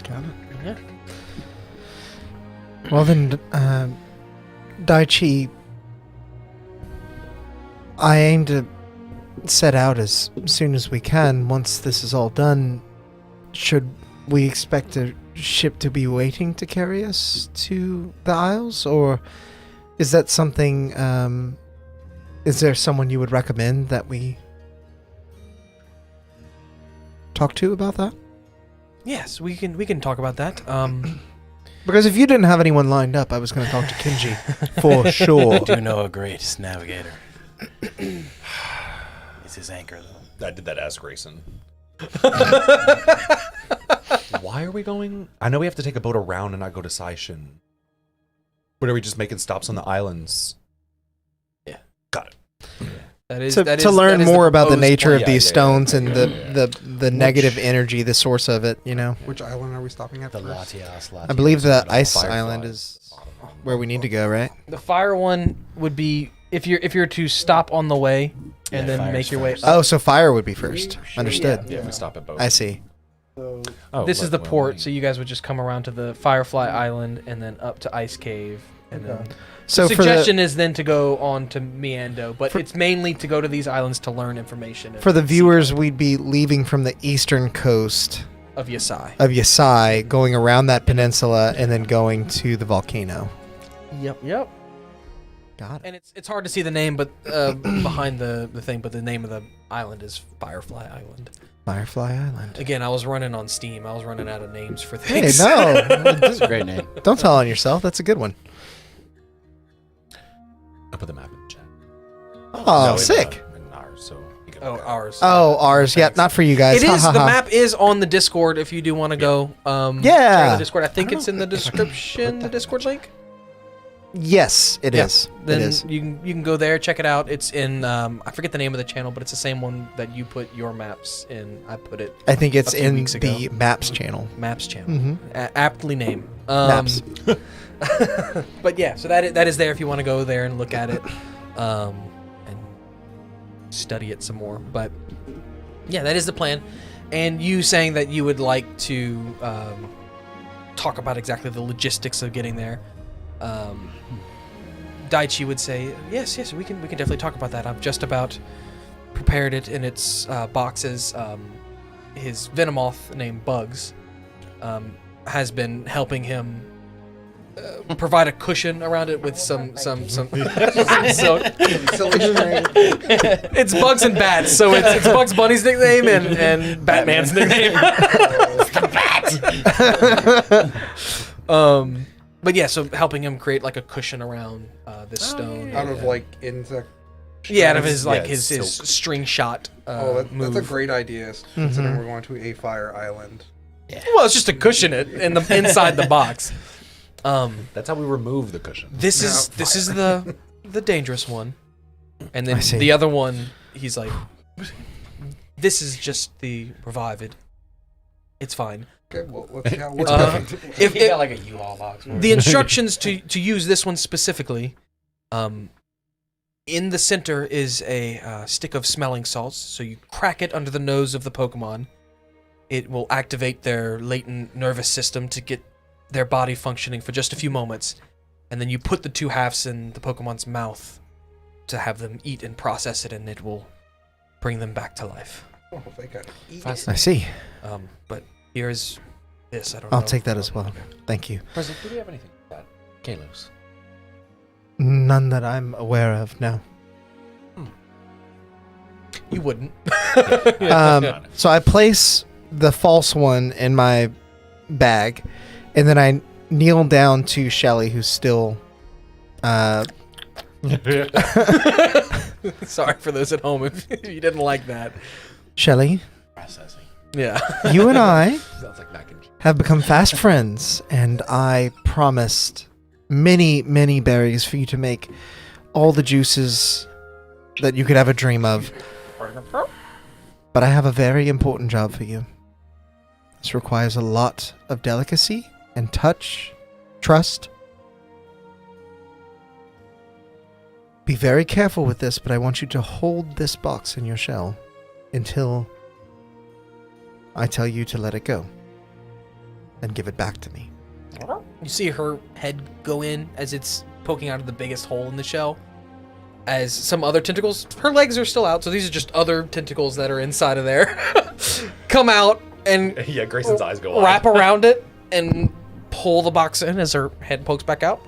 Got it. Yeah. Well then, Daichi, I aim to set out as soon as we can. Once this is all done, should we expect a ship to be waiting to carry us to the Isles, or is that something? Is there someone you would recommend that we talk to about that? Yes, we can talk about that. Because if you didn't have anyone lined up, I was going to talk to Kinji for sure. I do know a great navigator. It's his anchor, though. I did that as Grayson. Why are we going? I know we have to take a boat around and not go to Saishin. But are we just making stops on the islands? Yeah. Got it. That is to learn more about the nature of Yeah, these yeah, stones yeah, and yeah, the negative energy, the source of it, you know. Which island are we stopping at The first? Latias. I believe the ice Firefly. island is where we need to go, right? The fire one would be if you're to stop on the way and Yeah, then fire's make your way first. up. Oh, so fire would be first. Understood. Yeah, we stop at boat. I see. So Oh, This is the well, port, so you guys would just come around to the Firefly Island and then up to Ice Cave, and then So the for suggestion is then to go on to Miando, but it's mainly to go to these islands to learn information. for the viewers, we'd be leaving from the eastern coast of Yasai. of Yasai, going around that peninsula, and then going to the volcano. Yep. Got it. And it's hard to see the name, but behind the thing, but the name of the island is Firefly Island. Firefly Island. Again, I was running on Steam. I was running out of names for Hey, things. no, That's a great name. don't tell on yourself. That's a good one. I'll put the map in the chat. Oh, No, in, sick. in ours, so you can Oh, look at it. ours. Oh, ours. Yeah, not for you guys. It Ha, is. ha, The ha. map is on the Discord if you do want to go. Yeah. check out the Discord. I think it's in the description. The Discord link. Yes, it Yeah. is. Then It is. you can go there, check it out. It's in I forget the name of the channel, but it's the same one that you put your maps in. I put it I think it's a few in weeks ago. the Maps channel. Maps channel. Mm-hmm. Aptly named. Maps. But yeah, so that is there if you want to go there and look at it, and study it some more. But yeah, that is the plan. And you saying that you would like to talk about exactly the logistics of getting there. Daichi would say, yes, we can definitely talk about that. I've just about prepared it in its boxes. His Venomoth named Bugs has been helping him provide a cushion around it with some silk. It's Bugs and Bats, so it's Bugs Bunny's nickname and Batman's nickname. But yeah, so helping him create like a cushion around this stone. Out of, like, insect... Yeah, out of his like Yeah, his silk. string shot that's move. a great idea, considering we're going to a fire island. Well, it's just to cushion it in the inside the box. That's how we remove the cushion. This is the dangerous one, and then I see. the other one. He's like, this is just the revived. It's fine. Okay, well, let's see how it works. If You got like a U-Haul box. the instructions to use this one specifically, in the center is a stick of smelling salts. So you crack it under the nose of the Pokemon. It will activate their latent nervous system to get their body functioning for just a few moments, and then you put the two halves in the Pokemon's mouth to have them eat and process it, and it will bring them back to life. Oh, they got eaten. I see. But here's this. I don't know. I'll take that as well. Thank you. President, do we have anything like that? Kalos. None that I'm aware of, no. You wouldn't. So I place the false one in my bag, and then I kneel down to Shelly, who's still. Sorry for those at home if you didn't like that. Shelly, Processing. Yeah. you and I Sounds like mac and cheese. have become fast friends, and I promised many, many berries for you to make all the juices that you could ever dream of. But I have a very important job for you. This requires a lot of delicacy and touch, trust. Be very careful with this, but I want you to hold this box in your shell until I tell you to let it go. Then give it back to me. You see her head go in as it's poking out of the biggest hole in the shell. As some other tentacles, her legs are still out, so these are just other tentacles that are inside of there, come out and Yeah, Grayson's eyes go wrap around it and pull the box in as her head pokes back out.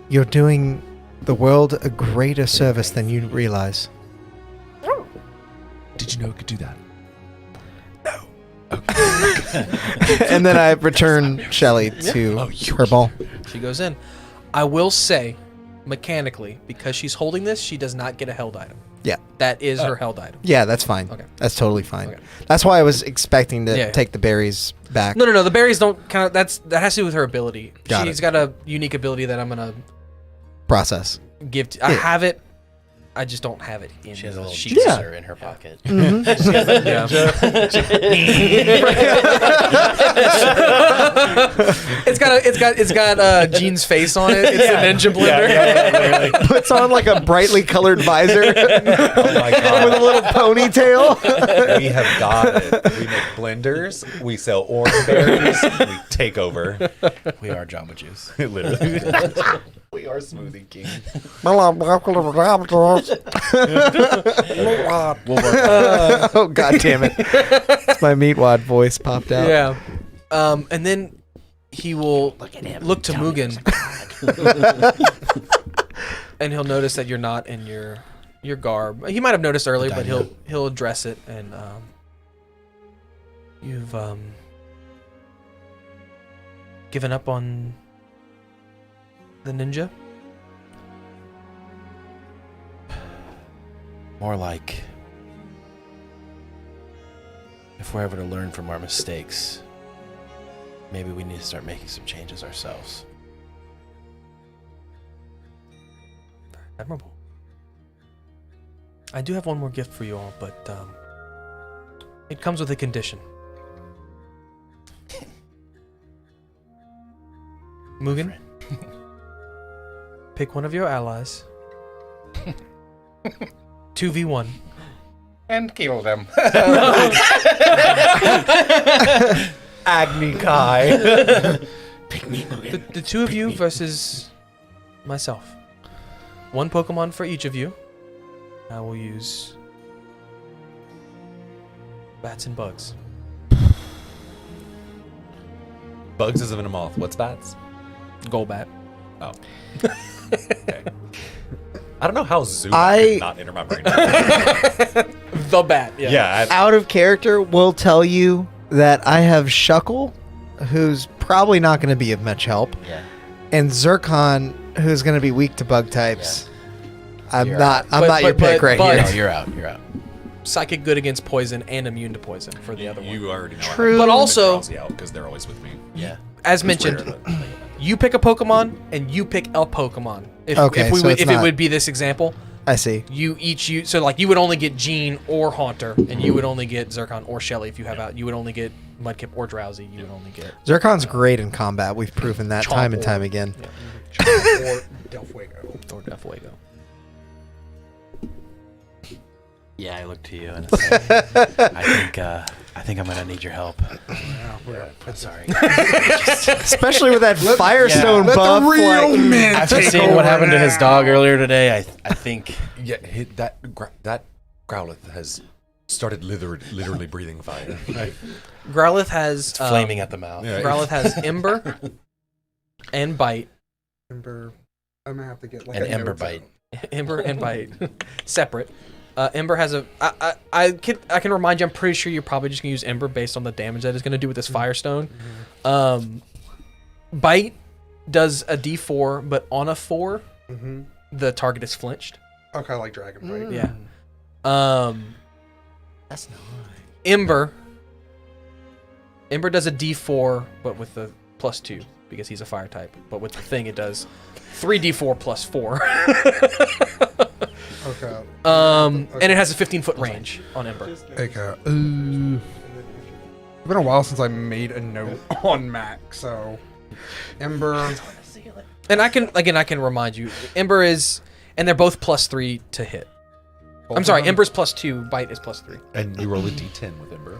You're doing the world a greater service than you realize. Did you know it could do that? And then I return Shelly to her ball. She goes in. I will say, mechanically, because she's holding this, she does not get a held item. Yeah. That is her held item. Yeah, that's fine. Okay. That's totally fine. Okay. That's why I was expecting to Yeah. take the berries back. No. The berries don't count. That has to do with her ability. Got She's it. got a unique ability that I'm gonna Process. give. I have it. I just don't have it in She has a little sheet. Yeah. juicer in her pocket. Yeah. it's got Jean's face on it. It's a ninja blender. Puts on like a brightly colored visor with Oh my god. a little ponytail. We have got it. We make blenders. We sell orange berries. We take over. We are Jamba Juice. Literally. We are Smoothie King. Oh, god damn it. It's my meatwad voice popped out. Yeah. And then he will look to Mugen. And he'll notice that you're not in your garb. He might have noticed earlier, but he'll address it and you've given up on the ninja? More like if we're ever to learn from our mistakes, maybe we need to start making some changes ourselves. Admirable. I do have one more gift for you all, but it comes with a condition. Mugen, pick one of your allies. 2v1. And kill them. Agni Kai. The two of you versus myself. One Pokemon for each of you. I will use bats and bugs. Bugs is a moth. What's bats? Golbat. Oh. Okay. I don't know how Zoom I- could not enter my brain. The bat, yeah. Yeah. Out of character, will tell you that I have Shuckle, who's probably not going to be of much help, Yeah. and Zircon, who's going to be weak to bug types. I'm You're not. out. I'm But- not your but- pick right but- here. No, you're out. You're out. Psychic good against poison and immune to poison for the other one. You already know. True. But also, because they're always with me. Yeah. as mentioned, you pick a Pokemon and you pick a Pokemon. If, Okay, if, so it's it not- would be this example, I see. you so like you would only get Jean or Haunter, and you would only get Zircon or Shelly if you have out. You would only get Mudkip or Drowsy. You would only get Zircon's great in combat. We've proven that time and time again. Or Del Fuego. or Deathfuego. Yeah, I look to you and say, I think I think I'm gonna need your help. I'm sorry. Especially with that Firestone Let buff. the real like, men After take seeing what over happened to his now. dog earlier today, I think Yeah, that Growlithe has started literally breathing fire. Growlithe has flaming at the mouth. Yeah. Growlithe has Ember and Bite. Ember. I'm gonna have to get like An a Ember note bite. Ember and Bite, separate. Ember has a. I can remind you. I'm pretty sure you're probably just gonna use Ember based on the damage that it's gonna do with this Firestone. Bite does a D4, but on a 4, the target is flinched. Okay, like Dragon Bite. Yeah. That's nice. Ember does a D4, but with the +2 because he's a fire type. But with the thing, it does 3d4 + 4. Okay. And it has a 15-foot range on Ember. Okay. It's been a while since I made a note on Mac, so Ember. And I can remind you, Ember is, and they're both +3 to hit. I'm sorry, Ember's +2, Bite is +3. And you roll a d10 with Ember.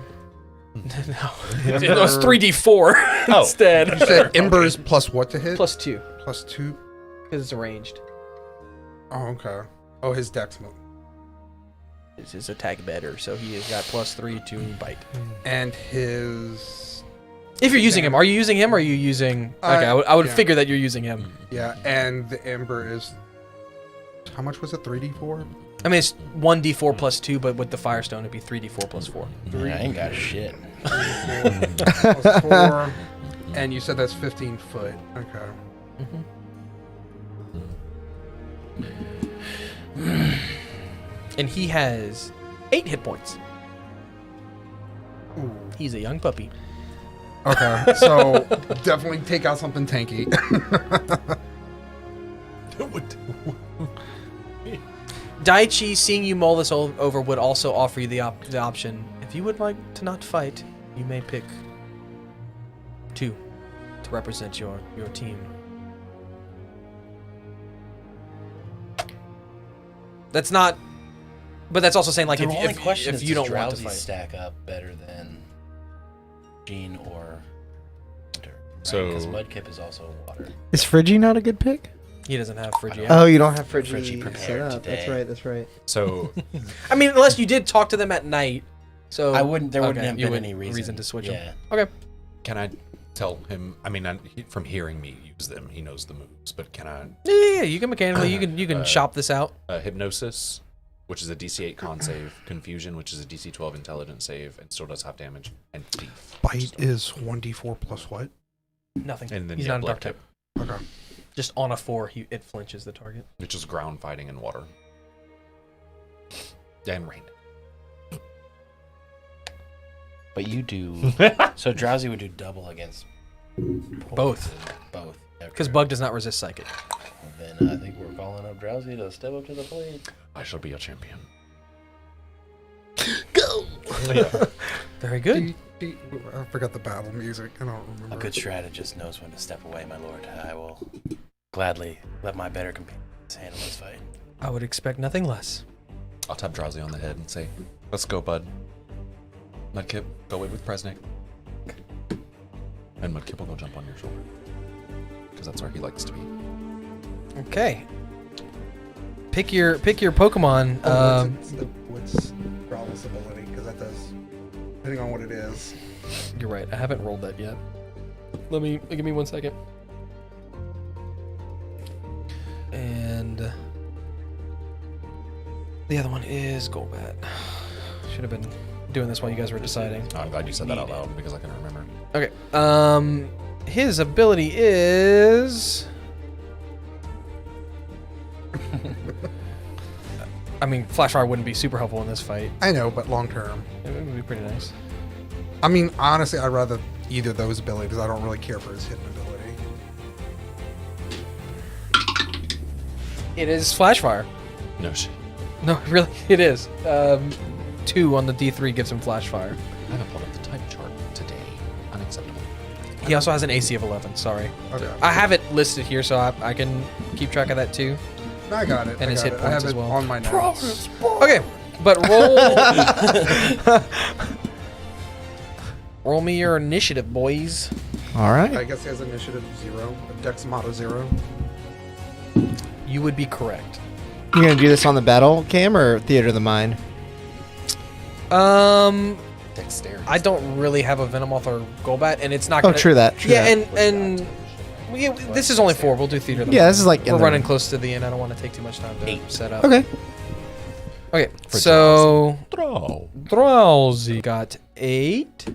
No, it was 3d4 instead. You said Ember's plus what to hit? +2 Plus 2. because it's ranged. Oh, okay. Oh, his dex move. It's his attack better, so he has got +3 to Bite. And his. If you're using him, are you using him or are you using... Okay, I would yeah. figure that you're using him. Yeah, and the Ember is. How much was it? 3d4? I mean, it's 1d4 +2, but with the Firestone, it'd be 3d4 + 4. I ain't got shit. Plus 4. And you said that's 15 foot. Okay. And he has 8 hit points. Ooh. He's a young puppy. Okay, so definitely take out something tanky. Daichi, seeing you mull this over, would also offer you the option. If you would like to not fight, you may pick 2 to represent your team. That's not... But that's also saying, like, The only if question is, you does don't want to Drowsy fight. stack up better than Gene or Hunter? So- Because Mudkip is also water. Is Friggy not a good pick? He doesn't have Phrygia. Oh, you don't have Friggy Friggy prepared set up. That's today. right. That's right. So I mean, unless you did talk to them at night. So I wouldn't. There wouldn't okay, have you been wouldn't- any reason to switch yeah. them. Okay. can I tell him? I mean, from hearing me use them, he knows the moves. But can I Yeah, you can mechanically. You can shop this out. hypnosis, which is a DC 8 con save, confusion, which is a DC 12 intelligence save, and still does half damage, and thief. Bite is 1d4 plus what? Nothing. And then He's yeah, not a blood dark type. Okay. Just on a 4, it flinches the target. which is ground fighting and water, and rain. But you do. So Drowsy would do double against Both. Both. Because Bug does not resist psychic. Then I think we're calling up Drowsy to step up to the plate. I shall be a champion. Very good. I forgot the battle music. I don't remember. A good strategist knows when to step away, my lord. I will gladly let my better companions handle this fight. I would expect nothing less. I'll tap Drowsy on the head and say, "Let's go, bud." Mudkip, go away with Presnick. And Mudkip will go jump on your shoulder. Because that's where he likes to be. Okay. Pick your Pokemon. What's Growlithe's ability? Because that does, depending on what it is. You're right. I haven't rolled that yet. Give me 1 second. And the other one is Golbat. Should have been doing this while you guys were deciding. I'm glad you said that out loud because I couldn't remember. Okay. His ability is. I mean, Flash Fire wouldn't be super helpful in this fight. I know, but long term. It would be pretty nice. I mean, honestly, I'd rather either of those abilities. I don't really care for his hidden ability. It is Flash Fire. No shit. No, really, it is. 2 on the D3 gives him Flash Fire. I haven't pulled up the type chart today. Unacceptable. He also has an AC of 11. Sorry. Okay. I have it listed here, so I can keep track of that too. I got it. And I his got hit it. I points have as it well. on my notes. Okay, but roll. Roll me your initiative, boys. All right. I guess he has initiative 0, a dex motto 0. You would be correct. You gonna do this on the battle cam or theater of the mind? Dexterity. I don't really have a Venomoth or Golbat, and it's not Oh, gonna... true that. True Yeah, that. and this is only 4. We'll do theater of the Yeah, mind. this is like in We're the- running close to the end. I don't want to take too much time to set up. Okay. Okay, so... Throw. Drowsy got 8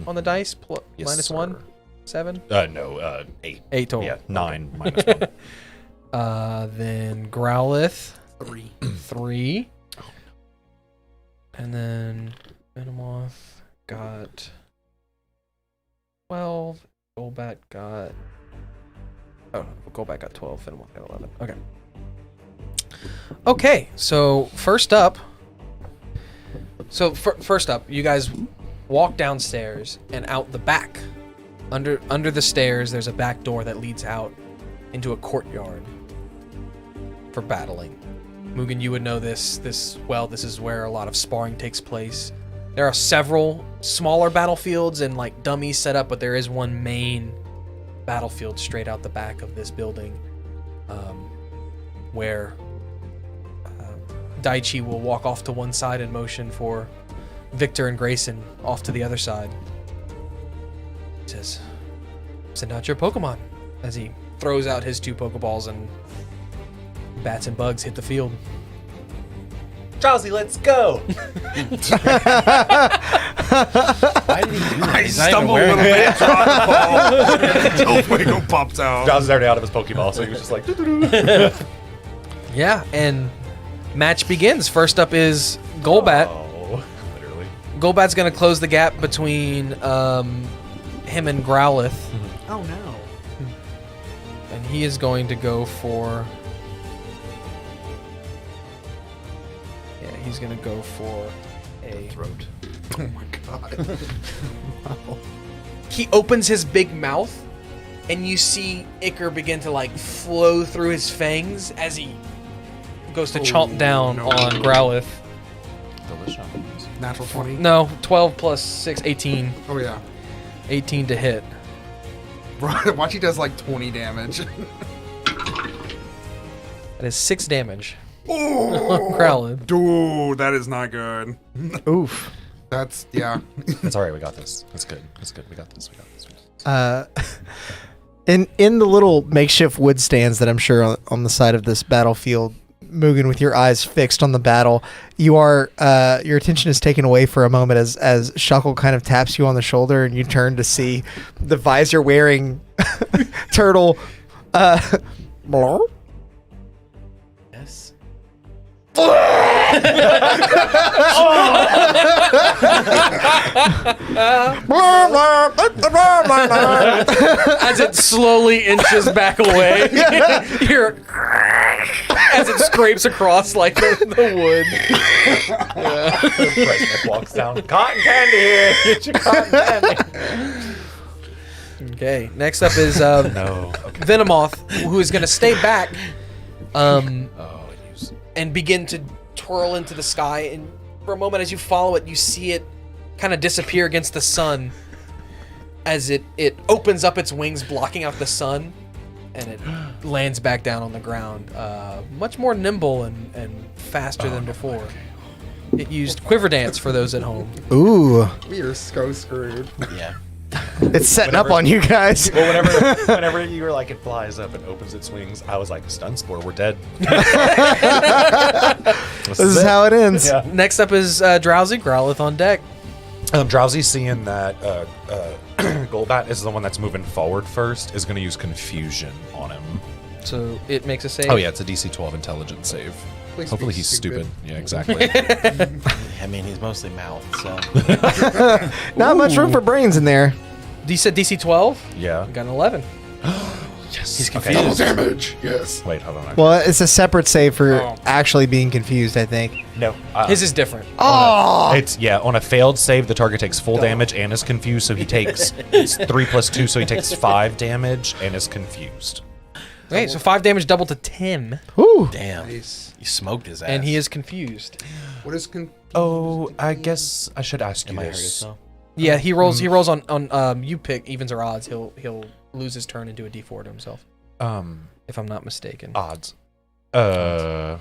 on the dice, Yes, minus sir. 1, 7? No, 8. 8 total. Yeah, 9 minus 1. Then Growlithe, 3. 3. And then Venomoth got 12. Golbat got... Oh, Golbat got 12. Venomoth got 11. Okay. Okay, so first up... first up, you guys walk downstairs and out the back. Under the stairs, there's a back door that leads out into a courtyard for battling. Mugen, you would know this well. This is where a lot of sparring takes place. There are several smaller battlefields and like dummies set up, but there is one main battlefield straight out the back of this building, where Daichi will walk off to one side and motion for Victor and Grayson off to the other side. He says, "Send out your Pokemon," as he throws out his 2 Pokeballs and bats and bugs hit the field. Drowsy, let's go. Why did he do that? I He's not even stumbled a wearing little it. bit, dropped the ball, until Fuego popped out. Drowsy's already out of his Pokeball, so he was just like, doo-doo-doo. Yeah, and match begins. First up is Golbat. Oh, literally. Golbat's going to close the gap between him and Growlithe, Oh no. and he is going to go for... Yeah, he's going to go for a... Throat. Oh my god. He opens his big mouth, and you see ichor begin to like flow through his fangs as he goes to chomp down no. on Growlithe. Delicious. Natural 20. No, 12 plus 6, 18. Oh yeah. 18 to hit. Watch, he does like 20 damage. That is 6 damage. Oh, Growlithe. dude, that is not good. Oof. That's yeah. That's all right. We got this. That's good. That's good. We got this. We got this. In the little makeshift wood stands that I'm sure on the side of this battlefield, Mugen, with your eyes fixed on the battle, you are your attention is taken away for a moment as Shuckle kind of taps you on the shoulder, and you turn to see the visor wearing turtle. Yes. As it slowly inches back away, you're as it scrapes across like the wood. President walks down. Cotton candy here. Get your cotton candy. Okay, next up is No. Okay. Venomoth, who is going to stay back Oh, use. and begin to twirl into the sky. And for a moment, as you follow it, you see it kind of disappear against the sun as it opens up its wings, blocking out the sun, and it lands back down on the ground, much more nimble and faster than before. It used Quiver Dance for those at home. Ooh, We are so screwed. Yeah. it's setting up on you guys. Well, whenever you were like, it flies up and opens its wings, I was like, stun spore, we're dead. This is how it ends. Yeah. Next up is Drowsy, Growlithe on deck. Drowsy, seeing that Golbat is the one that's moving forward first, is going to use Confusion on him. So it makes a save. Oh yeah, it's a DC 12 intelligence save. Please Hopefully be he's stupid. stupid. Yeah, exactly. I mean, he's mostly mouth, so. Not much room for brains in there. You said DC 12? Yeah. Got an 11. Yes. He's Okay. Double damage. Yes. Wait, hold on. Well, it's a separate save for Oh. actually being confused, I think. No. His is different. It's on a failed save, the target takes full damage and is confused, so he takes it's 3 plus 2, so he takes 5 damage and is confused. Okay, so 5 damage doubled to 10, Whew. Damn. Nice. You smoked his ass. and he is confused. What is Oh, I guess I should ask you Am I heard it this. though? Yeah, he rolls on you pick evens or odds. He'll lose his turn and do a D4 to himself. If I'm not mistaken. Odds. I'd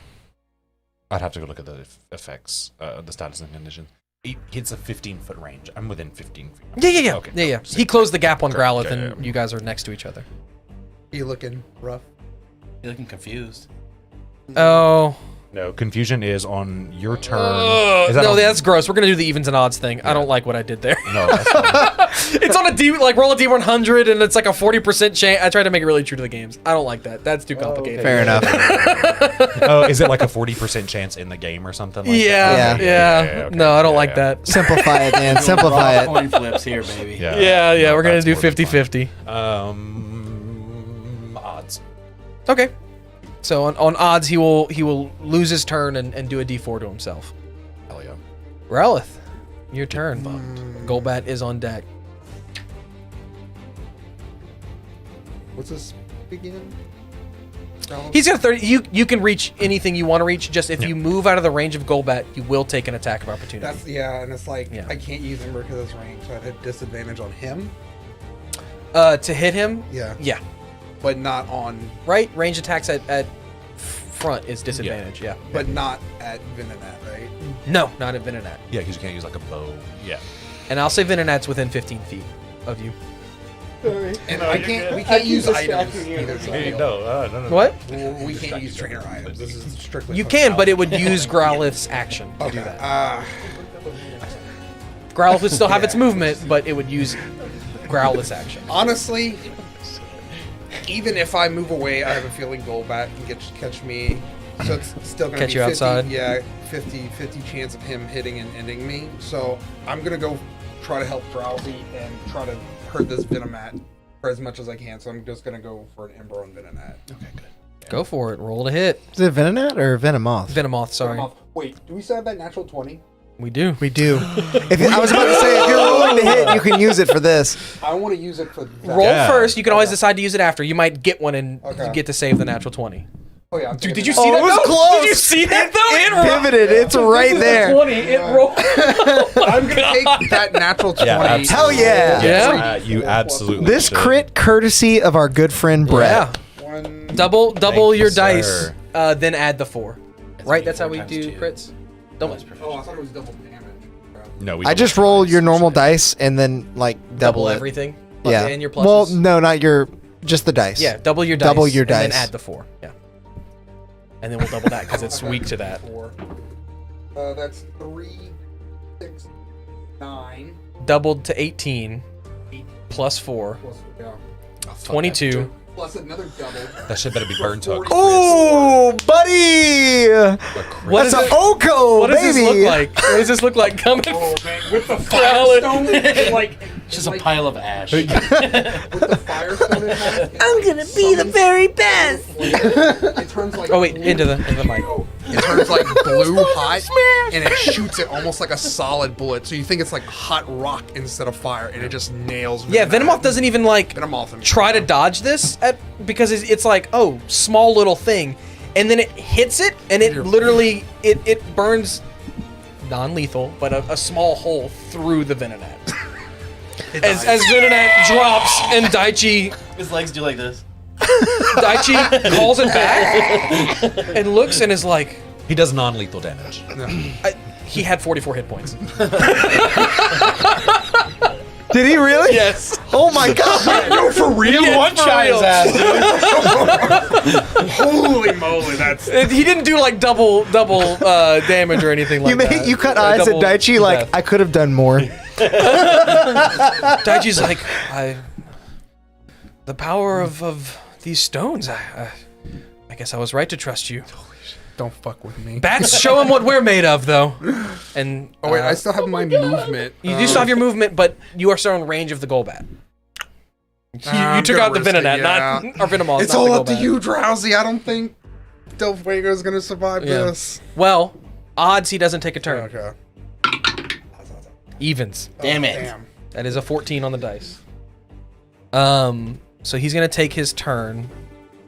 have to go look at the effects, the status and conditions. It's a 15-foot range. I'm within 15 feet. Yeah. Okay. Yeah. He closed the gap on Great. Growlithe, Yeah, and yeah. you guys are next to each other. You looking rough? You're looking confused. Oh. No, confusion is on your turn. Is No, on- that's gross. We're gonna do the evens and odds thing. I don't like what I did there. No, that's fine. It's on a D, like roll a D100, and it's like a 40% chance. I tried to make it really true to the games. I don't like that. That's too complicated. Fair enough. Oh, is it like a 40% chance in the game or something? Like Yeah. that? Okay. No, I don't Yeah, like yeah. that. Simplify it, man. Simplify it. Coin flips here, baby. Yeah. Yeah. We're gonna that's do more fun. 50-50. Odds. Okay. So on odds, he will lose his turn and do a D4 to himself. Hell yeah. Growlithe, your turn. Golbat is on deck. What's this begin? He's got 30. You can reach anything you want to reach. Just if you move out of the range of Golbat, you will take an attack of opportunity. That's and it's like Yeah. I can't use him because of this range, so I'd have disadvantage on him. To hit him. Yeah, Yeah. but not on, Right. Range attacks at front is disadvantage. Yeah. but not at Venonat, right? No, not at Venonat. Yeah, because you can't use like a bow. Yeah. And I'll say Venonat's within 15 feet of you. And I can't. We can't use items either. No. What? We can't use trainer items. This is strictly. You can, but it would use Growlithe's action to do that. Growlithe would still have its movement, but it would use Growlithe's action. Honestly, even if I move away, I have a feeling Golbat can catch me. So it's still going to Catch be you 50, outside? Yeah, 50 chance of him hitting and ending me. So I'm going to go try to help Drowsy and try to hurt this Venomat for as much as I can. So I'm just going to go for an Ember on Venonat. Okay, good. Go for it. Roll to hit. Is it Venonat or Venomoth? Venomoth, sorry. Wait, do we still have that natural 20? We do. We do. I was about to say, if you're rolling to hit, you can use it for this. I want to use it for that. Roll Yeah. first. You can always decide to use it after. You might get one and Okay. you get to save the natural 20. Oh, yeah. Dude, did you Oh, see that? it was though? close. Did you see that though? It pivoted. It's right there. 20. It rolled. I'm going to take that natural 20. Yeah, absolutely. Hell yeah. Yeah. You absolutely. This should. crit courtesy of our good friend Brett. Yeah. One. Double Thank your you, dice, sir. then add the 4. Right? That's how we 4 do times 2. crits. Double. Oh, I thought it was double damage. No, we I don't just have roll dice. your normal dice and then like double it. everything. Yeah. And your pluses. Well, no, not your. Just the dice. Yeah, double your dice. Double your and then dice. add the 4. Yeah. And then we'll double that because it's weak to that. 4. That's 3, 6, 9. Doubled to 18 plus 4. Plus, yeah. 22. Plus another double. That shit better be burnt hook. Oh, buddy! What That's does an it- Oko, What does baby. this look like? What does this look like coming? Oh man, with the Growlithe. firestone, it like Just a pile of ash. with the firestone it has. I'm gonna be the very best. It turns like Oh wait, into the mic. It turns like blue hot, and it shoots it almost like a solid bullet. So you think it's like hot rock instead of fire, and it just nails. Yeah, Venomoth doesn't even like Venomoth. try to dodge this because it's like, oh, small little thing, and then it hits it, and it literally it burns non-lethal, but a small hole through the Venonat. As Venonat drops and Daichi His legs do like this. calls it back and looks and is like, He does non-lethal damage. he had 44 hit points. Did he really? Yes. Oh my god! No, for real? Yeah, One for shot his real. ass, dude. Holy moly, that's. He didn't do like double damage or anything like that. You cut Or eyes at double Daichi like death. I could have done more. Daichi's like, the power of these stones. I guess I was right to trust you. Don't fuck with me. Bats, show him what we're made of, though. And Oh wait, I still have my movement. you do still have your movement, but you are still in range of the Golbat. You I'm took gonna out the risk it, Venonat, yeah. not or Venomoth. It's not all the up to Golbat. you, Drowsy. I don't think Del Fuego's gonna survive Yeah. this. Well, odds he doesn't take a turn. Okay. Evens. Damn it. Damn. That is a 14 on the dice. So he's gonna take his turn.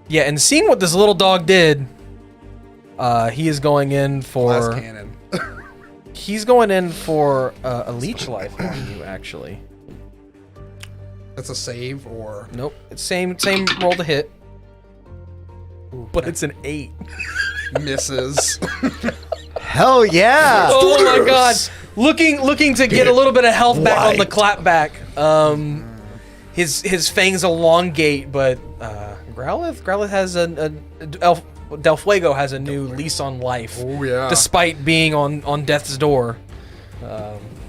Yeah, and seeing what this little dog did, he is going in Glass for cannon. He's going in for a leech life on you, actually. That's a save or Nope. It's same roll to hit. But it's an 8. misses. Hell yeah! Oh my god! Looking to get a little bit of health back on the clapback. His fangs elongate, but Growlithe has Del Fuego has a new lease on life. Oh yeah. Despite being on death's door,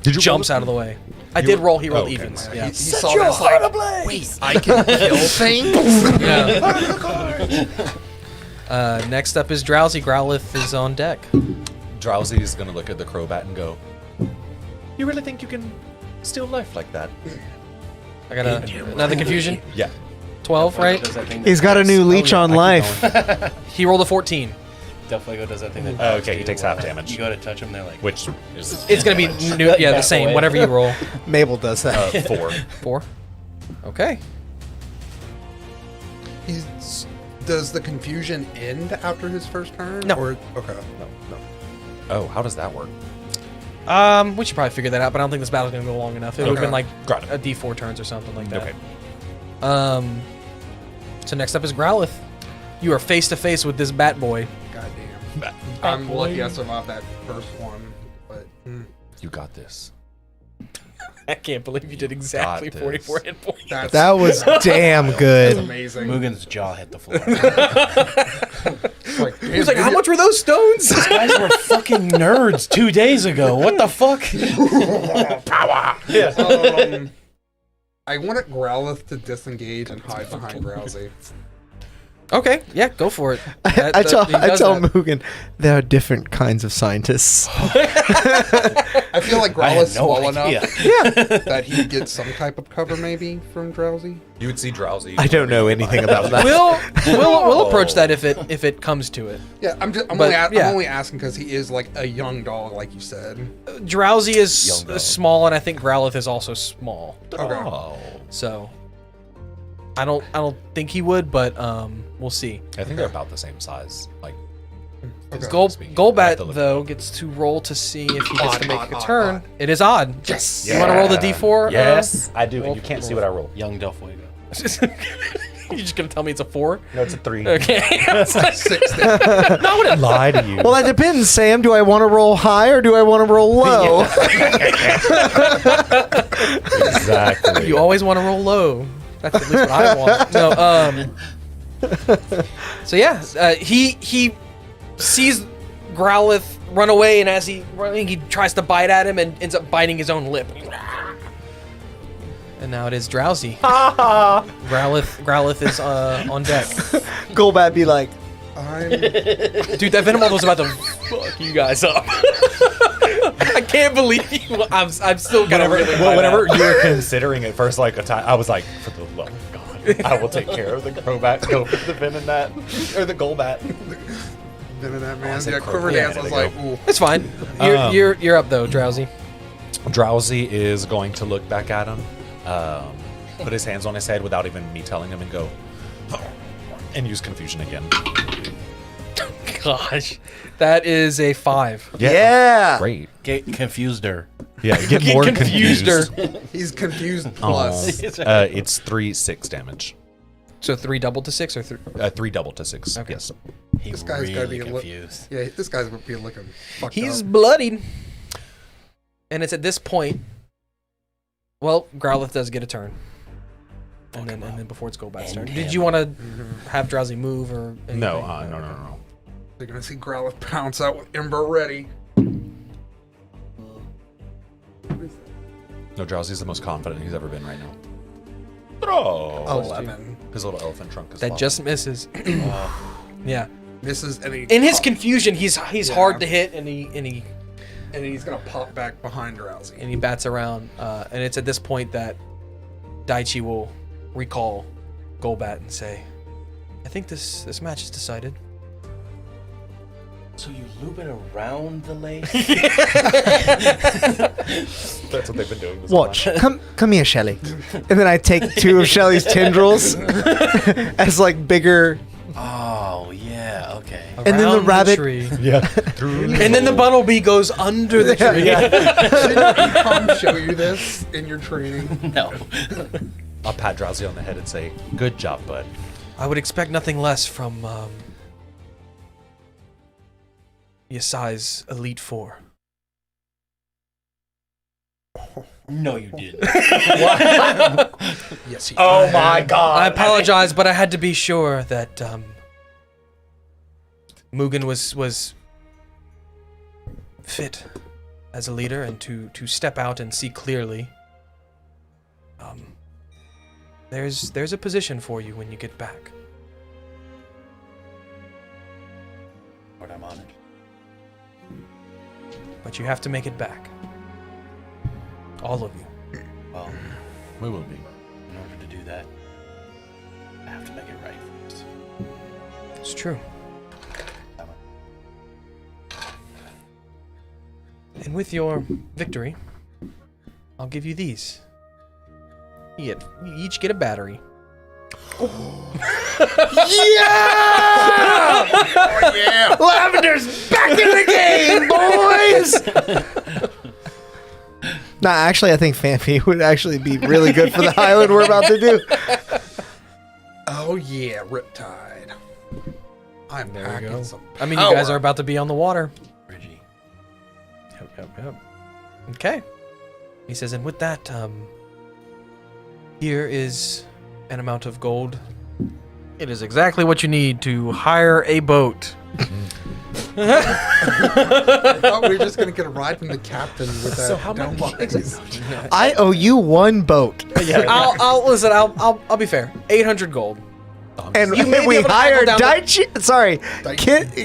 Did you jumps roll- out of the way. I did roll. He rolled okay. evens. He Yeah. saw this like, wait, I can kill things. Next up is Drowsy. Growlithe is on deck. Drowsy is gonna look at the Crobat and go, "You really think you can steal life like that?" I got another confusion. Yeah. 12, right? Does that thing that He's got a crits? new leech on life. He rolled a 14. Del Fuego does that thing that. Okay, he takes half damage. You go to touch him, they're like. Which is It's gonna be the same. away. Whatever you roll. Mabel does that. 4. 4. Okay. Does the confusion end after his first turn? No. Or, okay. Oh, how does that work? We should probably figure that out, but I don't think this battle's gonna go long enough. It would have Okay. been like Got it. a D4 turns or something like that. Okay. So next up is Growlithe. You are face to face with this bat boy. Goddamn. I'm lucky I survived that first one, but You got this. I can't believe you did exactly Got this. 44 hit points. that's That was damn that's good. amazing. Mugen's jaw hit the floor. Like, He was like, "How much were those stones?" These guys were fucking nerds 2 days ago. What the fuck? I wanted Growlithe to disengage and hide behind Drowsy. Okay, yeah, go for it. I tell he does that. Mugen, there are different kinds of scientists. I feel like I had Growlithe's no small idea. enough that he gets some type of cover maybe from Drowsy. You would see Drowsy. I don't know anything about that. We'll approach that if it comes to it. Yeah, I'm But, yeah. only asking because he is like a young dog, like you said. Drowsy is Young dog. small, and I think Growlithe is also small. Okay. Oh. So I don't think he would, but we'll see. I think they're about the same size. Like, Okay. Golbat though gets to roll to see if he gets to make a turn. It is odd. Yes. You want to roll the D4? Yes, I do. And you can't see what I roll. Young Del Fuego. You're just gonna tell me it's a 4? No, it's a 3. Okay. Six. I wouldn't lie to you. Well, that depends, Sam. Do I want to roll high or do I want to roll low? Exactly. You always want to roll low. That's at least what I want. No. So yeah, he sees Growlithe run away, and as he running, he tries to bite at him and ends up biting his own lip. And now it is Drowsy. Growlithe is on deck. Golbat be like, Dude, that Venomoth was about to fuck you guys up. I can't believe you. I'm still gonna really. Well, whenever you were considering it first, like attack, I was like, for the love of God, I will take care of the Crobat. Go for the Venonat or the Golbat. Into that man. said Yeah, crow. Quiver Yeah, Dance. I was there like, you ooh. It's fine. You're up though, Drowsy. Drowsy is going to look back at him, put his hands on his head without even me telling him, and go, and use confusion again. Gosh, that is a 5. yeah. Great. Get confused her. Yeah, you get more confused confused. her. He's confused Aw. plus. It's 3/6 damage. So 3 double to 6 or 3? 3 double to 6. Okay. Yes. He This guy's gotta really be confused. Yeah, this guy's gonna be looking fucked He's up. bloodied. And it's at this point. Well, Growlithe does get a turn. And then before it's Golbat's turn. Did you want to have Drowsy move or anything? No, no. They're gonna see Growlithe pounce out with Ember ready. No, Drowsy's the most confident he's ever been right now. Throw. 11. His little elephant trunk is That falling. just misses. Yeah. Misses and he In his confusion, he's hard to hit, and he he's gonna pop back behind Drowsy. and he bats around. And it's at this point that Daichi will recall Golbat and say, "I think this match is decided." So you loop it around the lake? That's what they've been doing. This Watch. Come here, Shelly. And then I take 2 of Shelly's tendrils as like bigger. Oh, yeah, okay. And then the Around rabbit- tree. Yeah. And then the bumblebee goes under the tree. Didn't Tom show you this in your training? No. I'll pat Drowsy on the head and say, "Good job, bud." I would expect nothing less from Yesai's Elite Four. No, you didn't. Yes, he Oh my God! I apologize, but I had to be sure that Mugen was fit as a leader and to step out and see clearly. There's a position for you when you get back. Lord, I'm honored. But you have to make it back. All of you. Well, We will be. in order to do that, I have to make it right first. It's true. And with your victory, I'll give you these. You each get a battery. yeah. Lavender's back in the game, boys! Nah, actually, I think Fanfi would actually be really good for the island we're about to do. Oh yeah, Riptide. I'm packing some. I mean, you guys are about to be on the water. Reggie. Yep. Okay. He says, and with that, here is an amount of gold. It is exactly what you need to hire a boat. I thought we were just gonna get a ride from the captain with that. So how much? I owe you one boat. I'll listen. I'll be fair. 800 gold. And You may be we able to hired haggle down Daichi. Sorry,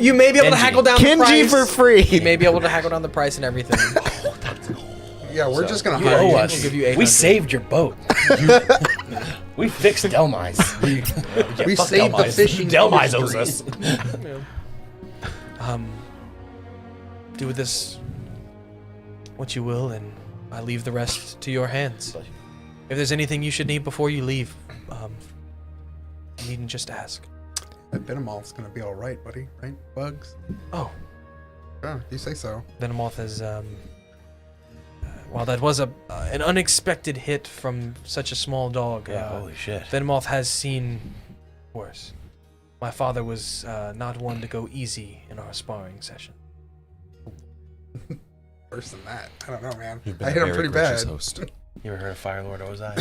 You may be able to haggle down the price. Kenji for free. You may be able to haggle down the price and everything. Yeah, we're just gonna You hire owe you. us. We'll give you 800. We saved your boat. We fixed Delmise. We saved the fishing Delmise owes industry. us. Do with this what you will, and I leave the rest to your hands. If there's anything you should need before you leave, you needn't just ask. That Venomoth's gonna be all right, buddy. Right? Bugs. Oh, Yeah, you say so. Venomoth has, while that was an unexpected hit from such a small dog, Holy shit. Venomoth has seen worse. My father was not one to go easy in our sparring session. Worse than that. I don't know, man. You've been I a hit him very pretty gracious bad. host. You ever heard of Fire Lord Ozai?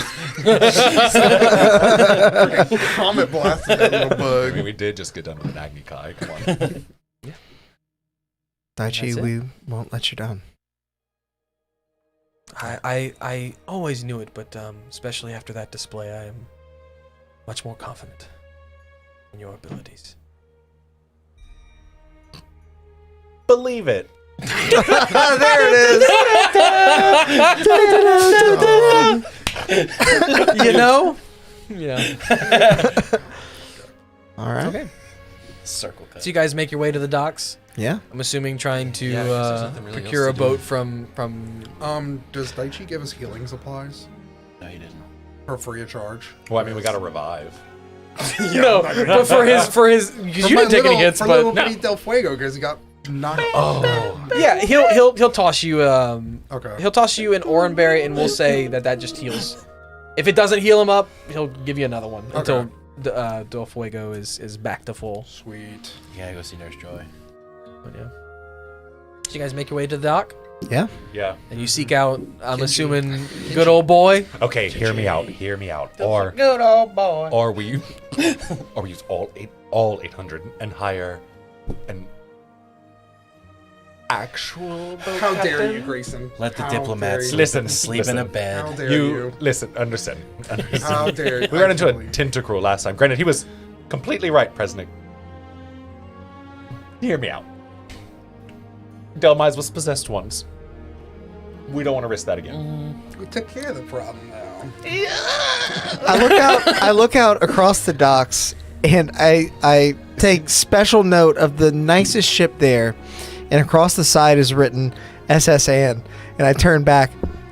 Comet blasted that little I bug. mean, we did just get done with an Agni Kai. Come on. Daichi, That's it. we won't let you down. I always knew it, but especially after that display, I am much more confident in your abilities. Believe it. There it is. You know? Yeah. All right. Okay. Circle cut. So you guys make your way to the docks. Yeah. I'm assuming trying to 'cause there's nothing really procure a else to boat do. from. Does Daichi give us healing supplies No, you didn't. for free of charge? Well, I mean, we got to revive. No, but for his because you didn't take any hits, for but little bitty Del Fuego because he got knocked. yeah, he'll toss you Okay. he'll toss you an oranberry, and we'll say that just heals. If it doesn't heal him up, he'll give you another one until Del Fuego is back to full. Sweet. You gotta go see Nurse Joy. But yeah. So you guys make your way to the dock, Yeah. Yeah. and you seek out. I'm assuming good old boy. Okay, hear me out. Hear me out. Or Good old boy. or we use all 800 and hire an actual boat How dare captain? you, Grayson? Let the How diplomats dare you. Listen, sleep in a listen. bed. How dare You you? listen, understand. How dare you? We ran into a Actually. Tentacruel last time. Granted, he was completely right, President. Hear me out. Delmise was possessed once. We don't want to risk that again. We took care of the problem now. I look out across the docks, and I take special note of the nicest ship there, and across the side is written SS Anne, and I turn back.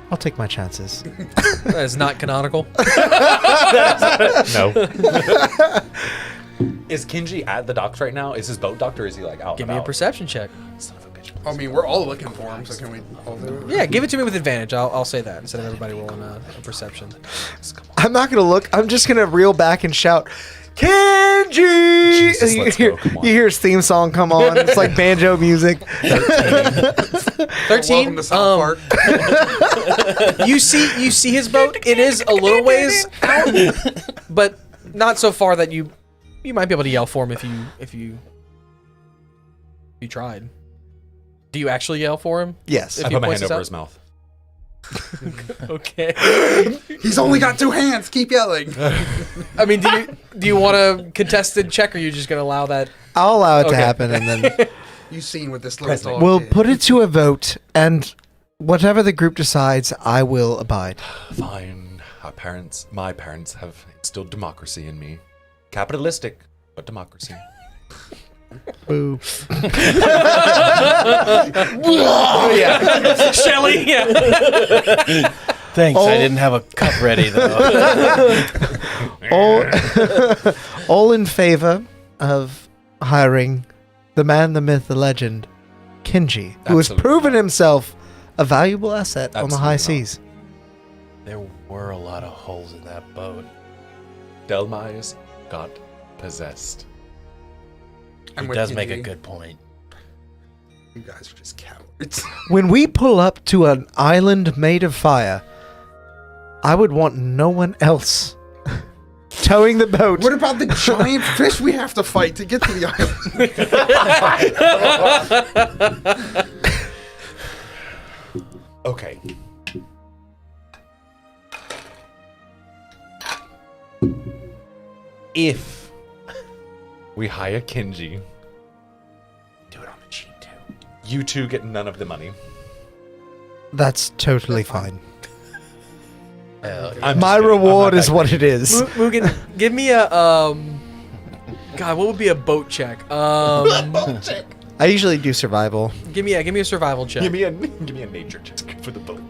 I'll take my chances. That is not canonical. No. Is Kinji at the docks right now? Is his boat docked or is he like out? Give and me a about? perception check. Son of a bitch. I mean, we're all looking for him, so can we all do it? Yeah, give it to me with advantage. I'll say that instead of everybody rolling a perception. I'm not gonna look. I'm just gonna reel back and shout, Kenji! Jesus, you, let's hear, go, come on. you hear his theme song come on. It's like banjo music. 13. Welcome to South Park. You see his boat. It is a little ways out, but not so far that you might be able to yell for him if you tried. Do you actually yell for him? Yes. If I he put my points hand us over out? his mouth. Okay. He's only got 2 hands. Keep yelling. I mean, do you want a contested check, or are you just gonna allow that? I'll allow it to Okay. happen, and then You've seen what this little dog we'll did. put it to a vote, and whatever the group decides, I will abide. Fine. My parents have instilled democracy in me. Capitalistic, but democracy. Boo. Yeah. Shelly. Yeah. Thanks. Oh. I didn't have a cup ready though. All in favor of hiring the man, the myth, the legend, Kinji, who has Absolutely proven not. himself a valuable asset on the high Absolutely not. seas. There were a lot of holes in that boat. Delmai's got possessed. I'm He with does you, make a G. good point. You guys are just cowards. When we pull up to an island made of fire, I would want no one else towing the boat. What about the giant fish we have to fight to get to the island? Okay. If we hire Kinji, Do it on the cheap too. you two get none of the money. That's totally fine. I'm My just kidding. I'm reward not is that what greedy. it is. Mugen, give me a God, what would be a boat check? I usually do survival. Give me a survival check. Give me a nature check for the boat.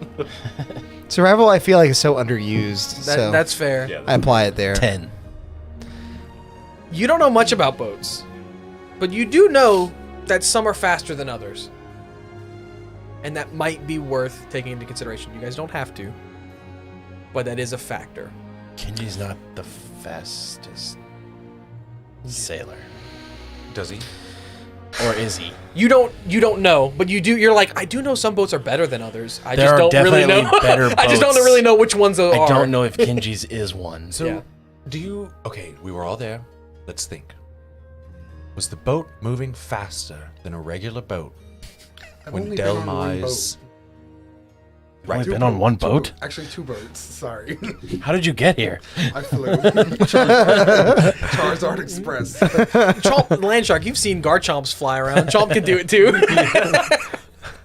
Survival, I feel like, is so underused. So That's fair. Yeah. I apply it there. 10. You don't know much about boats, but you do know that some are faster than others. And that might be worth taking into consideration. You guys don't have to, but that is a factor. Kinji's not the fastest sailor. Does he? Or is he? You don't know, but you do. You're like, I do know some boats are better than others. I There just are don't really definitely know. better I just don't boats. really know which ones those are. I don't know if Kinji's is one. So, Yeah. do you... Okay, we were all there. Let's think. Was the boat moving faster than a regular boat I've when only been on one Delmai's... You've only Two been on one two boat? Actually, 2 boats. Sorry. How did you get here? I flew. Charizard Express. Chomp, Landshark, you've seen Garchomps fly around. Chomp can do it too.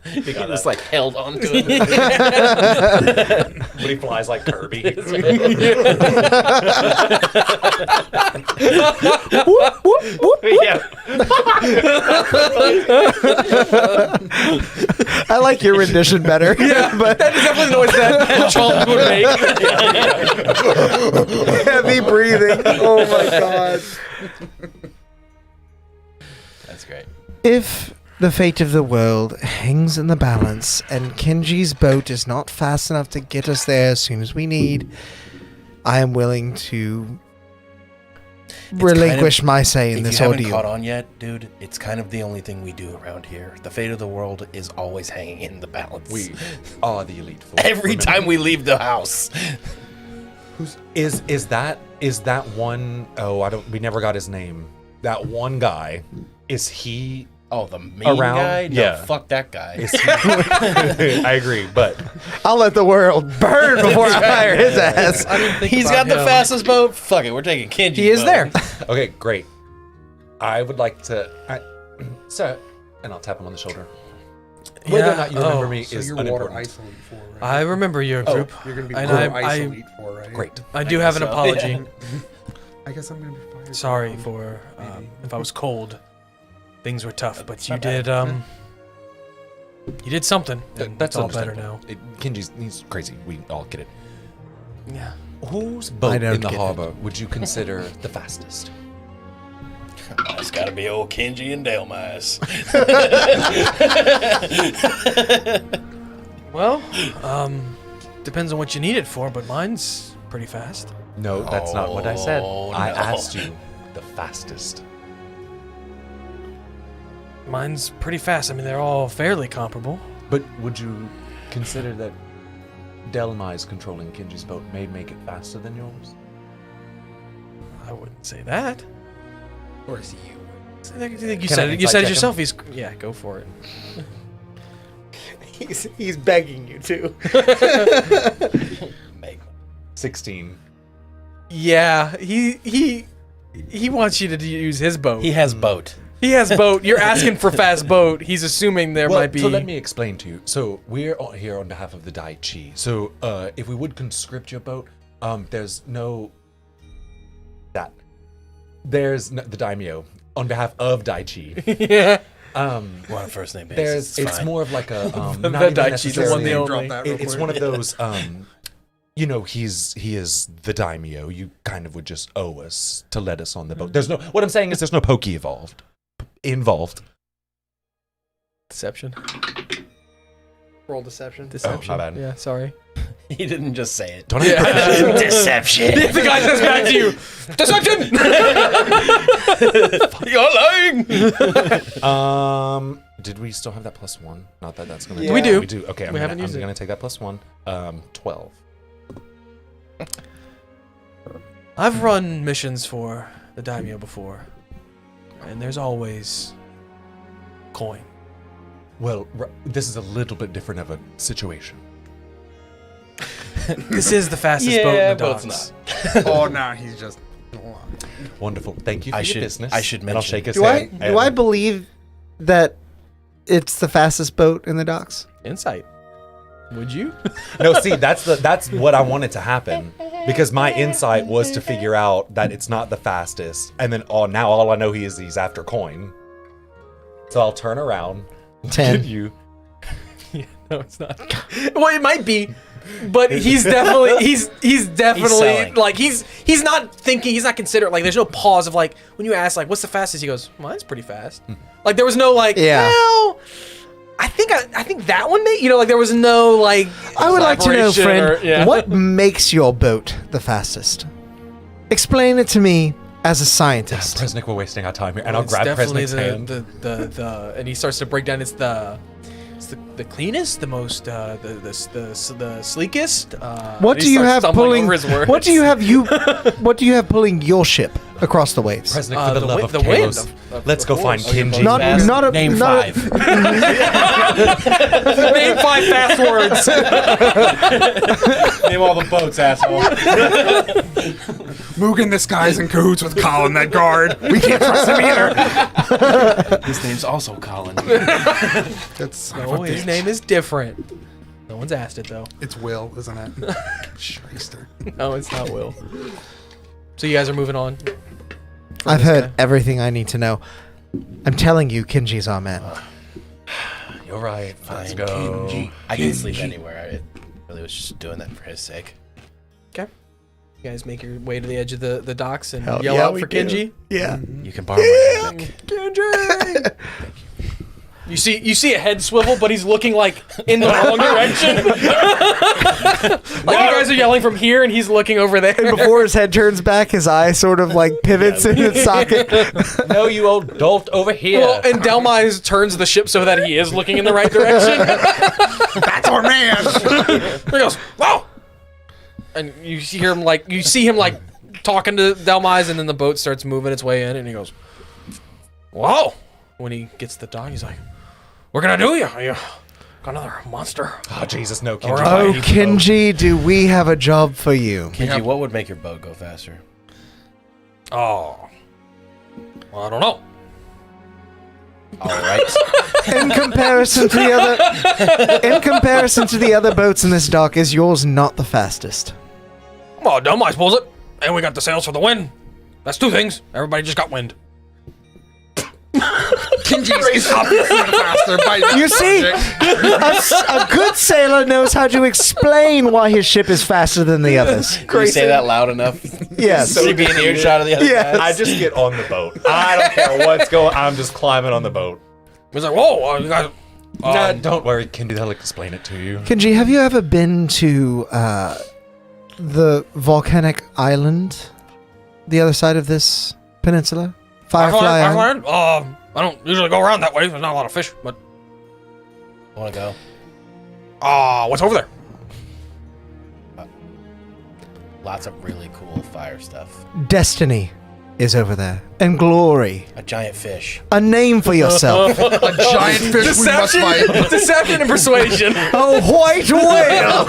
He just like held on to it. When he flies like Kirby. Yeah. I like your rendition better. Yeah, but That is definitely the noise that Chomp would make. heavy breathing. Oh my god. That's great. If the fate of the world hangs in the balance and Kenji's boat is not fast enough to get us there as soon as we need, I am willing to relinquish my say in If this you haven't ordeal. caught on yet, dude, it's kind of the only thing we do around here. The fate of the world is always hanging in the balance. We are the elite four. Every time we leave the house. Is that one... Oh, we never got his name. That one guy, is he... Oh, the mean Around? guy? No, Yeah. fuck that guy. Is he I agree, but... I'll let the world burn before I hire his ass. He's got the fastest boat. Fuck it, we're taking Kinji. He is there. Okay, great. I would like to... Sir, and I'll tap him on the shoulder. Whether or not you remember me So is you're Water unimportant. Ice Elite 4, right? I remember your group. You're going to be And Water I- Ice I- Elite 4, right? Great. I do have an so. apology. I guess I'm going to be fired. Sorry for if I was cold. Things were tough, but you did something. And That's it's all better understandable. now. He's crazy. We all get it. Yeah. Whose I boat don't in the get it. harbor would you consider the fastest? It's got to be old Kenji and Delmas. Well, depends on what you need it for, but mine's pretty fast. No, that's not what I said. Oh, I no. asked you the fastest. Mine's pretty fast. I mean, they're all fairly comparable. But would you consider that Delmai's controlling Kinji's boat may make it faster than yours? I wouldn't say that. Of course, you. I think you Can said I it. You said check it him? yourself. Yeah, go for it. He's begging you to. Make 16. Yeah, he wants you to use his boat. He has boat. He has boat. You're asking for fast boat. He's assuming there might be. So let me explain to you. So we're here on behalf of the Daichi. So if we would conscript your boat, there's no the daimyo on behalf of Daichi. Yeah. We're on a first name basis. It's fine. more of like a The not even Daichi, the one, the necessarily- only. Drop that real It's quick. one of those he is the daimyo. You kind of would just owe us to let us on the boat. There's no what I'm saying is there's no pokey involved. Deception. Roll deception. Deception. my bad. Yeah, sorry. He didn't just say it. Don't I? Deception. The guy says back to you. Deception. You're lying. Did we still have that +1? Not that that's gonna. Yeah. We do. We do. Okay, We haven't used I'm it. gonna take that +1. 12. I've run missions for the daimyo before, and there's always coin. Well, this is a little bit different of a situation. This is the fastest boat in the but docks. it's Oh, no, he's just. Wonderful. Thank you for I your should- business. I should And I'll mention- shake his Do I hand. do I believe that it's the fastest boat in the docks? Insight. Would you? No, see, that's what I wanted to happen because my insight was to figure out that it's not the fastest, and then now all I know he's after coin. So I'll turn around. 10. Give you. No, it's not. Well, it might be, but he's definitely he's definitely selling. like he's not thinking, he's not considering, like there's no pause of like when you ask like what's the fastest, he goes, mine's pretty fast. Like there was no like, Yeah. well, I think that one may, like there was no like. I would like to know, collaboration friend, or- yeah. what makes your boat the fastest? Explain it to me as a scientist. Presnick, we're wasting our time here, and I'll It's grab definitely Presnick's hand. the and he starts to break down. It's the cleanest, the most the sleekest. What and do he you starts have stumbling pulling? over his words. What do you have pulling your ship across the waves? Presnick, for the the love wi- of the wind, Kalos, of let's go find course. Kinji. Not Fast. not a Name not a- 5. Name 5 fast words. Name all the boats, asshole. Mugen, this guy's in cahoots with Colin, that guard. We can't trust him either. His name's also Colin. That's No, his name is different. No one's asked it though. It's Will, isn't it? Shyster. No, it's not Will. So you guys are moving on. from I've this heard guy? everything I need to know. I'm telling you, Kinji's our man. You're right. Let's Fine, go. Kenji. I can sleep anywhere. I really was just doing that for his sake. Okay. You guys make your way to the edge of the docks and Hell yell yeah, out we for do. Kenji. Yeah. You can borrow my hammock. Kenji! You see a head swivel, but he's looking like in the wrong direction. Like you guys are yelling from here, and he's looking over there. And before his head turns back, his eye sort of like pivots in its socket. No, you old dolt over here. Well, and Delmais turns the ship so that he is looking in the right direction. That's our man. He goes, "Wow!" And you hear him like see him talking to Delmais, and then the boat starts moving its way in, and he goes, "Wow!" When he gets to the dock, he's like, "What can I do you? You got another monster?" Oh, Jesus, no, Kinji. Alright. Oh, Kinji, do we have a job for you? Kenji, what would make your boat go faster? Oh, well, I don't know. All right. In comparison to the other boats in this dock, is yours not the fastest? Well, Delmais pulls it, and we got the sails for the wind. That's 2 things. Everybody just got wind. Kinji's obviously the faster by that You see, a good sailor knows how to explain why his ship is faster than the others. Can you say that loud enough? Yes. So you be in earshot of the other Yes. guy? I just get on the boat. I don't care what's going. I'm just climbing on the boat. He's like, whoa, you guys. Nah, don't worry, Kendi. I'll explain it to you. Kenji, have you ever been to the volcanic island, the other side of this peninsula? Firefly Island? I don't usually go around that way. There's not a lot of fish, but Want to go? what's over there? Lots of really cool fire stuff. Destiny is over there, and glory. A giant fish. A name for yourself. a giant fish we must fight. Deception and persuasion. A white whale.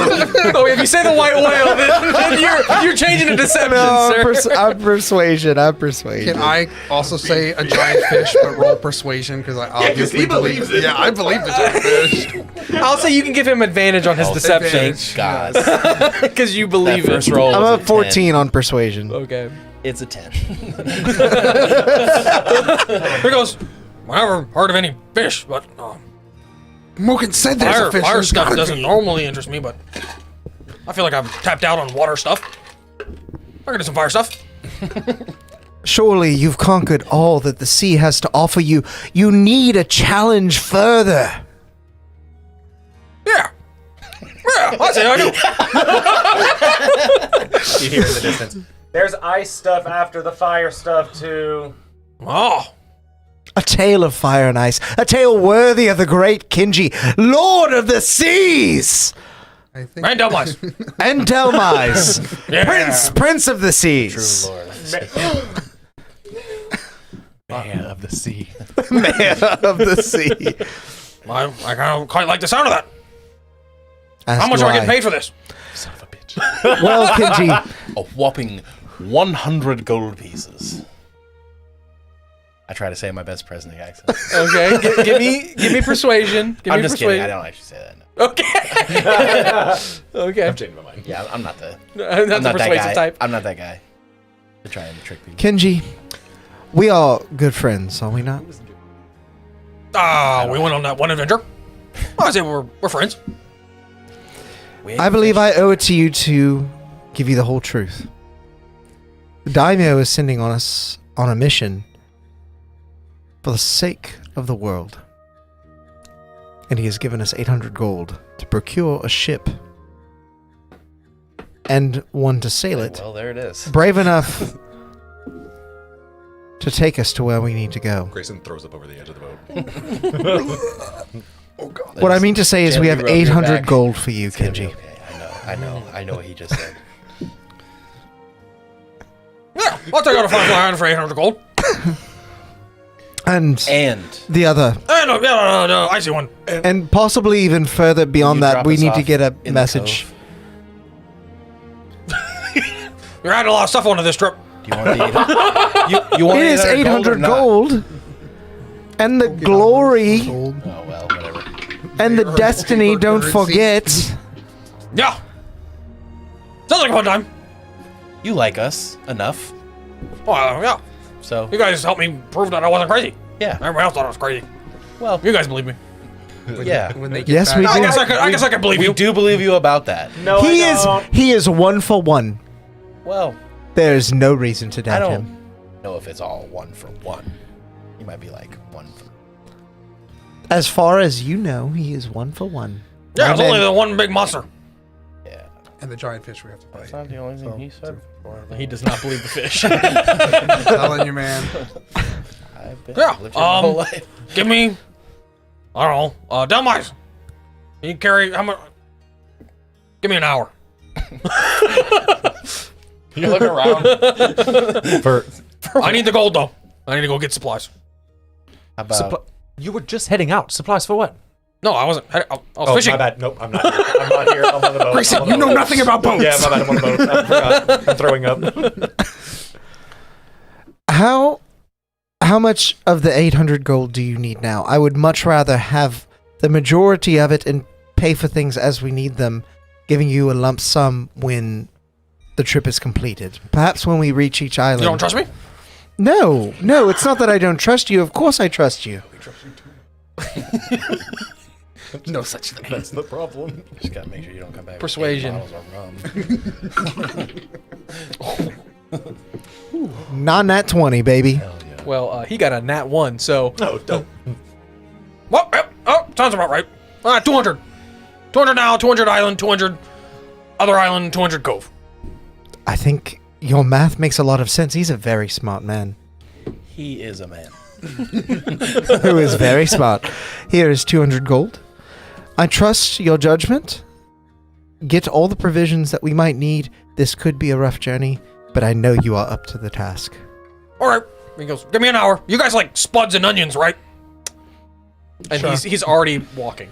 Oh, if you say the white whale, then you're changing to deception, No, sir. I'm persuasion. I'm persuasion. Can I also say a giant fish, but roll persuasion? Because I obviously believe it. Yeah, I believe the giant fish. I'll say you can give him advantage on his deception advantage. God. because you believe First it. roll. I'm was a a 14 on persuasion. Okay. 10. It's a 10. Here goes. I never heard of any fish, but Moken said there's a fish. fire There's stuff gotta doesn't be. normally interest me, but I feel like I'm tapped out on water stuff. I can do some fire stuff. Surely you've conquered all that the sea has to offer you. You need a challenge further. Yeah. Yeah, I'd say I do. You hear in the distance. There's ice stuff after the fire stuff too. Oh. A tale of fire and ice. A tale worthy of the great Kinji, Lord of the Seas! I think And Delmice. And Delmise, Yeah. Prince of the Seas. Lord. Man of the sea. Man of the Sea. I kind of quite like the sound of that. As How much do am I getting paid for this? Son of a bitch. Well, Kinji, A whopping 100 gold pieces. I try to say my best presenting accent. Okay, give me persuasion. Give I'm me just kidding. I persuasion. don't actually say that. No. Okay. Okay. I'm changing my mind. Yeah, I'm not the. That's I'm the not that persuasive guy. type. I'm not that guy. To try and trick people. Kinji, we are good friends, are we not? We went on that one adventure. I say we're friends. We I believe I owe it to you to give you the whole truth. Daimyo is sending us on a mission for the sake of the world. And he has given us 800 gold to procure a ship and one to sail it. Well, there it is. Brave enough to take us to where we need to go. Grayson throws up over the edge of the boat. What I mean to say is we have Gently rub your 800 back. gold for you, It's gonna be Kinji. okay. I know what he just said. Yeah, I'll take out a Firefly for 800 gold. And And the other. No, I see one. And possibly even further beyond you that, drop we us need to off get a in the message. cove. You're adding a lot of stuff onto this trip. Do you want the you want It is 800 gold. And the glory Oh well, whatever. and the destiny, don't currency. forget. Yeah. Sounds like a fun time. You like us enough, Well, yeah. so You guys helped me prove that I wasn't crazy. yeah. Everybody else thought I was crazy. Well, You guys believe me. yeah. When they get Yes, back, we I do. guess I could believe We you. do believe you about that. No, He is 1 for 1. Well, There's no reason to I doubt don't him. know if it's all 1 for 1. He might be like 1 for. As far as you know, he is 1 for 1. Yeah, it's My only man- the one big monster. Yeah. and the giant fish we have to That's fight. not the only thing he said. He does not believe the fish. I'm telling you, man. I've been Yeah, lived here my whole life. Give me, I don't know, Delmice. You carry how much? Give me an hour. You look around. I need the gold though. I need to go get supplies. How about You were just heading out. Supplies for what? No, I wasn't. I was Oh, fishing. my bad. Nope, I'm not here. I'm not here. I'm on the boat. Grayson, I'm on you the know boat. nothing about boats. Yeah, my bad. I'm on the boat. I forgot. I'm throwing up. How much of the 800 gold do you need now? I would much rather have the majority of it and pay for things as we need them, giving you a lump sum when the trip is completed. Perhaps when we reach each island. You don't trust me? No, it's not that I don't trust you. Of course I trust you. No such thing. That's the problem. Just gotta make sure you don't come back. Persuasion. With 8 bottles of rum. Not nat 20, baby. Hell yeah. Well, he got a nat 1, so. No, don't. Well, sounds about right. 200. 200 now, 200 island, 200 other island, 200 cove. I think your math makes a lot of sense. He's a very smart man. He is a man. Who is very smart. Here is 200 gold. I trust your judgment. Get all the provisions that we might need. This could be a rough journey, but I know you are up to the task. All right. He goes, give me an hour. You guys like spuds and onions, right? And Sure. he's already walking.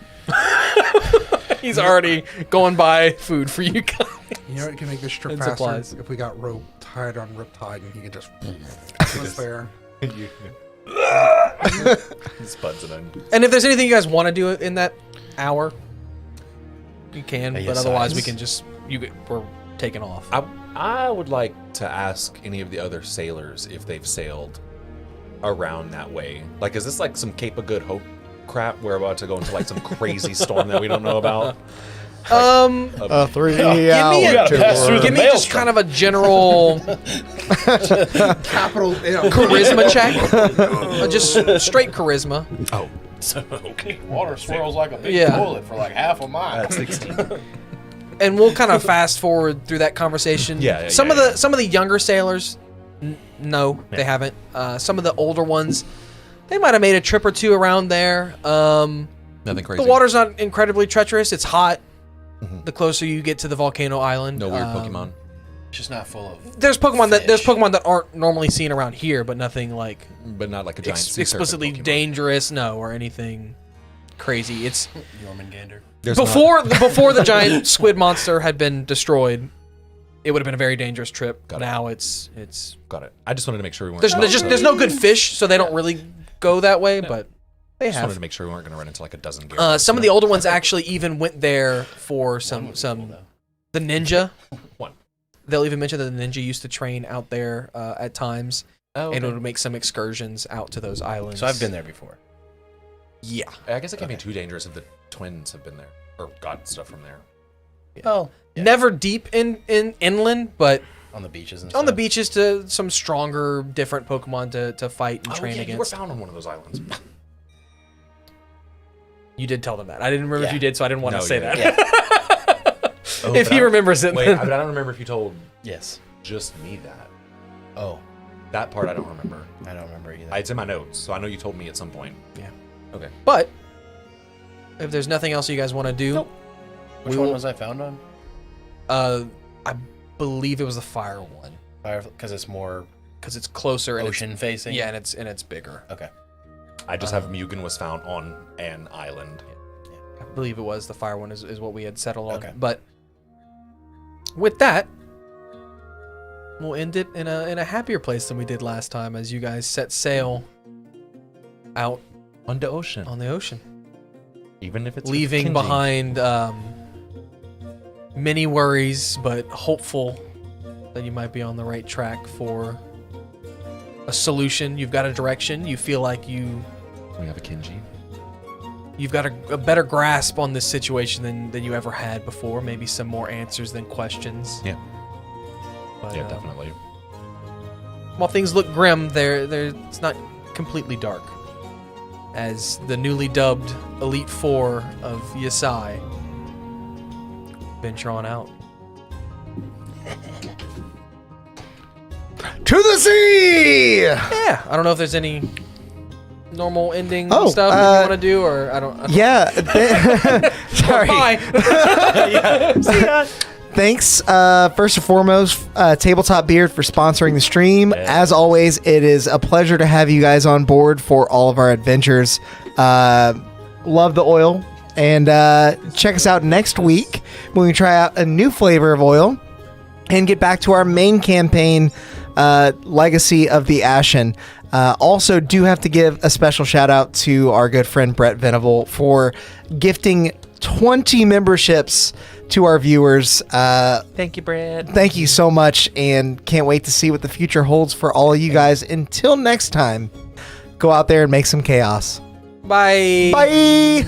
He's already going by food for you guys. You know what can make this trip And faster? supplies. If we got rope tied on Riptide and he could just was there. Spuds and onions. And if there's anything you guys want to do in that hour, you can. Are you But otherwise, we size? can just we're taking off. I would like to ask any of the other sailors if they've sailed around that way. Like, is this like some Cape of Good Hope crap? We're about to go into like some crazy storm that we don't know about. A 3 hour Give me just kind of a general Capital charisma check. Just straight charisma. Oh, So, okay, water swirls like a big Yeah. toilet for like half a mile. that's 16. And we'll kind of fast forward through that conversation. Yeah, Some of the younger sailors, no, they haven't. Some of the older ones, they might have made a trip or two around there. Nothing crazy. The water's not incredibly treacherous. It's hot. The closer you get to the volcano island. No weird Pokemon. It's just not full of. There's Pokemon Fish. that aren't normally seen around here, but nothing like But not like a giant sea serpent explicitly Pokemon. dangerous, no, or anything crazy. It's Jormungandr. There's before the giant squid monster had been destroyed. It would have been a very dangerous trip. Got it. Now it's Got it. I just wanted to make sure we weren't. there's no good fish, so they don't really go that way. But they Just wanted have. to make sure we weren't going to run into like a dozen. Gyarados, Some of you the know? older ones actually even went there for some the ninja. One. They'll even mention that the ninja used to train out there at times, Oh, and okay. would make some excursions out to those islands. So I've been there before. Yeah. I guess it can't be too dangerous if the twins have been there or got stuff from there. Well, Never deep in inland, but on the beaches and on the stuff. beaches to some stronger, different Pokemon to fight and train You were against. found on one of those islands. You did tell them that. I didn't remember if Yeah. you did, so I didn't want No, to say you that. didn't. Oh, If but he I- remembers it, Wait, then- I don't remember if you told Yes. just me that. Oh, That part I don't remember. I don't remember either. It's in my notes, so I know you told me at some point. Yeah. Okay. But if there's nothing else you guys want to do, Which one was I found on? I believe it was the fire one Fire, because it's more because it's closer and ocean facing. Yeah, and it's bigger. Okay. I just have Mugen was found on an island. I believe it was the fire one is what we had settled on. Okay. But with that, we'll end it in a happier place than we did last time as you guys set sail out On the ocean. on the ocean, Even if it's with leaving Kenji. behind many worries, but hopeful that you might be on the right track for a solution. You've got a direction. You feel like We have a Kenji. you've got a better grasp on this situation than you ever had before. Maybe some more answers than questions. Yeah. But, Yeah, definitely. While things look grim, it's not completely dark. As the newly dubbed Elite Four of Yasai venture on out. To the sea! Yeah, I don't know if there's any normal ending Oh, stuff that you want to do, or I don't. Yeah. Sorry. Bye. Thanks, first and foremost, Tabletop Beard for sponsoring the stream. As always, it is a pleasure to have you guys on board for all of our adventures. Love the oil. And check us out next week when we try out a new flavor of oil and get back to our main campaign, Legacy of the Ashen. Also, do have to give a special shout out to our good friend Brett Venable for gifting 20 memberships to our viewers. Thank you, Brad. Thank you so much, and can't wait to see what the future holds for all of you guys. Until next time, go out there and make some chaos. Bye. Bye.